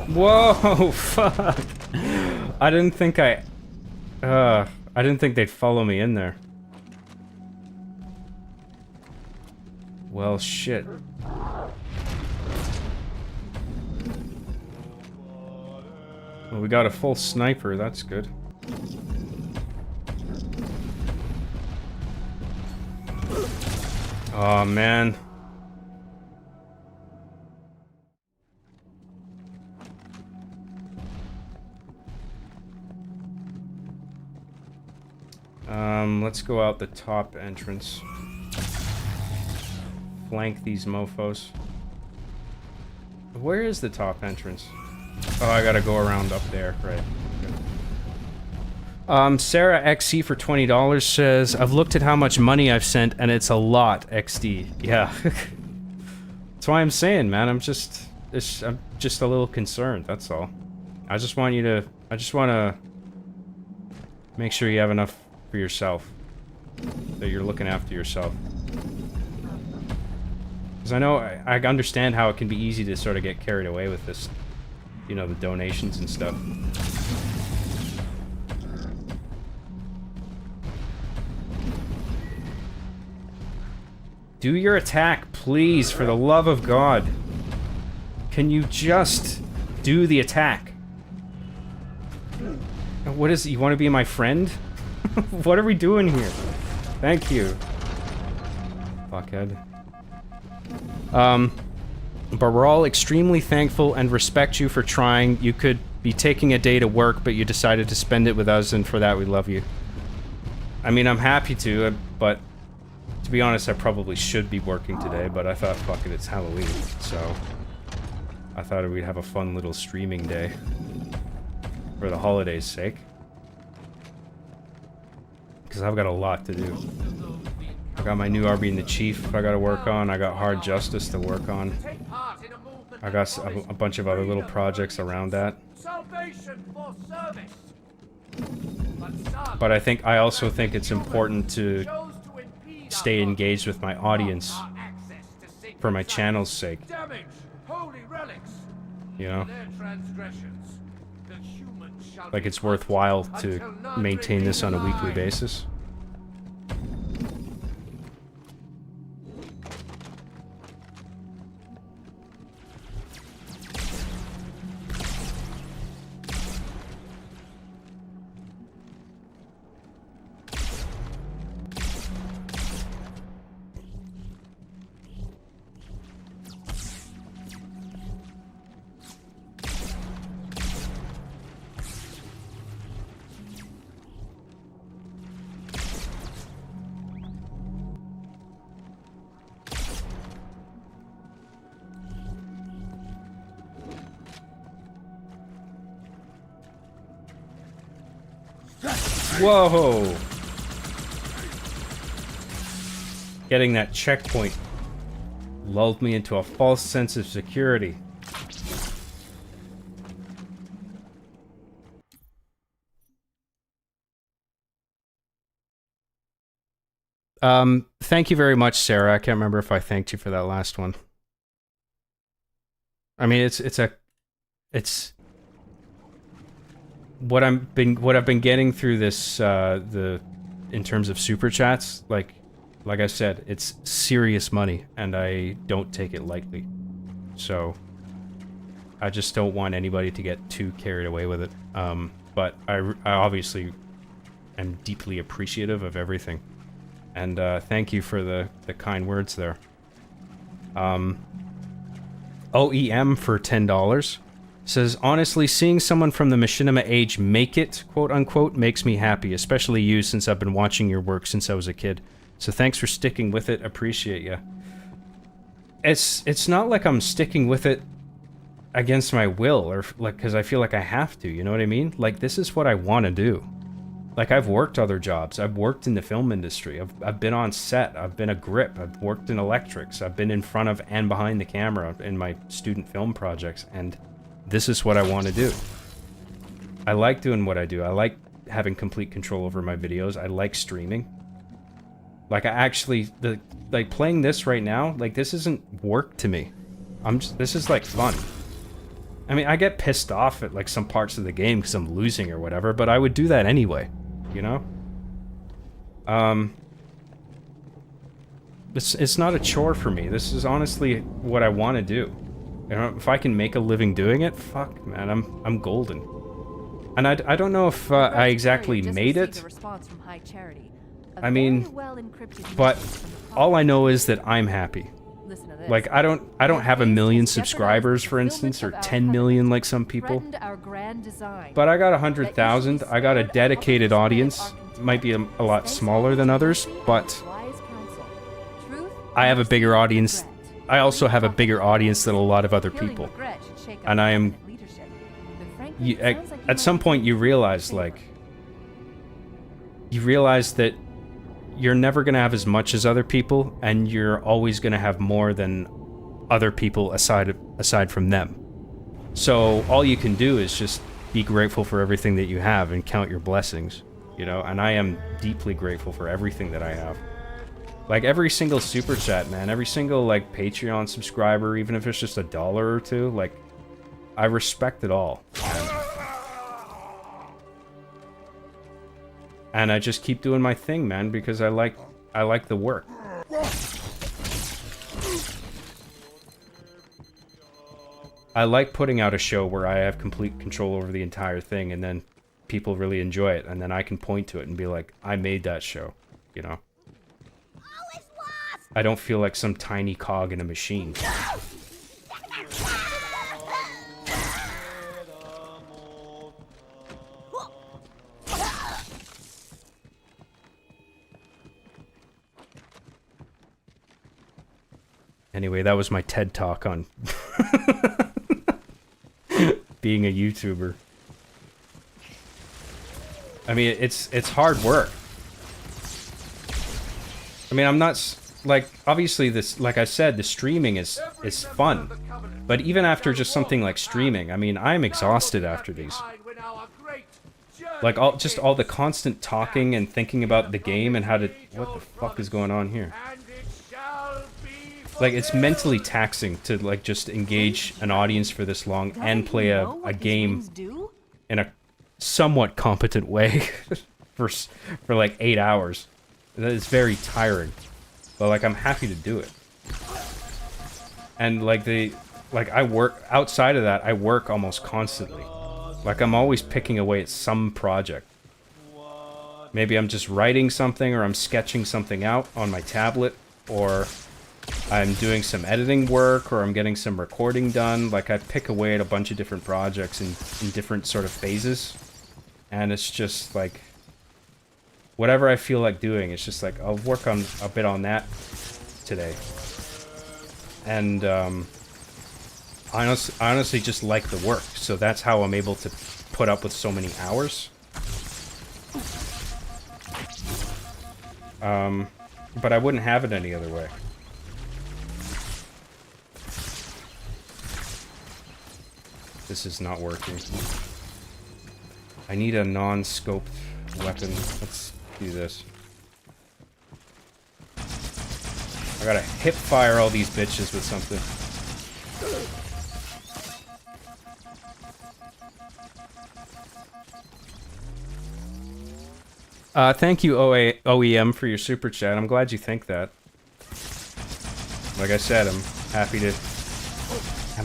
Whoa, fuck. I didn't think they'd follow me in there. Well, shit. Well, we got a full sniper, that's good. Oh, man. Let's go out the top entrance. Flank these mofos. Where is the top entrance? Oh, I gotta go around up there, right. Okay. Sarah XC for $20 says, I've looked at how much money I've sent, and it's a lot, XD. Yeah. That's why I'm saying, man, I'm just a little concerned, that's all. I just want to Make sure you have enough for yourself. That you're looking after yourself. Because I know, I understand how it can be easy to sort of get carried away with this. You know, the donations and stuff. Do your attack, please, for the love of God. Can you just do the attack? What is it? You want to be my friend? What are we doing here? Thank you. Fuckhead. But we're all extremely thankful and respect you for trying. You could be taking a day to work, but you decided to spend it with us, and for that we love you. I mean, I'm happy to, but to be honest, I probably should be working today, but I thought, fuck it, it's Halloween, so I thought we'd have a fun little streaming day for the holidays' sake. Because I've got a lot to do. I got my new RB and the Chief I gotta work on, I got Hard Justice to work on. I got a bunch of other little projects around that. But I also think it's important to stay engaged with my audience for my channel's sake. You know? Like, it's worthwhile to maintain this on a weekly basis. Whoa! Getting that checkpoint lulled me into a false sense of security. Thank you very much, Sarah. I can't remember if I thanked you for that last one. I mean, it's what I've been getting through this in terms of super chats, like I said, it's serious money and I don't take it lightly. So I just don't want anybody to get too carried away with it. But I obviously am deeply appreciative of everything. And thank you for the kind words there. OEM for $10 says, honestly, seeing someone from the machinima age make it, quote unquote, makes me happy, especially you, since I've been watching your work since I was a kid. So thanks for sticking with it. Appreciate ya. It's not like I'm sticking with it against my will, or like because I feel like I have to, you know what I mean? Like, this is what I want to do. Like, I've worked other jobs. I've worked in the film industry. I've been on set. I've been a grip. I've worked in electrics. I've been in front of and behind the camera in my student film projects, and this is what I want to do. I like doing what I do. I like having complete control over my videos. I like streaming. Like, I actually, like, playing this right now, like, this isn't work to me. This is, like, fun. I mean, I get pissed off at, like, some parts of the game because I'm losing or whatever, but I would do that anyway. You know? It's not a chore for me. This is honestly what I want to do. You know, if I can make a living doing it, fuck, man, I'm golden. And I don't know if I exactly made it. I mean, but all I know is that I'm happy. Like, I don't have 1 million subscribers, for instance, or 10 million like some people. But I got 100,000. I got a dedicated audience. It might be a lot smaller than others, but I have a bigger audience. I also have a bigger audience than a lot of other people. And I am... at some point you realize, like... You realize that you're never going to have as much as other people, and you're always going to have more than other people aside from them. So all you can do is just be grateful for everything that you have and count your blessings. you know, and I am deeply grateful for everything that I have. Like, every single super chat, man, every single, like, Patreon subscriber, even if it's just $1 or $2, like, I respect it all. And I just keep doing my thing, man, because I like the work. I like putting out a show where I have complete control over the entire thing, and then people really enjoy it, and then I can point to it and be like, I made that show, you know? I don't feel like some tiny cog in a machine. Anyway, that was my TED Talk on being a YouTuber. I mean, it's hard work. I mean, I'm not like, obviously this, like I said, the streaming is fun. But even after just something like streaming, I mean, I'm exhausted after these. Like all the constant talking and thinking about the game and how to, what the fuck is going on here? Like, it's mentally taxing to, like, just engage an audience for this long and play a game in a somewhat competent way for like 8 hours. It's very tiring. But, like, I'm happy to do it. And, like, I work, outside of that, I work almost constantly. Like, I'm always picking away at some project. Maybe I'm just writing something, or I'm sketching something out on my tablet, or I'm doing some editing work, or I'm getting some recording done. Like, I pick away at a bunch of different projects in different sort of phases. And it's just, like, whatever I feel like doing, it's just like, I'll work on a bit on that today. And, I honestly just like the work, so that's how I'm able to put up with so many hours. But I wouldn't have it any other way. This is not working. I need a non-scoped weapon. Let's do this. I gotta hip fire all these bitches with something. Thank you, OEM, for your super chat. I'm glad you think that. Like I said, I'm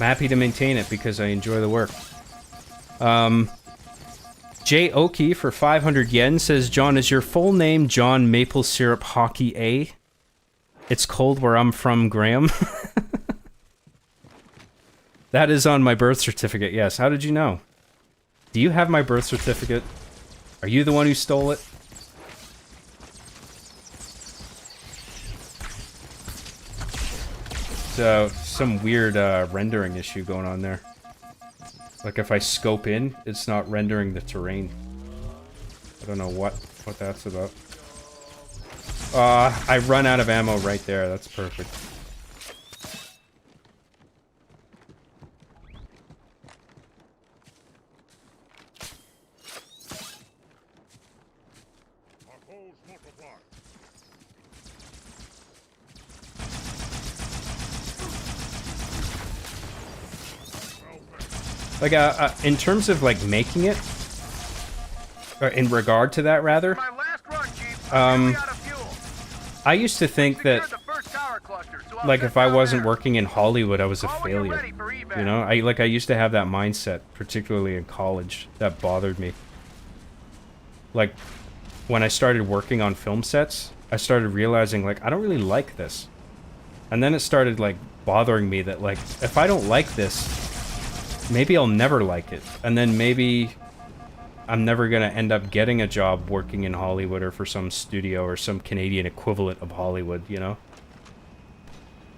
happy to maintain it because I enjoy the work. Jay Oki for 500 yen says, John, is your full name John Maple Syrup Hockey A? It's cold where I'm from, Graham. That is on my birth certificate, yes. How did you know? Do you have my birth certificate? Are you the one who stole it? So, some weird rendering issue going on there. Like, if I scope in, it's not rendering the terrain. I don't know what that's about. I run out of ammo right there. That's perfect. Like, in terms of, like, making it, or in regard to that, rather, I used to think that, like, if I wasn't working in Hollywood, I was a failure, you know? I used to have that mindset, particularly in college, that bothered me. Like, when I started working on film sets, I started realizing, like, I don't really like this. And then it started, like, bothering me that, like, if I don't like this, maybe I'll never like it. And then maybe I'm never gonna end up getting a job working in Hollywood or for some studio or some Canadian equivalent of Hollywood, you know?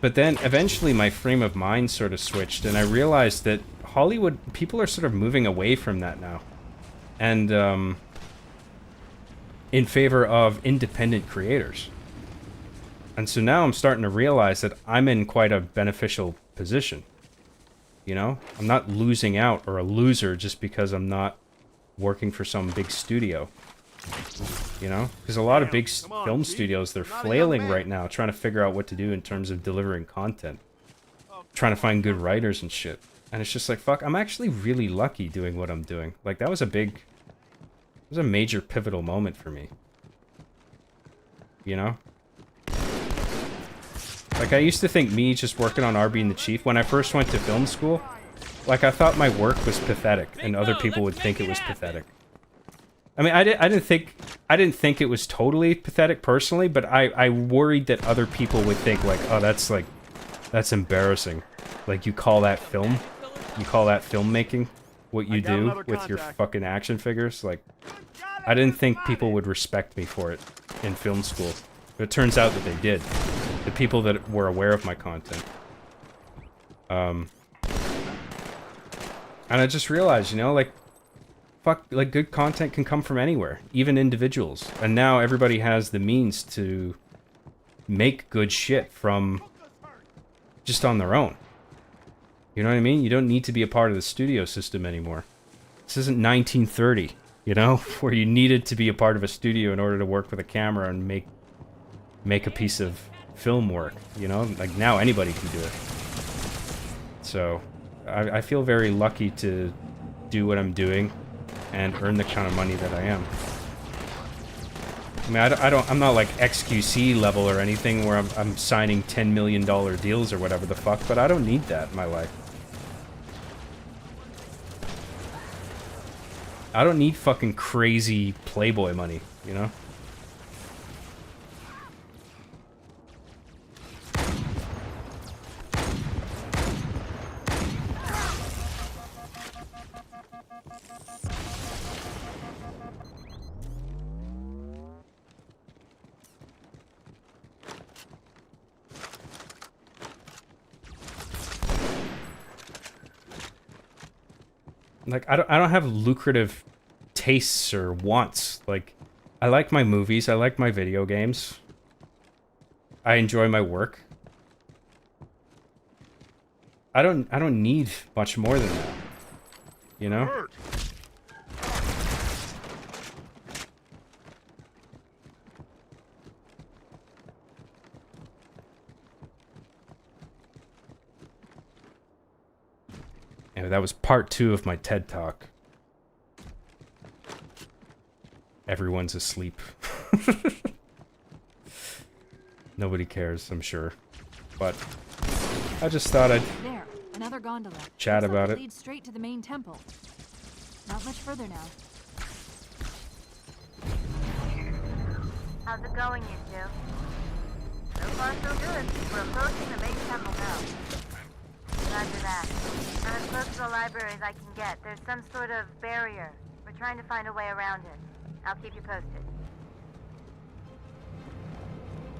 But then eventually my frame of mind sort of switched, and I realized that Hollywood, people are sort of moving away from that now. And, in favor of independent creators. And so now I'm starting to realize that I'm in quite a beneficial position. You know? I'm not losing out or a loser just because I'm not working for some big studio. You know, because a lot of big Come on, film Chief. studios, they're You're not a young flailing man. right now, trying to figure out what to do in terms of delivering content, trying to find good writers and shit. And it's just like, fuck, I'm actually really lucky doing what I'm doing. Like, that was a major pivotal moment for me. You know? Like, I used to think me just working on RB and the Chief, when I first went to film school, like, I thought my work was pathetic, and other people would think it was pathetic. I mean, I didn't think it was totally pathetic personally, but I worried that other people would think, like, oh, that's embarrassing. Like, you call that film? You call that filmmaking? What you I got do another with your contact. fucking action figures? Like, I didn't think people would respect me for it in film school. But it turns out that they did. The people that were aware of my content. And I just realized, you know, like, fuck, like, good content can come from anywhere, even individuals. And now everybody has the means to make good shit from just on their own. You know what I mean? You don't need to be a part of the studio system anymore. This isn't 1930, you know, where you needed to be a part of a studio in order to work with a camera and make a piece of film work, you know? Like, now anybody can do it. So, I feel very lucky to do what I'm doing and earn the kind of money that I am. I mean, I'm not like XQC level or anything where I'm signing $10 million deals or whatever the fuck, but I don't need that in my life. I don't need fucking crazy Playboy money, you know? Like, I don't have lucrative tastes or wants. Like, I like my movies, I like my video games. I enjoy my work. I don't need much more than that. You know? Hurt. Anyway, that was part 2 of my TED Talk. Everyone's asleep. Nobody cares, I'm sure. But I just thought I'd There, another gondola. Chat Looks like about it. Leads straight to the main temple. Not much further now. How's it going, you two? So far, so good. We're approaching the main temple now. Roger that. I'm as close to the library as I can get. There's some sort of barrier. We're trying to find a way around it. I'll keep you posted.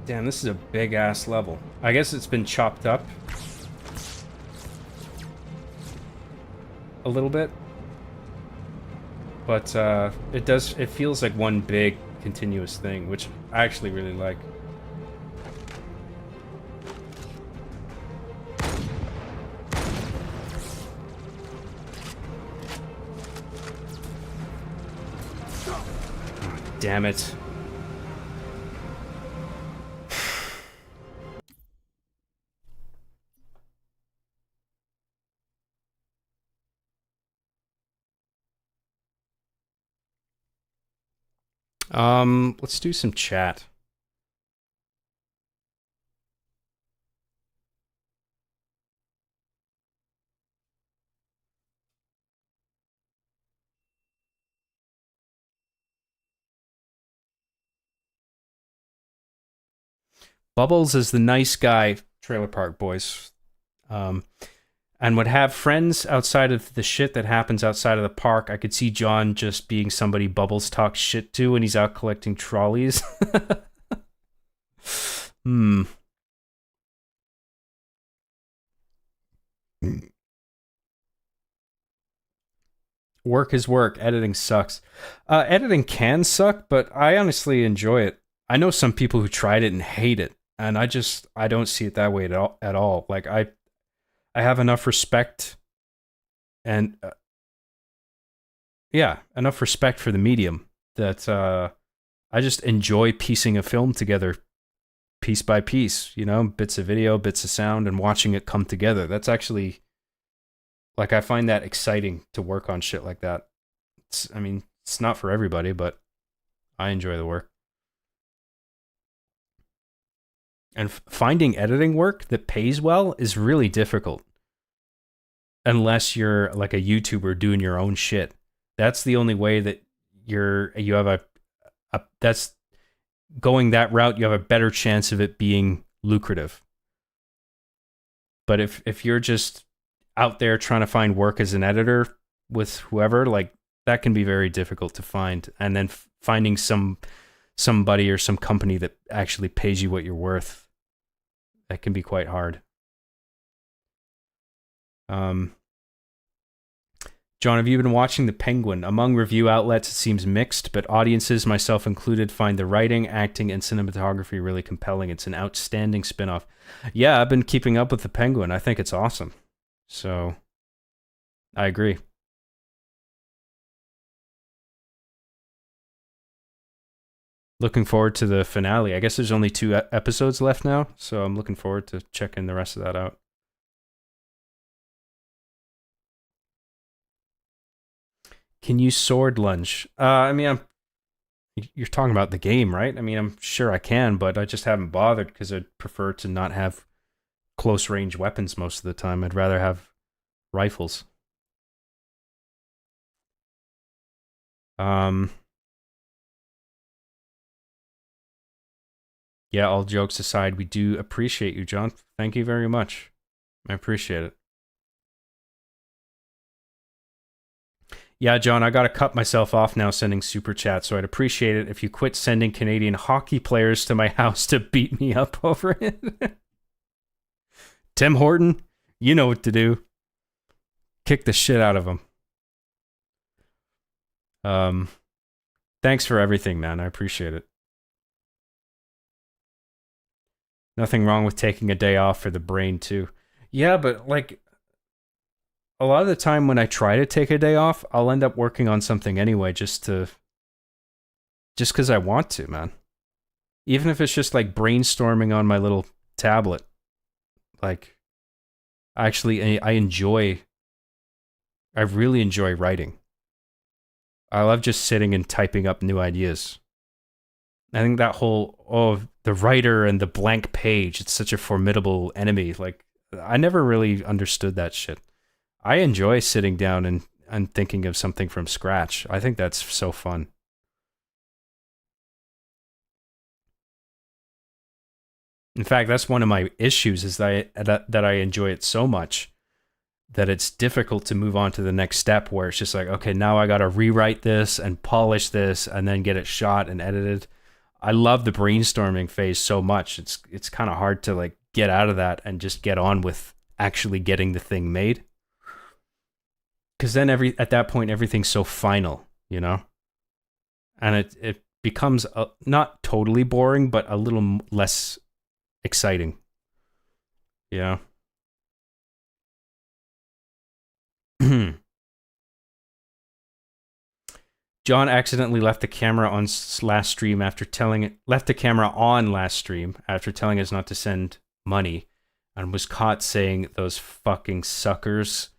Damn, this is a big-ass level. I guess it's been chopped up a little bit. But, it feels like one big, continuous thing, which I actually really like. Damn it. Let's do some chat. Bubbles is the nice guy, Trailer Park Boys, and would have friends outside of the shit that happens outside of the park. I could see John just being somebody Bubbles talks shit to when he's out collecting trolleys. Work is work. Editing sucks. Editing can suck, but I honestly enjoy it. I know some people who tried it and hate it. And I don't see it that way at all. Like, I have enough respect and, enough respect for the medium that I just enjoy piecing a film together piece by piece, you know, bits of video, bits of sound, and watching it come together. That's actually, like, I find that exciting to work on shit like that. I mean, it's not for everybody, but I enjoy the work. And finding editing work that pays well is really difficult. Unless you're like a YouTuber doing your own shit. That's the only way that you have a that's going that route, you have a better chance of it being lucrative. But if you're just out there trying to find work as an editor with whoever, like, that can be very difficult to find. And then finding somebody or some company that actually pays you what you're worth, that can be quite hard. John, have you been watching The Penguin? Among review outlets, it seems mixed, but audiences, myself included, find the writing, acting, and cinematography really compelling. It's an outstanding spin-off. Yeah, I've been keeping up with The Penguin. I think it's awesome. So, I agree. Looking forward to the finale. I guess there's only 2 episodes left now, so I'm looking forward to checking the rest of that out. Can you sword lunge? I mean, you're talking about the game, right? I mean, I'm sure I can, but I just haven't bothered because I'd prefer to not have close range weapons most of the time. I'd rather have rifles. Yeah, all jokes aside, we do appreciate you, John. Thank you very much. I appreciate it. Yeah, John, I got to cut myself off now sending super chats, so I'd appreciate it if you quit sending Canadian hockey players to my house to beat me up over it. Tim Horton, you know what to do. Kick the shit out of him. Thanks for everything, man. I appreciate it. Nothing wrong with taking a day off for the brain, too. Yeah, but, like, a lot of the time when I try to take a day off, I'll end up working on something anyway, just because I want to, man. Even if it's just like brainstorming on my little tablet. Like, actually, I really enjoy writing. I love just sitting and typing up new ideas. I think that whole, the writer and the blank page, it's such a formidable enemy. Like, I never really understood that shit. I enjoy sitting down and thinking of something from scratch. I think that's so fun. In fact, that's one of my issues, is that I enjoy it so much that it's difficult to move on to the next step, where it's just like, okay, now I got to rewrite this and polish this and then get it shot and edited. I love the brainstorming phase so much. It's kind of hard to like get out of that and just get on with actually getting the thing made. Because then at that point, everything's so final, you know? And it becomes not totally boring, but a little less exciting. Yeah. John accidentally left the camera on last stream after left the camera on last stream after telling us not to send money, and was caught saying those fucking suckers.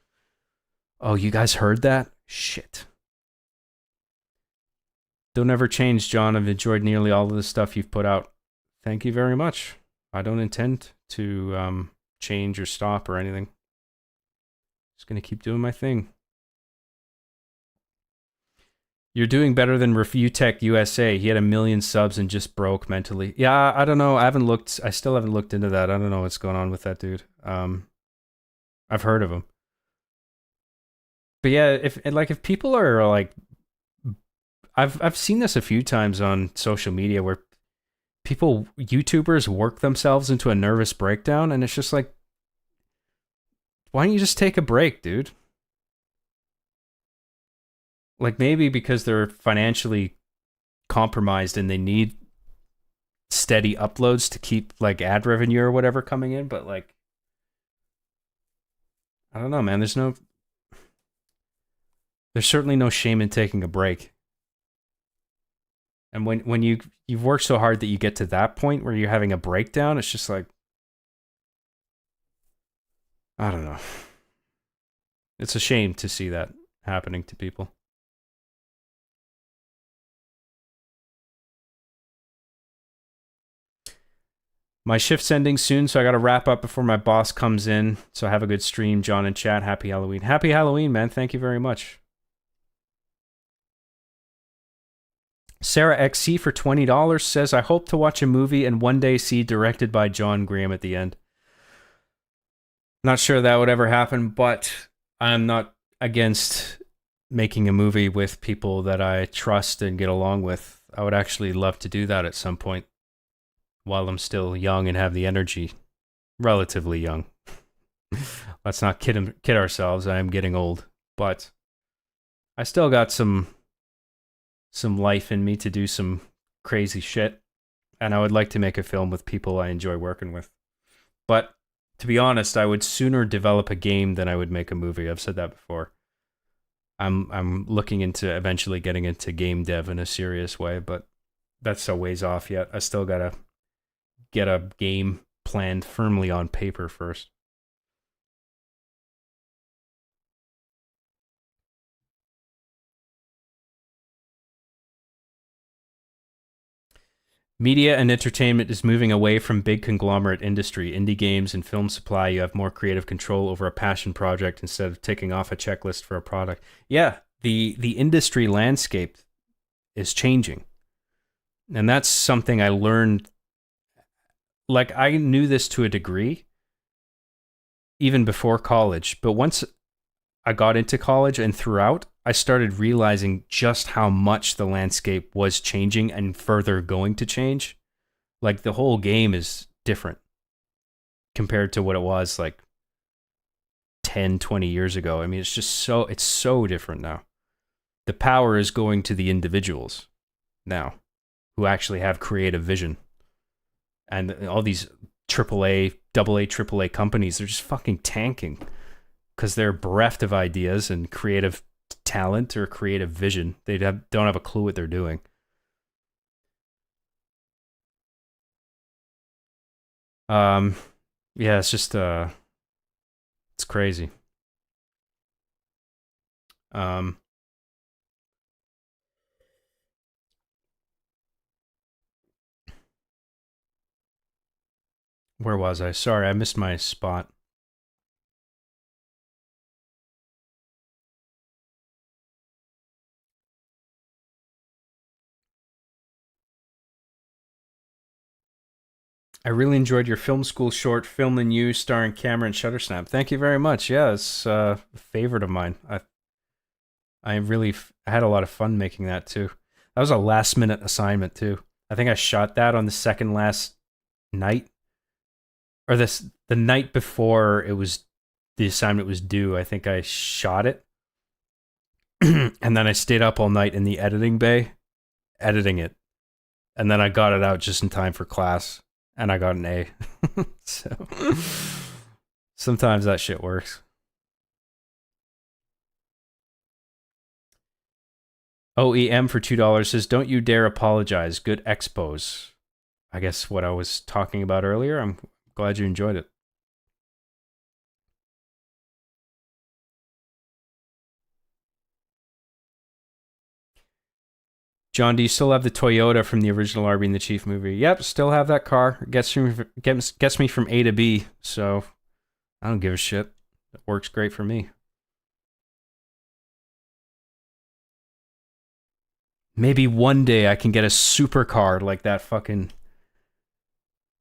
Oh, you guys heard that? Shit. Don't ever change, John. I've enjoyed nearly all of the stuff you've put out. Thank you very much. I don't intend to change or stop or anything. Just gonna keep doing my thing. You're doing better than Review Tech USA. He had 1 million subs and just broke mentally. Yeah, I don't know. I still haven't looked into that. I don't know what's going on with that dude. I've heard of him. But yeah, if people are like, I've seen this a few times on social media where YouTubers work themselves into a nervous breakdown, and it's just like, why don't you just take a break, dude? Like, maybe because they're financially compromised and they need steady uploads to keep like ad revenue or whatever coming in, but like, I don't know, man. There's certainly no shame in taking a break. And when you've worked so hard that you get to that point where you're having a breakdown, it's just like, I don't know. It's a shame to see that happening to people. My shift's ending soon, so I got to wrap up before my boss comes in. So have a good stream, John and chat. Happy Halloween. Happy Halloween, man. Thank you very much. Sarah XC for $20 says, I hope to watch a movie and one day see directed by John Graham at the end. Not sure that would ever happen, but I'm not against making a movie with people that I trust and get along with. I would actually love to do that at some point while I'm still young and have the energy. Relatively young. Let's not kid ourselves. I am getting old, but I still got some life in me to do some crazy shit, and I would like to make a film with people I enjoy working with. But to be honest, I would sooner develop a game than I would make a movie. I've said that before. I'm looking into eventually getting into game dev in a serious way, but that's a ways off yet. I still gotta get a game planned firmly on paper first. Media and entertainment is moving away from big conglomerate industry. Indie games and film supply, you have more creative control over a passion project instead of ticking off a checklist for a product. Yeah, the industry landscape is changing. And that's something I learned. Like, I knew this to a degree even before college, but once I got into college and throughout, I started realizing just how much the landscape was changing and further going to change. Like, the whole game is different compared to what it was like 10, 20 years ago. I mean, it's so different now. The power is going to the individuals now who actually have creative vision. And all these AAA, AAA companies, they're just fucking tanking because they're bereft of ideas and creative talent or creative vision. They don't have a clue what they're doing. Yeah, it's just it's crazy. Where was I? Sorry, I missed my spot. I really enjoyed your film school short, Film and You, starring Cameron Shuttersnap. Thank you very much. Yeah, it's a favorite of mine. I had a lot of fun making that too. That was a last minute assignment too. I think I shot that on the second last night, or the night before the assignment was due. I think I shot it, and then I stayed up all night in the editing bay, editing it, and then I got it out just in time for class. And I got an A. So sometimes that shit works. OEM for $2 says, don't you dare apologize. Good expos. I guess what I was talking about earlier. I'm glad you enjoyed it. John, do you still have the Toyota from the original Arby and the Chief movie? Yep, still have that car. Gets me from A to B, so I don't give a shit. It works great for me. Maybe one day I can get a supercar like that fucking...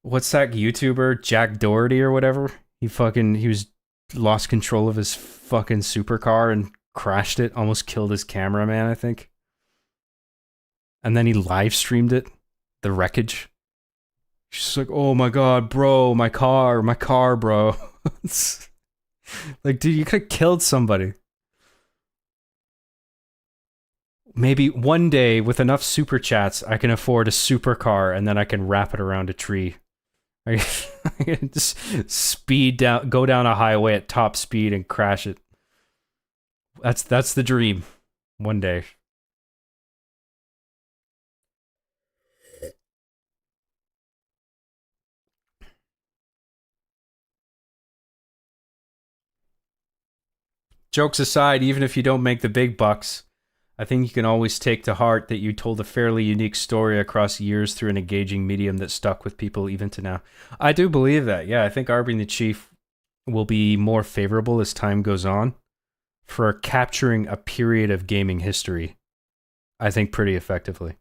What's that YouTuber? Jack Doherty or whatever? He was lost control of his fucking supercar and crashed it. Almost killed his cameraman, I think. And then he live streamed it, the wreckage. She's like, oh my god, bro, my car, bro. Like, dude, you could have killed somebody. Maybe one day with enough super chats, I can afford a supercar and then I can wrap it around a tree. I can just go down a highway at top speed and crash it. That's the dream. One day. Jokes aside, even if you don't make the big bucks, I think you can always take to heart that you told a fairly unique story across years through an engaging medium that stuck with people even to now. I do believe that. Yeah, I think Arby and the Chief will be more favorable as time goes on for capturing a period of gaming history, I think, pretty effectively.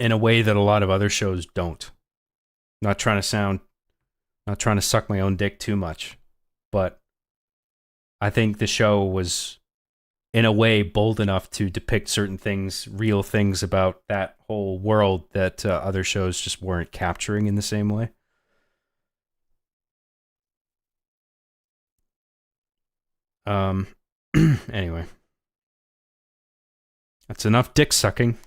In a way that a lot of other shows don't. Not trying to suck my own dick too much, but I think the show was, in a way, bold enough to depict certain things, real things about that whole world that other shows just weren't capturing in the same way. Anyway. That's enough dick sucking.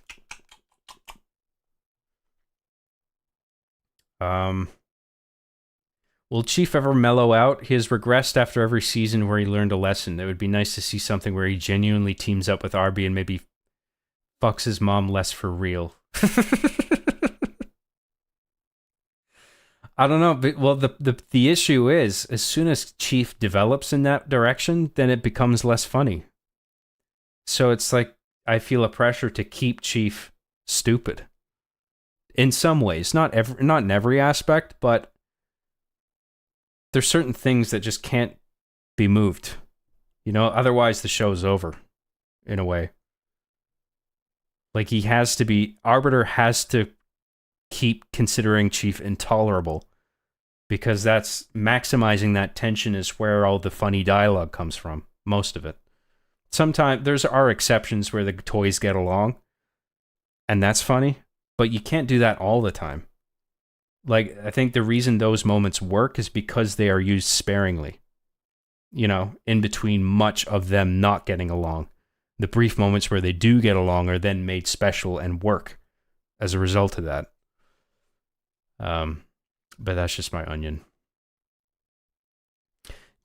Will Chief ever mellow out? He has regressed after every season where he learned a lesson. It would be nice to see something where he genuinely teams up with Arby and maybe fucks his mom less for real. I don't know, but well, the issue is, as soon as Chief develops in that direction, then it becomes less funny. So it's like, I feel a pressure to keep Chief stupid. In some ways, not in every aspect, but there's certain things that just can't be moved. You know, otherwise the show's over, in a way. Like, Arbiter has to keep considering Chief intolerable, because that's maximizing that tension is where all the funny dialogue comes from, most of it. Sometimes there are exceptions where the toys get along, and that's funny, but you can't do that all the time. Like, I think the reason those moments work is because they are used sparingly. You know, in between much of them not getting along. The brief moments where they do get along are then made special and work as a result of that. But that's just my onion.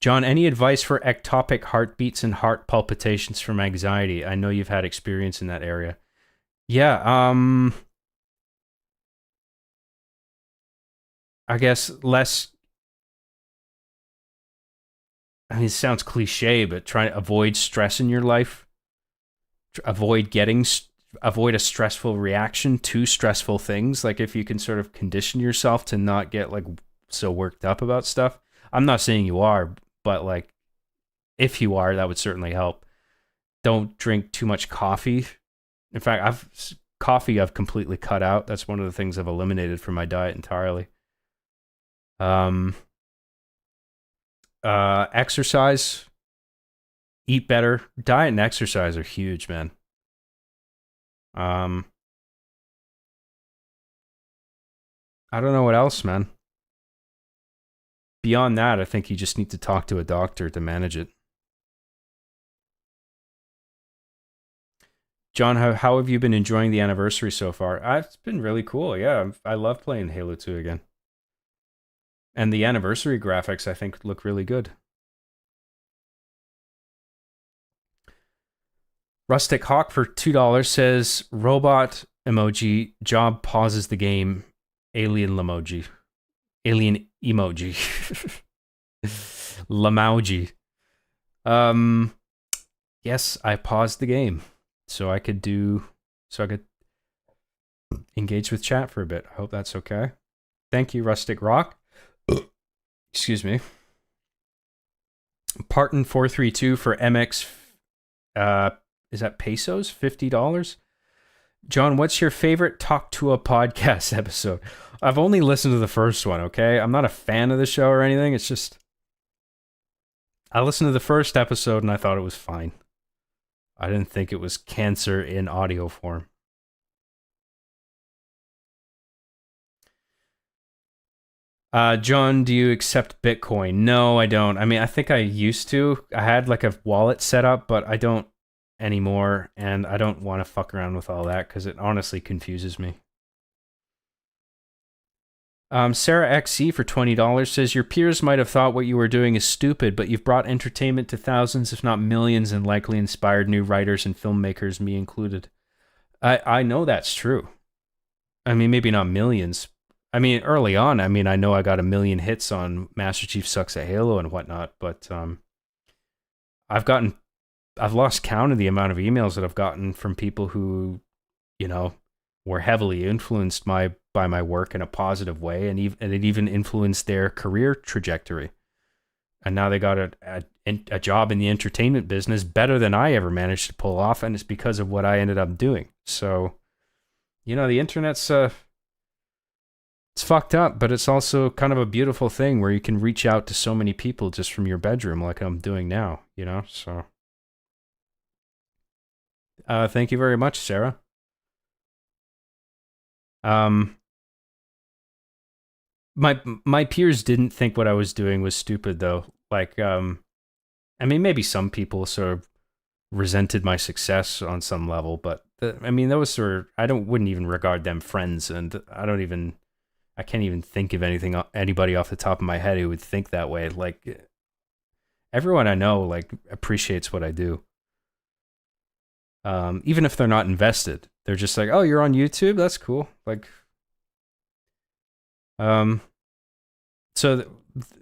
John, any advice for ectopic heartbeats and heart palpitations from anxiety? I know you've had experience in that area. Yeah, I guess less... I mean, it sounds cliche, but try to avoid stress in your life. Avoid a stressful reaction to stressful things. Like, if you can sort of condition yourself to not get, like, so worked up about stuff. I'm not saying you are, but, like, if you are, that would certainly help. Don't drink too much coffee. In fact, coffee I've completely cut out. That's one of the things I've eliminated from my diet entirely. Exercise, eat better. Diet and exercise are huge, man. I don't know what else, man. Beyond that, I think you just need to talk to a doctor to manage it. John, how have you been enjoying the anniversary so far? It's been really cool, yeah. I love playing Halo 2 again. And the anniversary graphics, I think, look really good. Rustic Hawk for $2 says, robot emoji, job pauses the game, alien emoji. Alien emoji. Lamauji. Yes, I paused the game so I could engage with chat for a bit. I hope that's okay. Thank you, Rustic Rock. Excuse me. Parton432 for MX. Is that pesos? $50? John, what's your favorite Talk to a Podcast episode? I've only listened to the first one, okay? I'm not a fan of the show or anything. It's just, I listened to the first episode and I thought it was fine. I didn't think it was cancer in audio form. John, do you accept Bitcoin? No, I don't. I mean, I think I used to. I had like a wallet set up, but I don't anymore, and I don't want to fuck around with all that because it honestly confuses me. Sarah XC for $20 says, your peers might have thought what you were doing is stupid, but you've brought entertainment to thousands, if not millions, and likely inspired new writers and filmmakers, me included. I know that's true. I mean, maybe not millions. I mean, early on, I know I got 1 million hits on Master Chief Sucks at Halo and whatnot, but I've lost count of the amount of emails that I've gotten from people who, you know, were heavily influenced by my work in a positive way, and it even influenced their career trajectory. And now they got a job in the entertainment business better than I ever managed to pull off, and it's because of what I ended up doing. So, you know, the internet's it's fucked up, but it's also kind of a beautiful thing where you can reach out to so many people just from your bedroom, like I'm doing now, you know? So, thank you very much, Sarah. My peers didn't think what I was doing was stupid, though. Like, I mean, maybe some people sort of resented my success on some level, but I mean, those sort of, wouldn't even regard them friends, and I can't even think of anybody off the top of my head who would think that way. Like, everyone I know, like, appreciates what I do. Even if they're not invested, they're just like, oh, you're on YouTube? That's cool. Like, so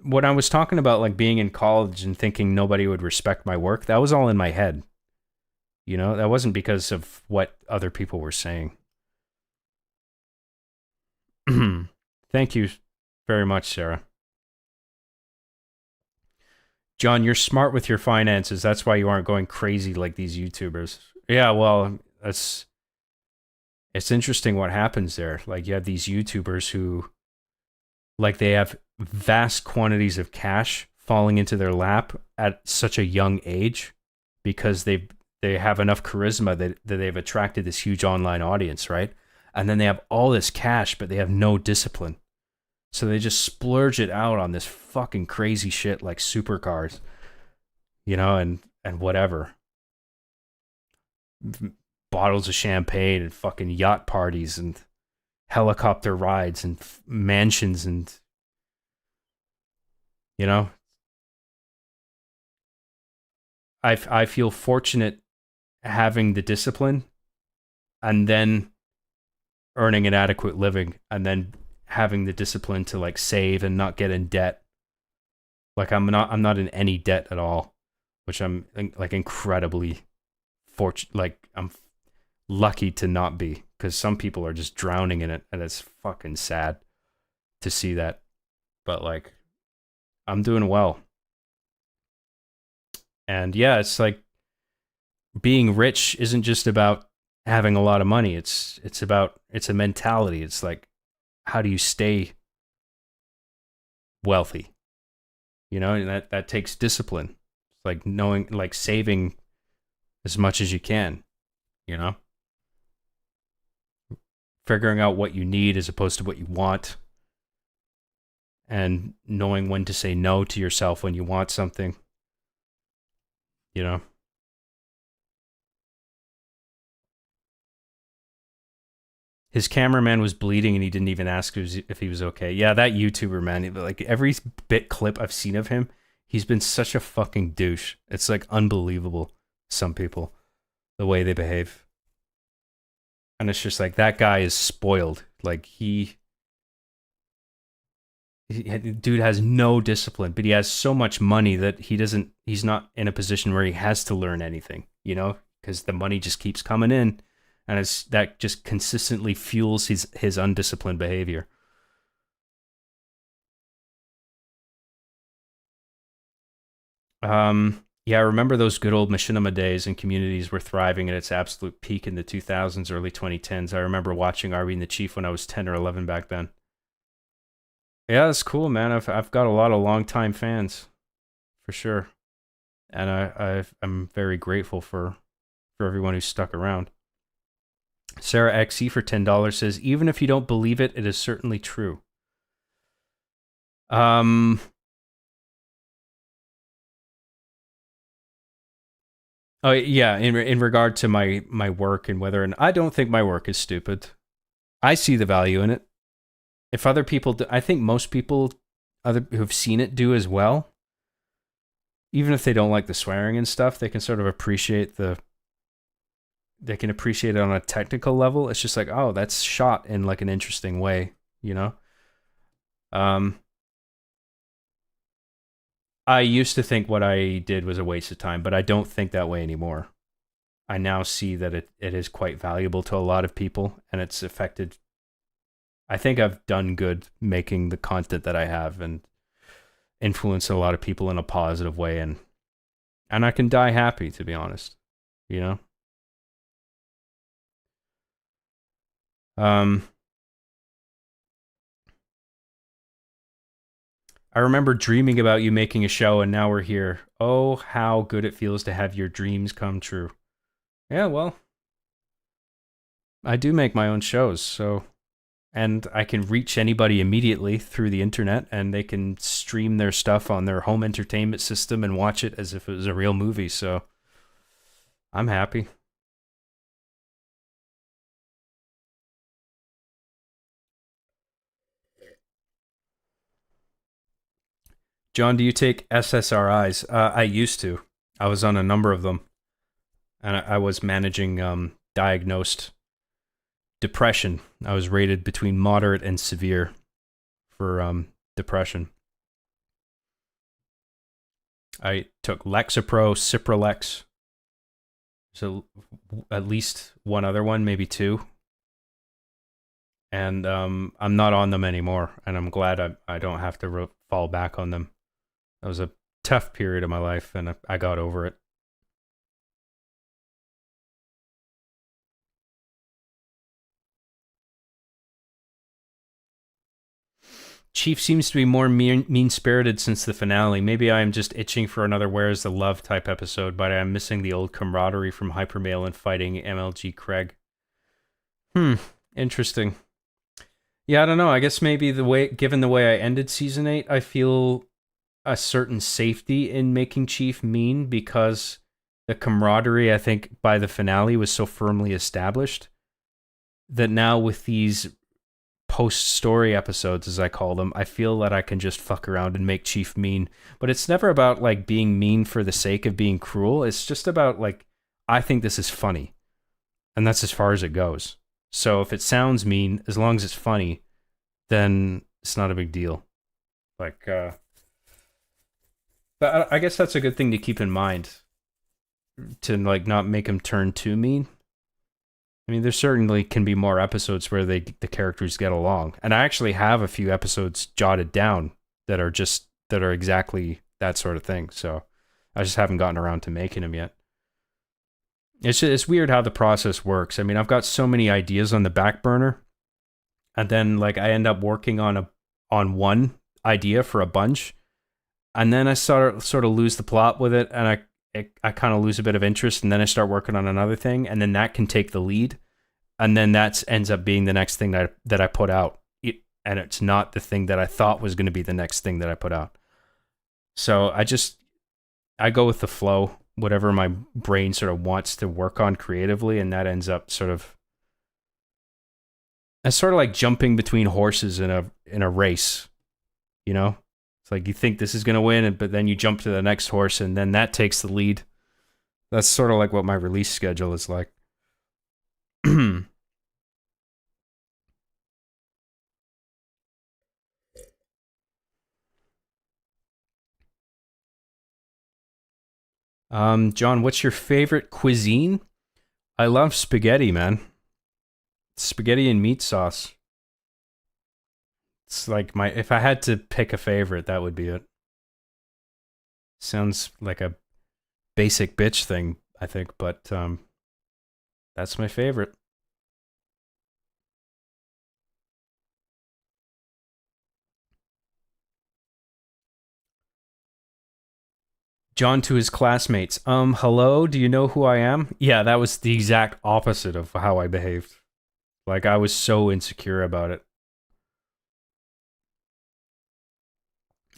when I was talking about like being in college and thinking nobody would respect my work, that was all in my head. You know, that wasn't because of what other people were saying. Thank you very much, Sarah. John, you're smart with your finances. That's why you aren't going crazy like these YouTubers. Yeah, well, it's interesting what happens there. Like, you have these YouTubers who, like, they have vast quantities of cash falling into their lap at such a young age because they have enough charisma that they've attracted this huge online audience, right? And then they have all this cash, but they have no discipline. So they just splurge it out on this fucking crazy shit like supercars, you know, and whatever. Bottles of champagne and fucking yacht parties and helicopter rides and mansions, and, you know, I feel fortunate having the discipline and then earning an adequate living and then having the discipline to like save and not get in debt. Like, I'm not in any debt at all, which I'm like incredibly fortunate. Like, I'm lucky to not be, because some people are just drowning in it, and it's fucking sad to see that. But like, I'm doing well. And yeah, it's like being rich isn't just about having a lot of money. It's a mentality. It's like, how do you stay wealthy? You know, and that takes discipline. It's like knowing, like, saving as much as you can, you know? Figuring out what you need as opposed to what you want. And knowing when to say no to yourself when you want something. You know? His cameraman was bleeding and he didn't even ask if he was okay. Yeah, that YouTuber, man. Like, every bit clip I've seen of him, he's been such a fucking douche. It's like unbelievable, some people, the way they behave. And it's just like, that guy is spoiled. Like, dude has no discipline, but he has so much money that he's not in a position where he has to learn anything, you know, because the money just keeps coming in, and that just consistently fuels his undisciplined behavior. Yeah, I remember those good old machinima days, and communities were thriving at its absolute peak in the 2000s, early 2010s. I remember watching Arby and the Chief when I was 10 or 11 back then. Yeah, that's cool, man. I've got a lot of longtime fans, for sure, and I'm very grateful for everyone who's stuck around. Sarah XE for $10 says, even if you don't believe it, it is certainly true. Oh yeah, in regard to my work and whether, and I don't think my work is stupid. I see the value in it. If other people do, I think most people who've seen it do as well. Even if they don't like the swearing and stuff, they can sort of appreciate they can appreciate it on a technical level. It's just like, oh, that's shot in like an interesting way, you know? I used to think what I did was a waste of time, but I don't think that way anymore. I now see that it is quite valuable to a lot of people, and it's affected. I think I've done good making the content that I have and influenced a lot of people in a positive way, and I can die happy, to be honest. You know? I remember dreaming about you making a show, and now we're here. Oh, how good it feels to have your dreams come true. Yeah, well, I do make my own shows, so, and I can reach anybody immediately through the internet, and they can stream their stuff on their home entertainment system and watch it as if it was a real movie, so I'm happy. John, do you take SSRIs? I used to. I was on a number of them, and I was managing diagnosed depression. I was rated between moderate and severe for depression. I took Lexapro, Cipralex, so at least one other one, maybe two. And I'm not on them anymore, and I'm glad I don't have to fall back on them. That was a tough period of my life, and I got over it. Chief seems to be more mean-spirited since the finale. Maybe I am just itching for another Where's the Love type episode, but I am missing the old camaraderie from Hypermale and fighting MLG Craig. Interesting. Yeah, I don't know. I guess maybe given the way I ended season 8, I feel a certain safety in making Chief mean because the camaraderie, I think, by the finale was so firmly established that now with these post-story episodes, as I call them, I feel that I can just fuck around and make Chief mean. But it's never about like being mean for the sake of being cruel. It's just about like, I think this is funny. And that's as far as it goes. So if it sounds mean, as long as it's funny, then it's not a big deal. Like, but I guess that's a good thing to keep in mind, to like not make him turn too mean. I mean, there certainly can be more episodes where the characters get along, and I actually have a few episodes jotted down that are exactly that sort of thing. So I just haven't gotten around to making them yet. It's weird how the process works. I mean, I've got so many ideas on the back burner, and then like I end up working on one idea for a bunch, and then I sort of lose the plot with it, and I kind of lose a bit of interest, and then I start working on another thing, and then that can take the lead, and then that ends up being the next thing that I put out, and it's not the thing that I thought was going to be the next thing that I put out. So I go with the flow, whatever my brain sort of wants to work on creatively, and that ends up it's sort of like jumping between horses in a race, you know? It's like you think this is going to win, but then you jump to the next horse, and then that takes the lead. That's sort of like what my release schedule is like. John, what's your favorite cuisine? I love spaghetti, man. Spaghetti and meat sauce. It's like if I had to pick a favorite, that would be it. Sounds like a basic bitch thing, I think, but that's my favorite. John to his classmates. Hello, do you know who I am? Yeah, that was the exact opposite of how I behaved. Like, I was so insecure about it.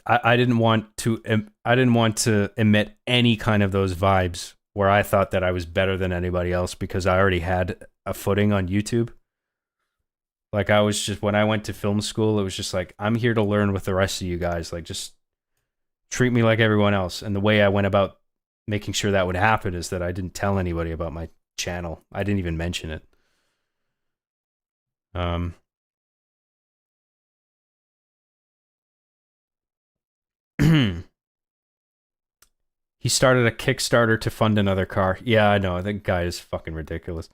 I didn't want to emit any kind of those vibes where I thought that I was better than anybody else because I already had a footing on YouTube. Like, I was just, when I went to film school, it was just like, I'm here to learn with the rest of you guys. Like, just treat me like everyone else. And the way I went about making sure that would happen is that I didn't tell anybody about my channel. I didn't even mention it. He started a Kickstarter to fund another car. Yeah, I know. That guy is fucking ridiculous.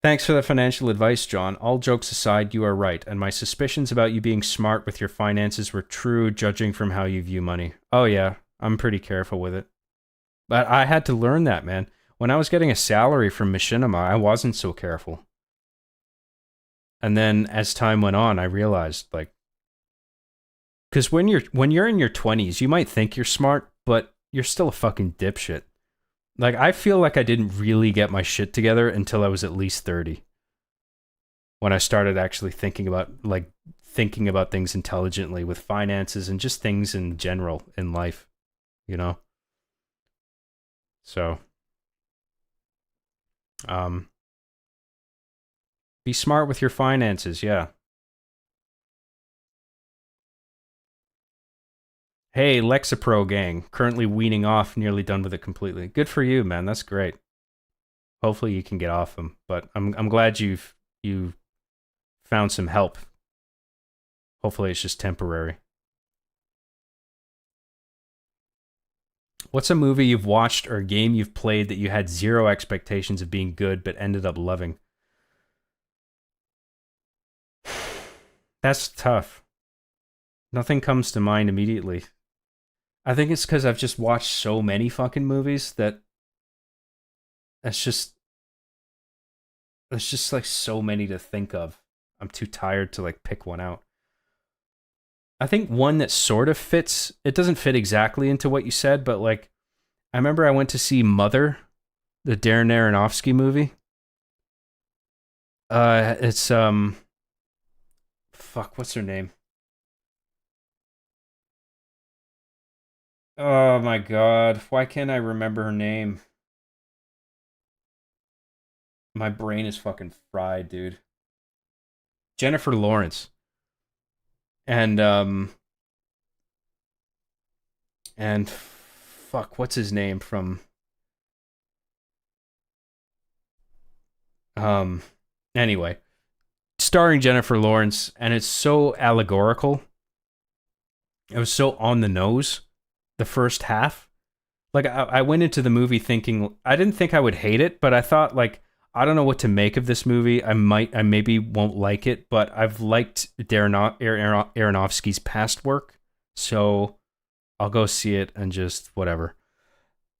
Thanks for the financial advice, John. All jokes aside, you are right, and my suspicions about you being smart with your finances were true, judging from how you view money. Oh yeah, I'm pretty careful with it. But I had to learn that, man. When I was getting a salary from Machinima, I wasn't so careful. And then as time went on, I realized, like, because when you're in your 20s, you might think you're smart, but you're still a fucking dipshit. Like, I feel like I didn't really get my shit together until I was at least 30. When I started actually thinking about things intelligently with finances and just things in general in life, you know? So, be smart with your finances, yeah. Hey, Lexapro gang, currently weaning off, nearly done with it completely. Good for you, man. That's great. Hopefully you can get off them, but I'm glad you found some help. Hopefully it's just temporary. What's a movie you've watched or a game you've played that you had zero expectations of being good but ended up loving? That's tough. Nothing comes to mind immediately. I think it's because I've just watched so many fucking movies that it's just like so many to think of. I'm too tired to like pick one out. I think one that sort of fits, it doesn't fit exactly into what you said, but like, I remember I went to see Mother, the Darren Aronofsky movie. It's, fuck, what's her name? Oh my god, why can't I remember her name? My brain is fucking fried, dude. Jennifer Lawrence. And fuck, what's his name from anyway, starring Jennifer Lawrence, and it's so allegorical. It was so on the nose, the first half. Like, I went into the movie thinking, I didn't think I would hate it, but I thought, like, I don't know what to make of this movie. I maybe won't like it, but I've liked Darren Aronofsky's past work, so I'll go see it and just whatever.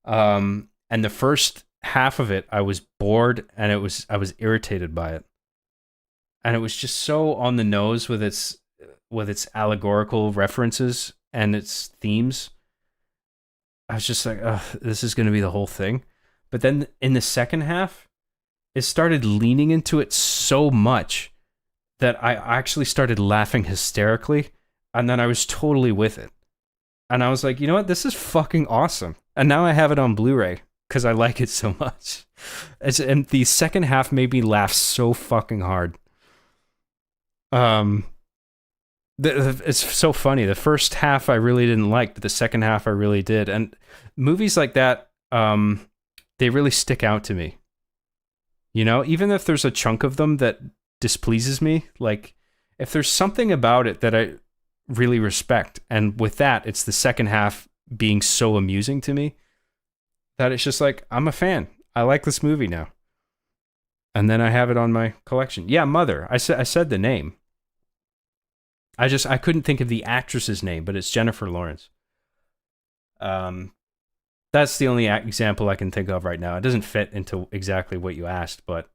And the first half of it, I was bored and I was irritated by it, and it was just so on the nose with its allegorical references and its themes. I was just like, ugh, this is going to be the whole thing. But then in the second half, it started leaning into it so much that I actually started laughing hysterically, and then I was totally with it. And I was like, you know what? This is fucking awesome. And now I have it on Blu-ray because I like it so much. And the second half made me laugh so fucking hard. It's so funny. The first half I really didn't like, but the second half I really did. And movies like that, they really stick out to me. You know, even if there's a chunk of them that displeases me, like if there's something about it that I really respect, and with that, it's the second half being so amusing to me that it's just like, I'm a fan. I like this movie now. And then I have it on my collection. Yeah, Mother. I said the name. I couldn't think of the actress's name, but it's Jennifer Lawrence. That's the only example I can think of right now. It doesn't fit into exactly what you asked, but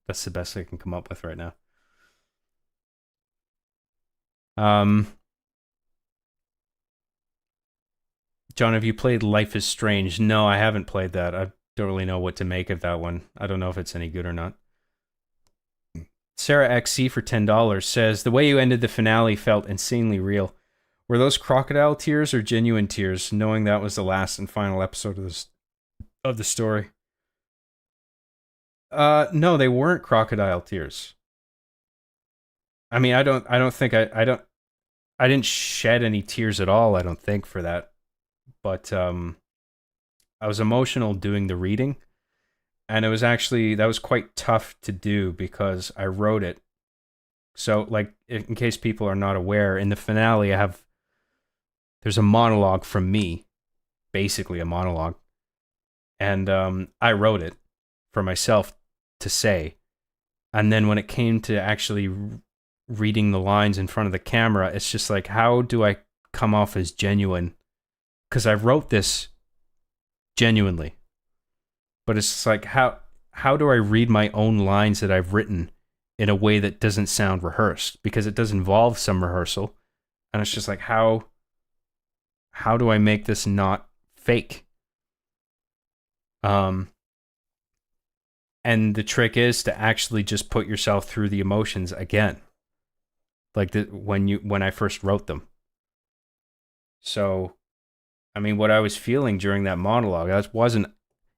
that's the best I can come up with right now. John, have you played Life is Strange? No, I haven't played that. I don't really know what to make of that one. I don't know if it's any good or not. Sarah XC for $10 says, the way you ended the finale felt insanely real. Were those crocodile tears or genuine tears, knowing that was the last and final episode of the story? No, they weren't crocodile tears. I mean, I didn't shed any tears at all, I don't think, for that. But I was emotional doing the reading, and it was actually, that was quite tough to do because I wrote it. So, like, in case people are not aware, in the finale, there's a monologue from me, basically a monologue. And I wrote it for myself to say. And then when it came to actually reading the lines in front of the camera, it's just like, how do I come off as genuine? Because I wrote this genuinely. But it's just like, how do I read my own lines that I've written in a way that doesn't sound rehearsed? Because it does involve some rehearsal. And it's just like, how do I make this not fake? And the trick is to actually just put yourself through the emotions again. Like when I first wrote them. So, I mean, what I was feeling during that monologue,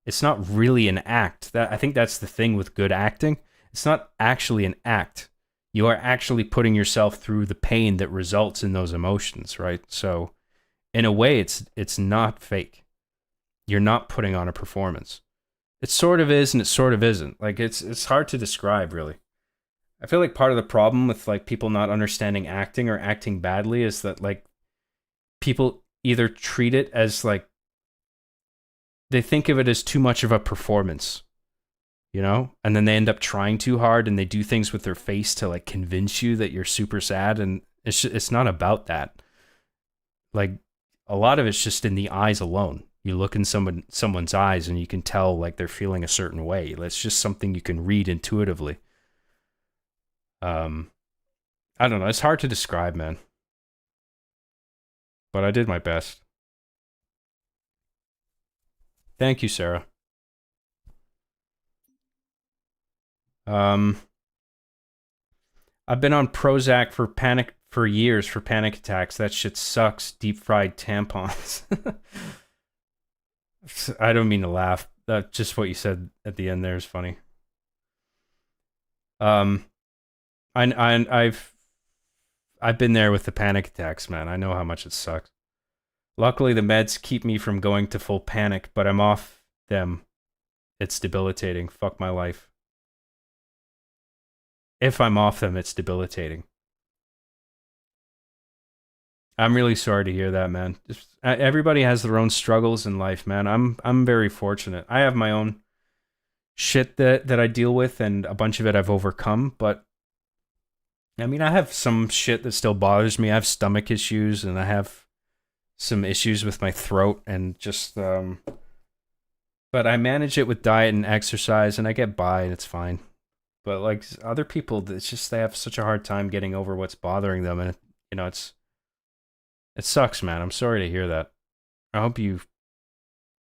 it's not really an act. I think that's the thing with good acting. It's not actually an act. You are actually putting yourself through the pain that results in those emotions, right? So, in a way, it's not fake. You're not putting on a performance. It sort of is and it sort of isn't. Like, it's hard to describe, really. I feel like part of the problem with like people not understanding acting or acting badly is that like people either treat it as like they think of it as too much of a performance, you know? And then they end up trying too hard and they do things with their face to like convince you that you're super sad, and it's not about that. Like a lot of it's just in the eyes alone. You look in someone's eyes and you can tell like they're feeling a certain way. It's just something you can read intuitively. I don't know. It's hard to describe, man. But I did my best. Thank you, Sarah. I've been on Prozac for years for panic attacks. That shit sucks. Deep fried tampons. I don't mean to laugh. Just what you said at the end there is funny. I've been there with the panic attacks, man. I know how much it sucks. Luckily, the meds keep me from going to full panic, but I'm off them. It's debilitating. Fuck my life. If I'm off them, it's debilitating. I'm really sorry to hear that, man. Everybody has their own struggles in life, man. I'm very fortunate. I have my own shit that I deal with, and a bunch of it I've overcome, but I mean, I have some shit that still bothers me. I have stomach issues, and I have some issues with my throat, and just, but I manage it with diet and exercise, and I get by, and it's fine. But like other people, it's just they have such a hard time getting over what's bothering them, and you know, it sucks, man. I'm sorry to hear that. I hope you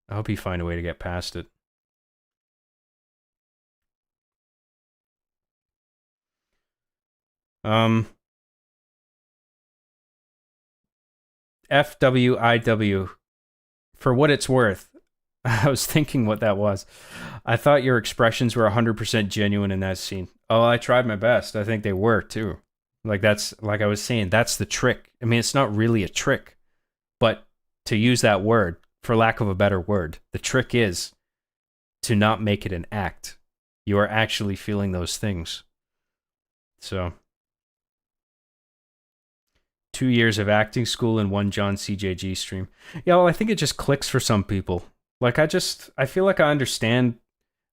find a way to get past it. FWIW. For what it's worth. I was thinking what that was. I thought your expressions were 100% genuine in that scene. Oh, I tried my best. I think they were too. Like that's, like I was saying, that's the trick. I mean, it's not really a trick, but to use that word, for lack of a better word, the trick is to not make it an act. You are actually feeling those things. So 2 years of acting school and 1 John CJG stream. Yeah, well, I think it just clicks for some people. Like I feel like I understand.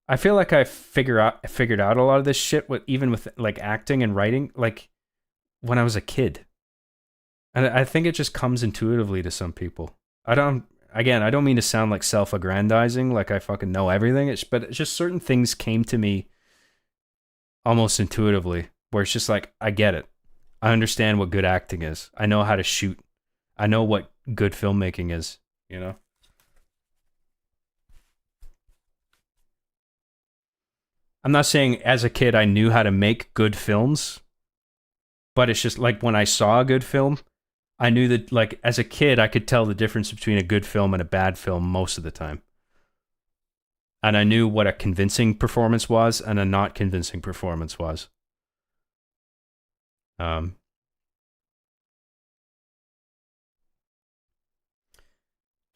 I feel like I figured out a lot of this shit even with like acting and writing, like when I was a kid. And I think it just comes intuitively to some people. I don't mean to sound like self-aggrandizing, like I fucking know everything. But it's just certain things came to me almost intuitively, where it's just like, I get it. I understand what good acting is. I know how to shoot. I know what good filmmaking is, you know? I'm not saying as a kid I knew how to make good films, but it's just like when I saw a good film, I knew that like as a kid I could tell the difference between a good film and a bad film most of the time. And I knew what a convincing performance was and a not convincing performance was. John,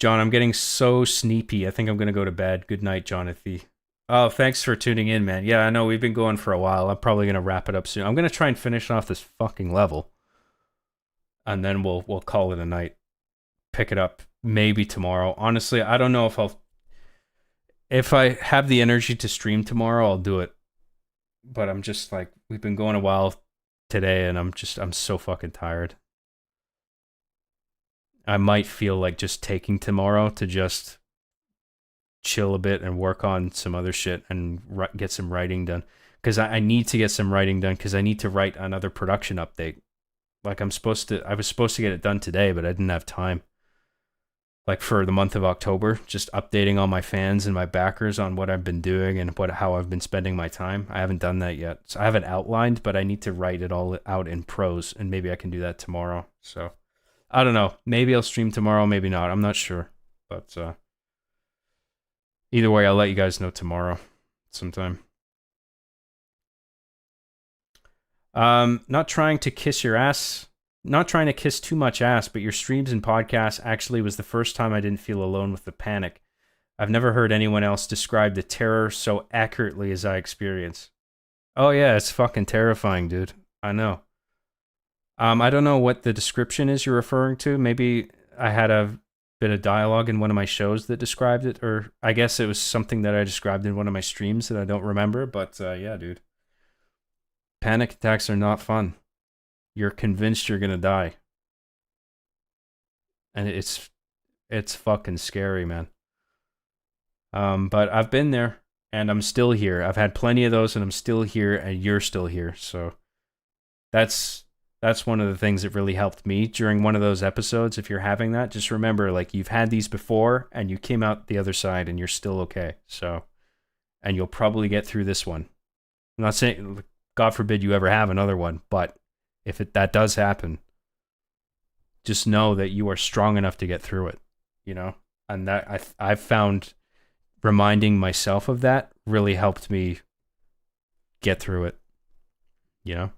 I'm getting so sleepy. I think I'm going to go to bed. Good night, Jonathan. Oh, thanks for tuning in, man. Yeah, I know we've been going for a while. I'm probably going to wrap it up soon. I'm going to try and finish off this fucking level. And then we'll call it a night. Pick it up maybe tomorrow. Honestly, I don't know if I have the energy to stream tomorrow, I'll do it. But I'm just like, we've been going a while today, and I'm so fucking tired. I might feel like just taking tomorrow to just chill a bit and work on some other shit and get some writing done. Because I need to get some writing done, because I need to write another production update. Like I was supposed to get it done today, but I didn't have time. Like for the month of October, just updating all my fans and my backers on what I've been doing and how I've been spending my time. I haven't done that yet. So I have it outlined, but I need to write it all out in prose, and maybe I can do that tomorrow. So I don't know. Maybe I'll stream tomorrow, maybe not. I'm not sure. But either way, I'll let you guys know tomorrow sometime. Not trying to kiss your ass. Not trying to kiss too much ass, but your streams and podcasts actually was the first time I didn't feel alone with the panic. I've never heard anyone else describe the terror so accurately as I experience. Oh yeah, it's fucking terrifying, dude. I know. I don't know what the description is you're referring to. Maybe I had a bit of dialogue in one of my shows that described it, or I guess it was something that I described in one of my streams that I don't remember, but yeah, dude. Panic attacks are not fun. You're convinced you're gonna die. And it's fucking scary, man. But I've been there, and I'm still here. I've had plenty of those, and I'm still here, and you're still here. So that's one of the things that really helped me during one of those episodes. If you're having that, just remember, like, you've had these before, and you came out the other side, and you're still okay. So, and you'll probably get through this one. I'm not saying, God forbid you ever have another one, but if that does happen, just know that you are strong enough to get through it, you know? And that I've found reminding myself of that really helped me get through it, you know?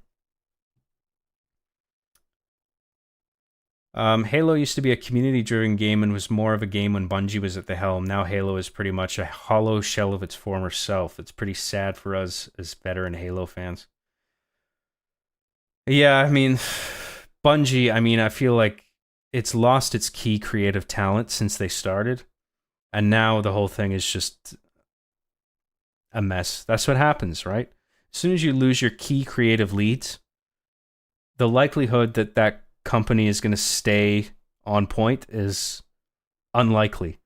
Halo used to be a community-driven game and was more of a game when Bungie was at the helm. Now Halo is pretty much a hollow shell of its former self. It's pretty sad for us as veteran Halo fans. Yeah, I mean, Bungie, I feel like it's lost its key creative talent since they started. And now the whole thing is just a mess. That's what happens, right? As soon as you lose your key creative leads, the likelihood that that company is going to stay on point is unlikely.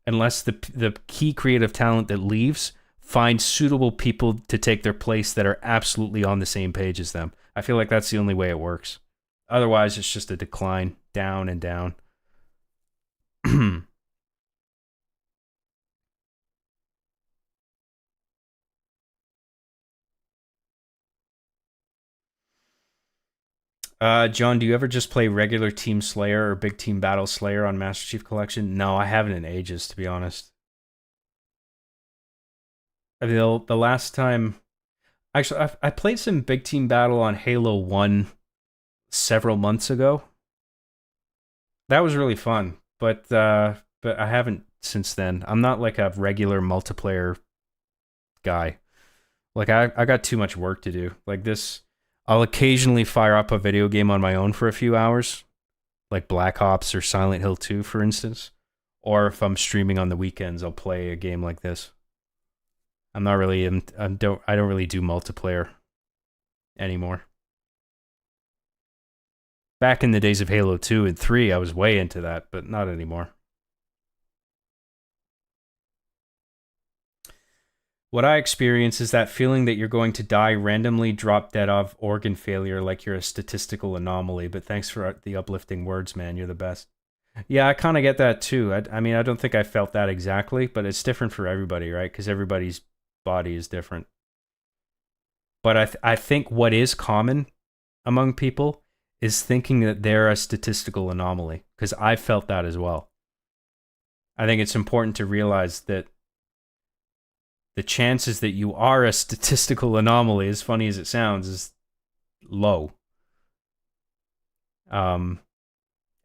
Unless the key creative talent that leaves finds suitable people to take their place that are absolutely on the same page as them. I feel like that's the only way it works. Otherwise, it's just a decline, down and down. John, do you ever just play regular Team Slayer or Big Team Battle Slayer on Master Chief Collection? No, I haven't in ages, to be honest. The last time... Actually, I played some Big Team Battle on Halo 1 several months ago. That was really fun, but I haven't since then. I'm not like a regular multiplayer guy. Like, I got too much work to do. Like this, I'll occasionally fire up a video game on my own for a few hours, like Black Ops or Silent Hill 2, for instance. Or if I'm streaming on the weekends, I'll play a game like this. I'm not really, I don't really do multiplayer anymore. Back in the days of Halo 2 and 3, I was way into that, but not anymore. What I experience is that feeling that you're going to die randomly, drop dead of organ failure, like you're a statistical anomaly. But thanks for the uplifting words, man. You're the best. Yeah, I kind of get that too. I mean, I don't think I felt that exactly, but it's different for everybody, right? Because everybody's body is different. But I think what is common among people is thinking that they're a statistical anomaly, because I felt that as well. I think it's important to realize that the chances that you are a statistical anomaly, as funny as it sounds, is low.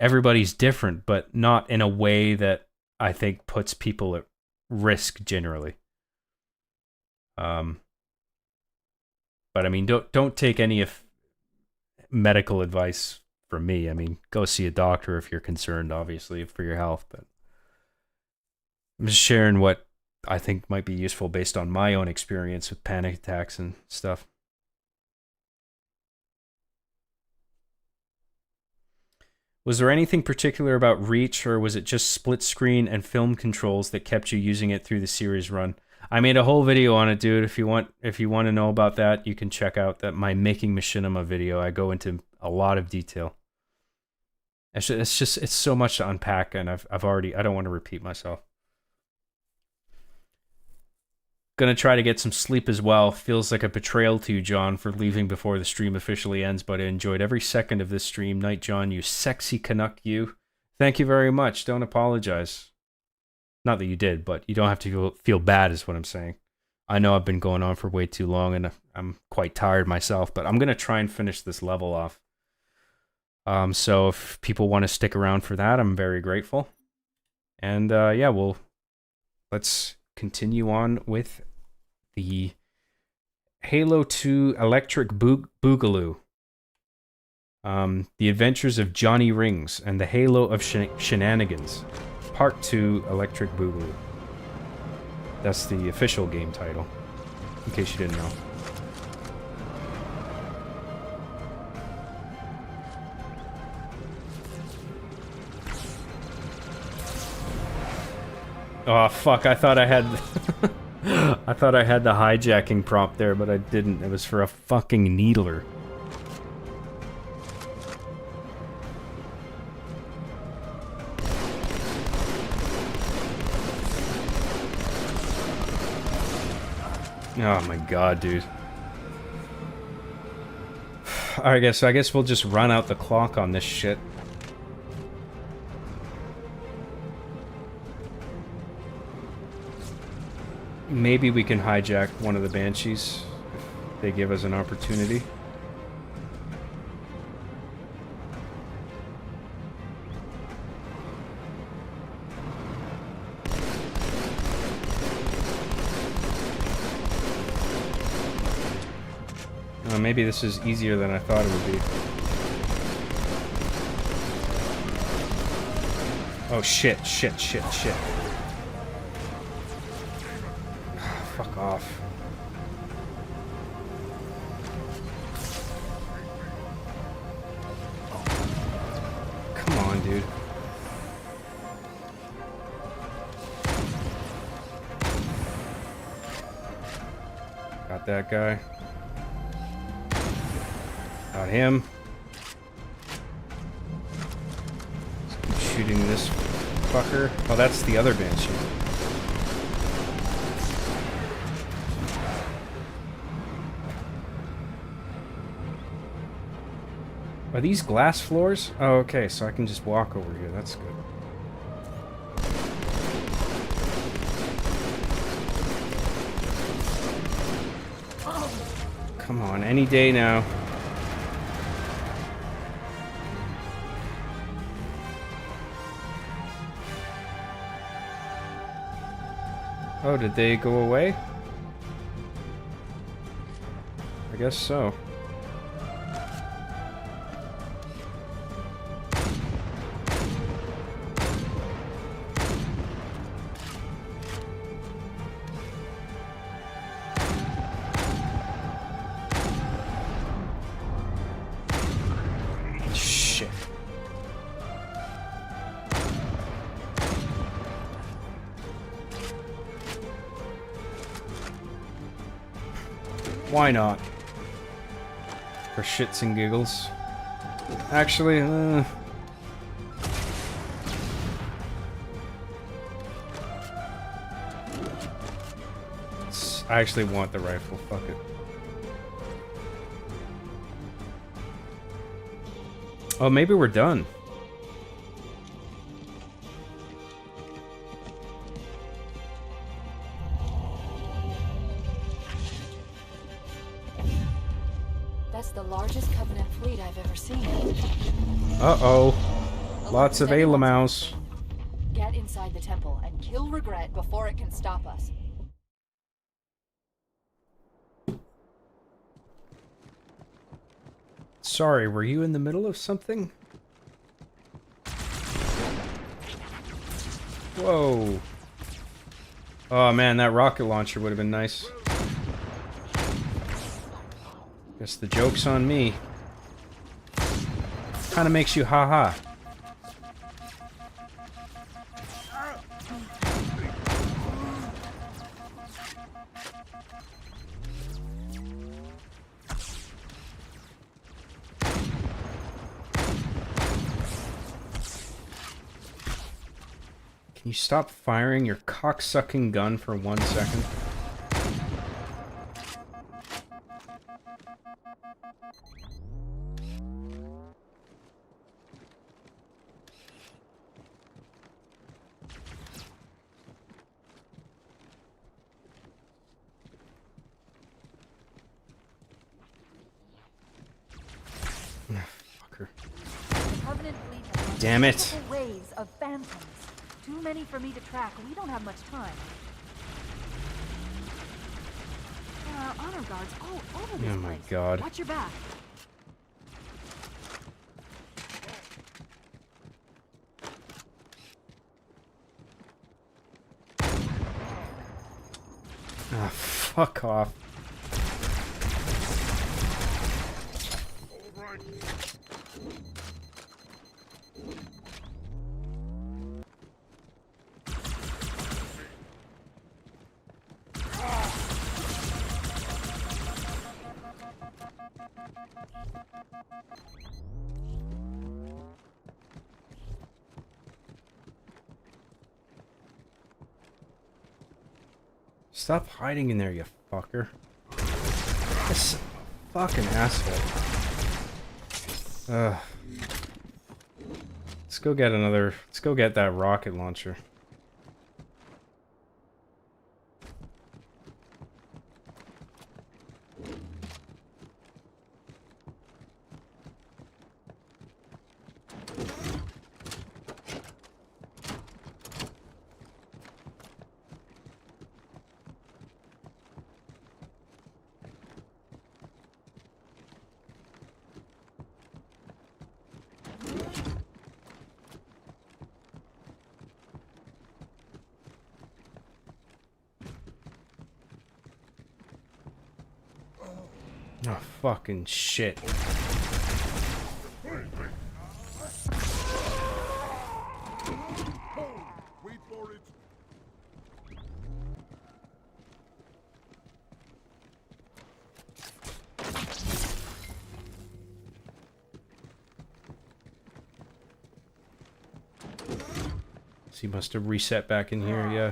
Everybody's different, but not in a way that I think puts people at risk generally. But I mean, don't take any of medical advice from me. I mean, go see a doctor if you're concerned, obviously, for your health. But I'm just sharing what I think might be useful based on my own experience with panic attacks and stuff. Was there anything particular about Reach, or was it just split screen and film controls that kept you using it through the series run? I made a whole video on it, dude. If you want to know about that, you can check out my Making Machinima video. I go into a lot of detail. It's so much to unpack, and I don't want to repeat myself. Gonna try to get some sleep as well. Feels like a betrayal to you, John, for leaving before the stream officially ends, but I enjoyed every second of this stream. Night, John, you sexy Canuck, you. Thank you very much. Don't apologize. Not that you did, but you don't have to feel bad is what I'm saying. I know I've been going on for way too long, and I'm quite tired myself, but I'm gonna try and finish this level off. So if people want to stick around for that, I'm very grateful. And yeah, let's continue on with the Halo 2 Electric Boogaloo. The Adventures of Johnny Rings and the Halo of Shenanigans. Part 2 Electric Boogaloo. That's the official game title, in case you didn't know. Oh fuck, I thought I had I thought I had the hijacking prompt there, but I didn't. It was for a fucking needler. Oh my god, dude. Alright guys, so I guess we'll just run out the clock on this shit. Maybe we can hijack one of the Banshees if they give us an opportunity. Maybe this is easier than I thought it would be. Oh shit, shit, shit, shit. Fuck off. Come on, dude. Got that guy. Got him. Let's keep shooting this fucker. Oh, that's the other Banshee. Are these glass floors? Oh, okay, so I can just walk over here. That's good. Come on, any day now. Oh, did they go away? I guess so. Shit. Why not? For shits and giggles. Actually, I actually want the rifle. Fuck it. Oh, maybe we're done. That's the largest Covenant fleet I've ever seen. Uh-oh. Lots of Alamaus. Get inside the temple and kill Regret before it can stop us. Sorry, were you in the middle of something? Whoa. Oh man, that rocket launcher would have been nice. Guess the joke's on me. Kinda makes you haha. Can you stop firing your cocksucking gun for 1 second? Fucker. The Covenant fleet has Damn it. multiple waves of phantoms. Too many for me to track. We don't have much time. There are honor guards all over this Oh my place. God. Watch your back. Ah, fuck off. Stop hiding in there, you fucker. This fucking asshole. Ugh. Let's go get another. Let's go get that rocket launcher. Oh, fucking shit. Wait for it. So he must have reset back in here, yeah.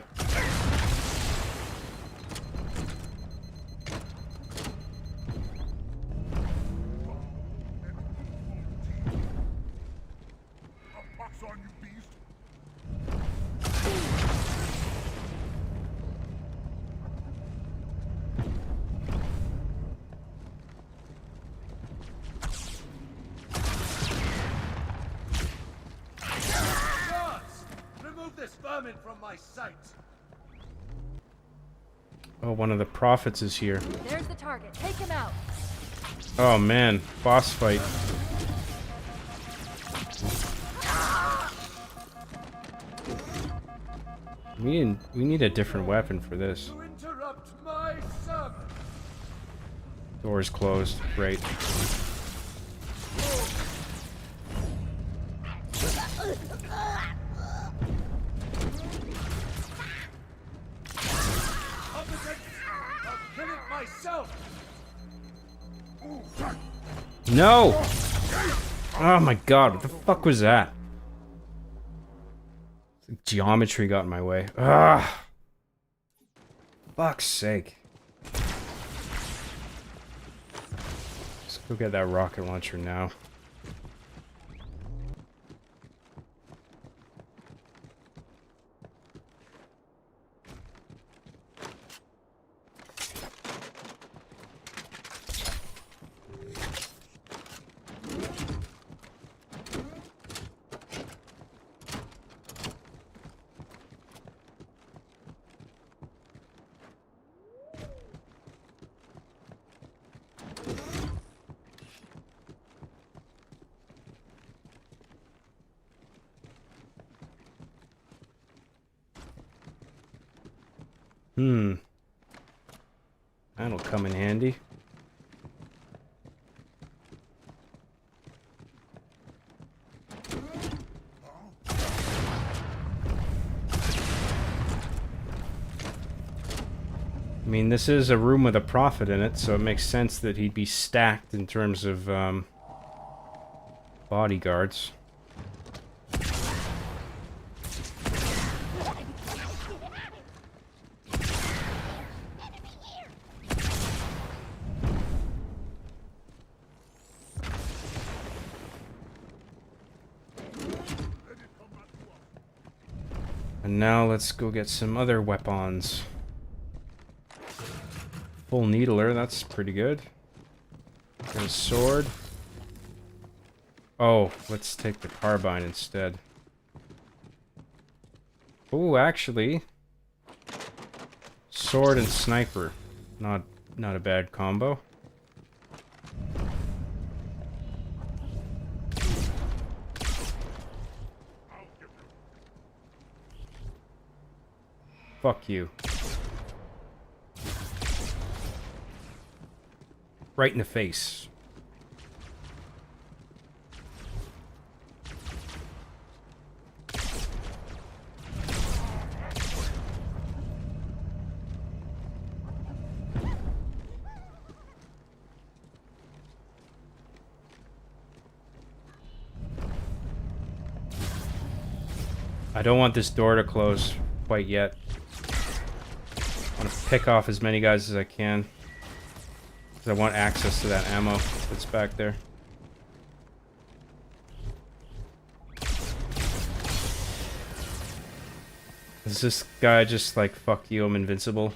A pox on you, beast. Guards! Remove this vermin from my sight! Oh, one of the prophets is here. There's the target. Take him out. Oh man, boss fight. We need a different weapon for this. To interrupt my sermon! Door's closed. Great. Competent! I'll kill it myself! No! Oh my god, what the fuck was that? Geometry got in my way. Ah! Fuck's sake. Let's go get that rocket launcher now. That'll come in handy. I mean, this is a room with a prophet in it, so it makes sense that he'd be stacked in terms of bodyguards. And now let's go get some other weapons. Full needler, that's pretty good. And a sword. Oh, let's take the carbine instead. Oh, actually, sword and sniper, not a bad combo. Fuck you. Right in the face. I don't want this door to close quite yet. I want to pick off as many guys as I can. I want access to that ammo that's back there. Is this guy just like, fuck you, I'm invincible?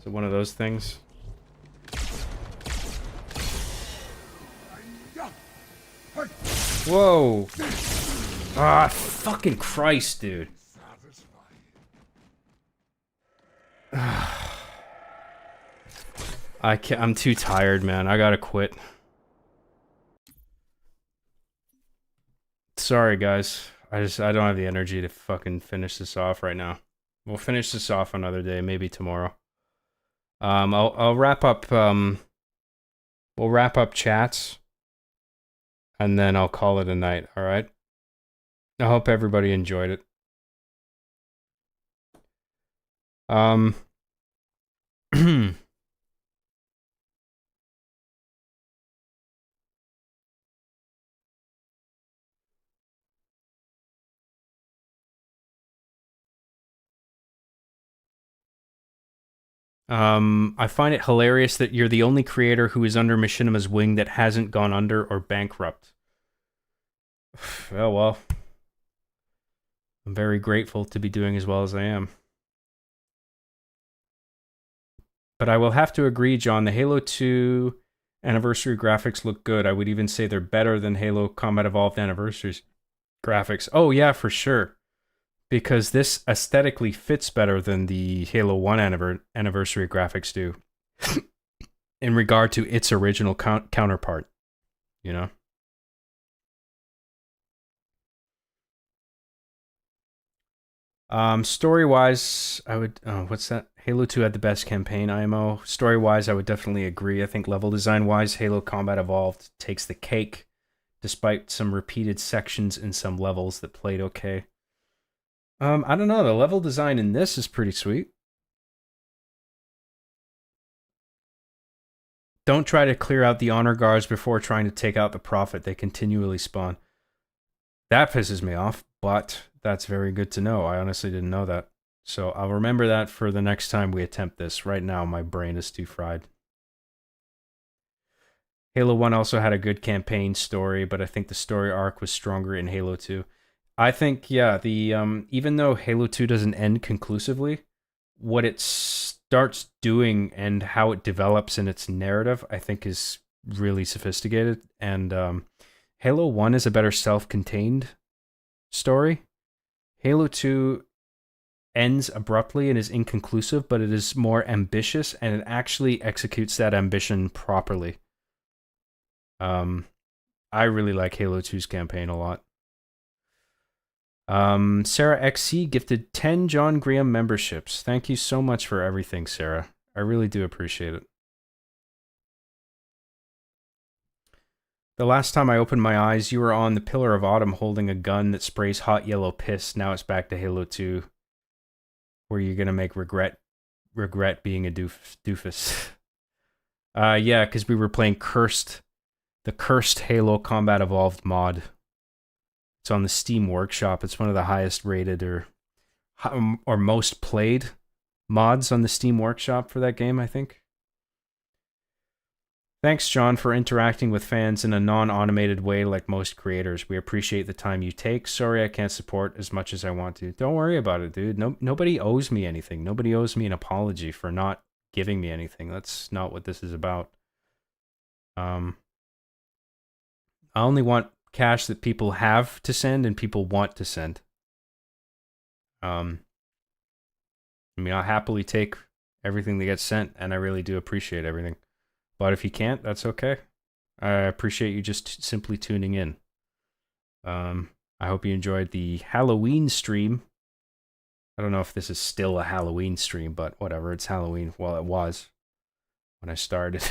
Is it one of those things? Whoa! Ah, fucking Christ, dude. I'm too tired, man. I gotta quit. Sorry, guys. I don't have the energy to fucking finish this off right now. We'll finish this off another day, maybe tomorrow. I'll wrap up. We'll wrap up chats, and then I'll call it a night. All right. I hope everybody enjoyed it. I find it hilarious that you're the only creator who is under Machinima's wing that hasn't gone under or bankrupt. Oh, well. I'm very grateful to be doing as well as I am. But I will have to agree, John, the Halo 2 Anniversary graphics look good. I would even say they're better than Halo Combat Evolved Anniversary's graphics. Oh, yeah, for sure. Because this aesthetically fits better than the Halo 1 Anniversary graphics do. In regard to its original counterpart. You know? Story-wise, I would... Oh, what's that? Halo 2 had the best campaign IMO. Story-wise, I would definitely agree. I think level design-wise, Halo Combat Evolved takes the cake, despite some repeated sections in some levels that played okay. I don't know. The level design in this is pretty sweet. Don't try to clear out the honor guards before trying to take out the Prophet. They continually spawn. That pisses me off, but that's very good to know. I honestly didn't know that. So I'll remember that for the next time we attempt this. Right now, my brain is too fried. Halo 1 also had a good campaign story, but I think the story arc was stronger in Halo 2. I think, yeah, the even though Halo 2 doesn't end conclusively, what it starts doing and how it develops in its narrative, I think is really sophisticated. And Halo 1 is a better self-contained story. Halo 2 ends abruptly and is inconclusive, but it is more ambitious and it actually executes that ambition properly. I really like Halo 2's campaign a lot. Sarah XC gifted 10 John Graham memberships. Thank you so much for everything, Sarah. I really do appreciate it. The last time I opened my eyes, you were on the Pillar of Autumn holding a gun that sprays hot yellow piss. Now it's back to Halo 2, where you're gonna make regret being a doofus. Yeah, because we were playing the Cursed Halo Combat Evolved mod. It's on the Steam Workshop. It's one of the highest rated or most played mods on the Steam Workshop for that game, I think. Thanks, John, for interacting with fans in a non-automated way like most creators. We appreciate the time you take. Sorry I can't support as much as I want to. Don't worry about it, dude. Nobody owes me anything. Nobody owes me an apology for not giving me anything. That's not what this is about. I only want cash that people have to send and people want to send. I mean, I'll happily take everything that gets sent, and I really do appreciate everything. But if you can't, that's okay. I appreciate you just simply tuning in. I hope you enjoyed the Halloween stream. I don't know if this is still a Halloween stream, but whatever, it's Halloween. Well, it was when I started.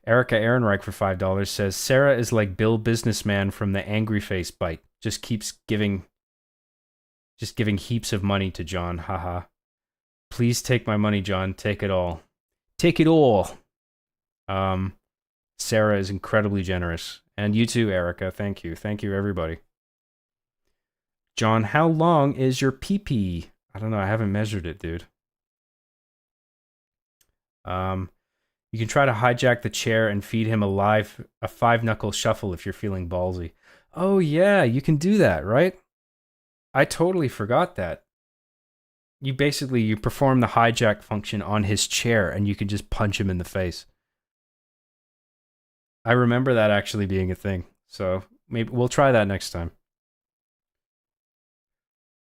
Erica Ehrenreich for $5 says, Sarah is like Bill Businessman from the Angry Face Bite. Just giving heaps of money to John. Haha. Please take my money, John. Take it all. Take it all. Sarah is incredibly generous. And you too, Erica. Thank you. Thank you, everybody. John, how long is your pee-pee? I don't know. I haven't measured it, dude. You can try to hijack the chair and feed him a 5-knuckle shuffle if you're feeling ballsy. Oh, yeah. You can do that, right? I totally forgot that. You perform the hijack function on his chair and you can just punch him in the face. I remember that actually being a thing. So maybe we'll try that next time.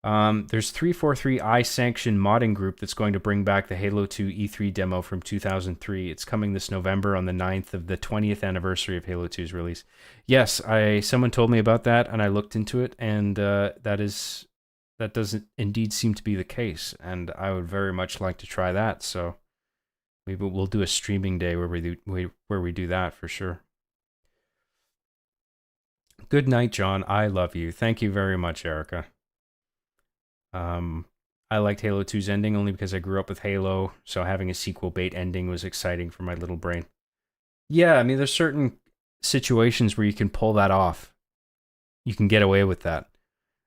There's 343i Sanction modding group that's going to bring back the Halo 2 E3 demo from 2003. It's coming this November on the 9th of the 20th anniversary of Halo 2's release. Yes, someone told me about that and I looked into it, and that doesn't indeed seem to be the case, and I would very much like to try that. So maybe we'll do a streaming day where we do that for sure. Good night, John. I love you. Thank you very much, Erica. I liked Halo 2's ending only because I grew up with Halo, so having a sequel bait ending was exciting for my little brain. Yeah, I mean, there's certain situations where you can pull that off. You can get away with that.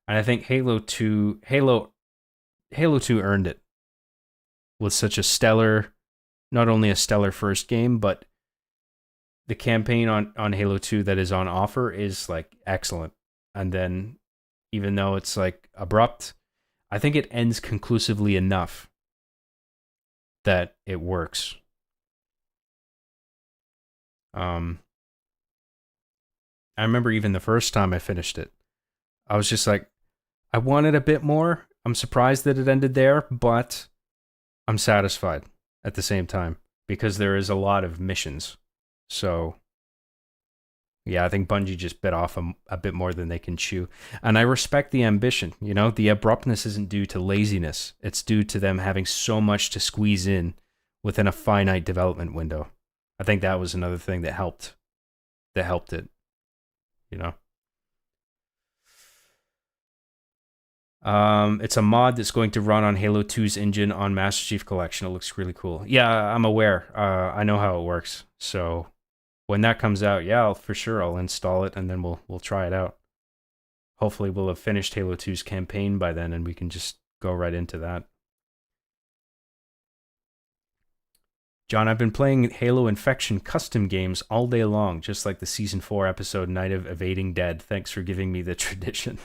And I think Halo 2 earned it with such a stellar, not only a stellar first game, but the campaign on Halo 2 that is on offer is like excellent. And then even though it's like abrupt, I think it ends conclusively enough that it works. I remember even the first time I finished it, I was just like, I wanted a bit more. I'm surprised that it ended there, but I'm satisfied at the same time because there is a lot of missions. So yeah, I think Bungie just bit off a bit more than they can chew. And I respect the ambition. You know, the abruptness isn't due to laziness. It's due to them having so much to squeeze in within a finite development window. I think that was another thing that helped it, you know. It's a mod that's going to run on Halo 2's engine on Master Chief Collection. It looks really cool. Yeah, I'm aware. I know how it works. So when that comes out, yeah, I'll install it and then we'll try it out. Hopefully we'll have finished Halo 2's campaign by then and we can just go right into that. John, I've been playing Halo Infection custom games all day long, just like the Season 4 episode Night of Evading Dead. Thanks for giving me the tradition.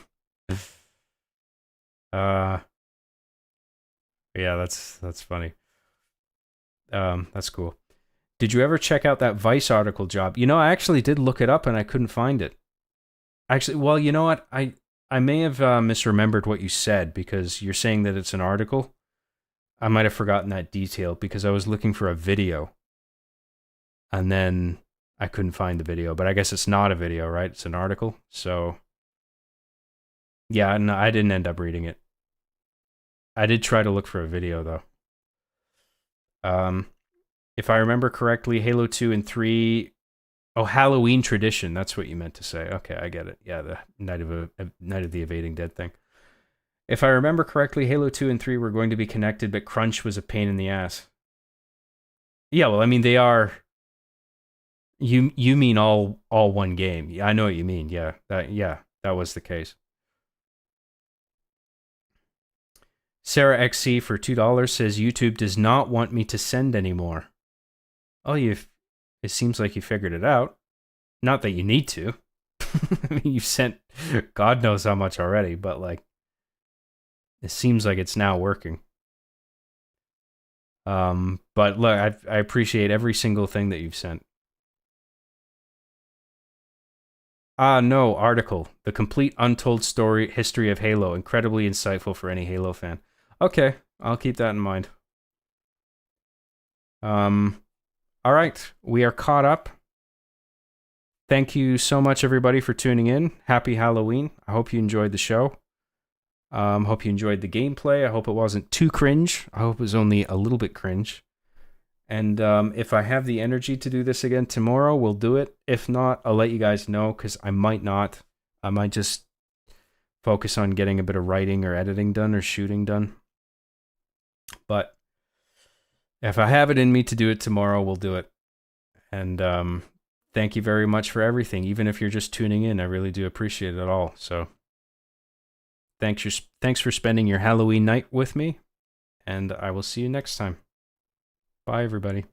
Yeah, that's funny. That's cool. Did you ever check out that Vice article, Job? You know, I actually did look it up and I couldn't find it. Actually, well, you know what? I may have misremembered what you said because you're saying that it's an article. I might have forgotten that detail because I was looking for a video. And then I couldn't find the video, but I guess it's not a video, right? It's an article. So Yeah, no, I didn't end up reading it. I did try to look for a video though. If I remember correctly, Halo 2 and 3. Oh, Halloween tradition. That's what you meant to say. Okay, I get it. Yeah, the Night of the Evading Dead thing. If I remember correctly, Halo 2 and 3 were going to be connected, but crunch was a pain in the ass. Yeah, well, I mean, they are. You mean all one game? Yeah, I know what you mean. Yeah, that was the case. Sarah XC for $2 says YouTube does not want me to send anymore. Oh, it seems like you figured it out. Not that you need to. I mean, you've sent God knows how much already, but like, it seems like it's now working. But look, I appreciate every single thing that you've sent. No, article. The complete untold story history of Halo. Incredibly insightful for any Halo fan. Okay, I'll keep that in mind. All right, we are caught up. Thank you so much, everybody, for tuning in. Happy Halloween. I hope you enjoyed the show. Hope you enjoyed the gameplay. I hope it wasn't too cringe. I hope it was only a little bit cringe. And if I have the energy to do this again tomorrow, we'll do it. If not, I'll let you guys know, because I might not. I might just focus on getting a bit of writing or editing done or shooting done. But if I have it in me to do it tomorrow, we'll do it. And thank you very much for everything. Even if you're just tuning in, I really do appreciate it all. So thanks for spending your Halloween night with me. And I will see you next time. Bye, everybody.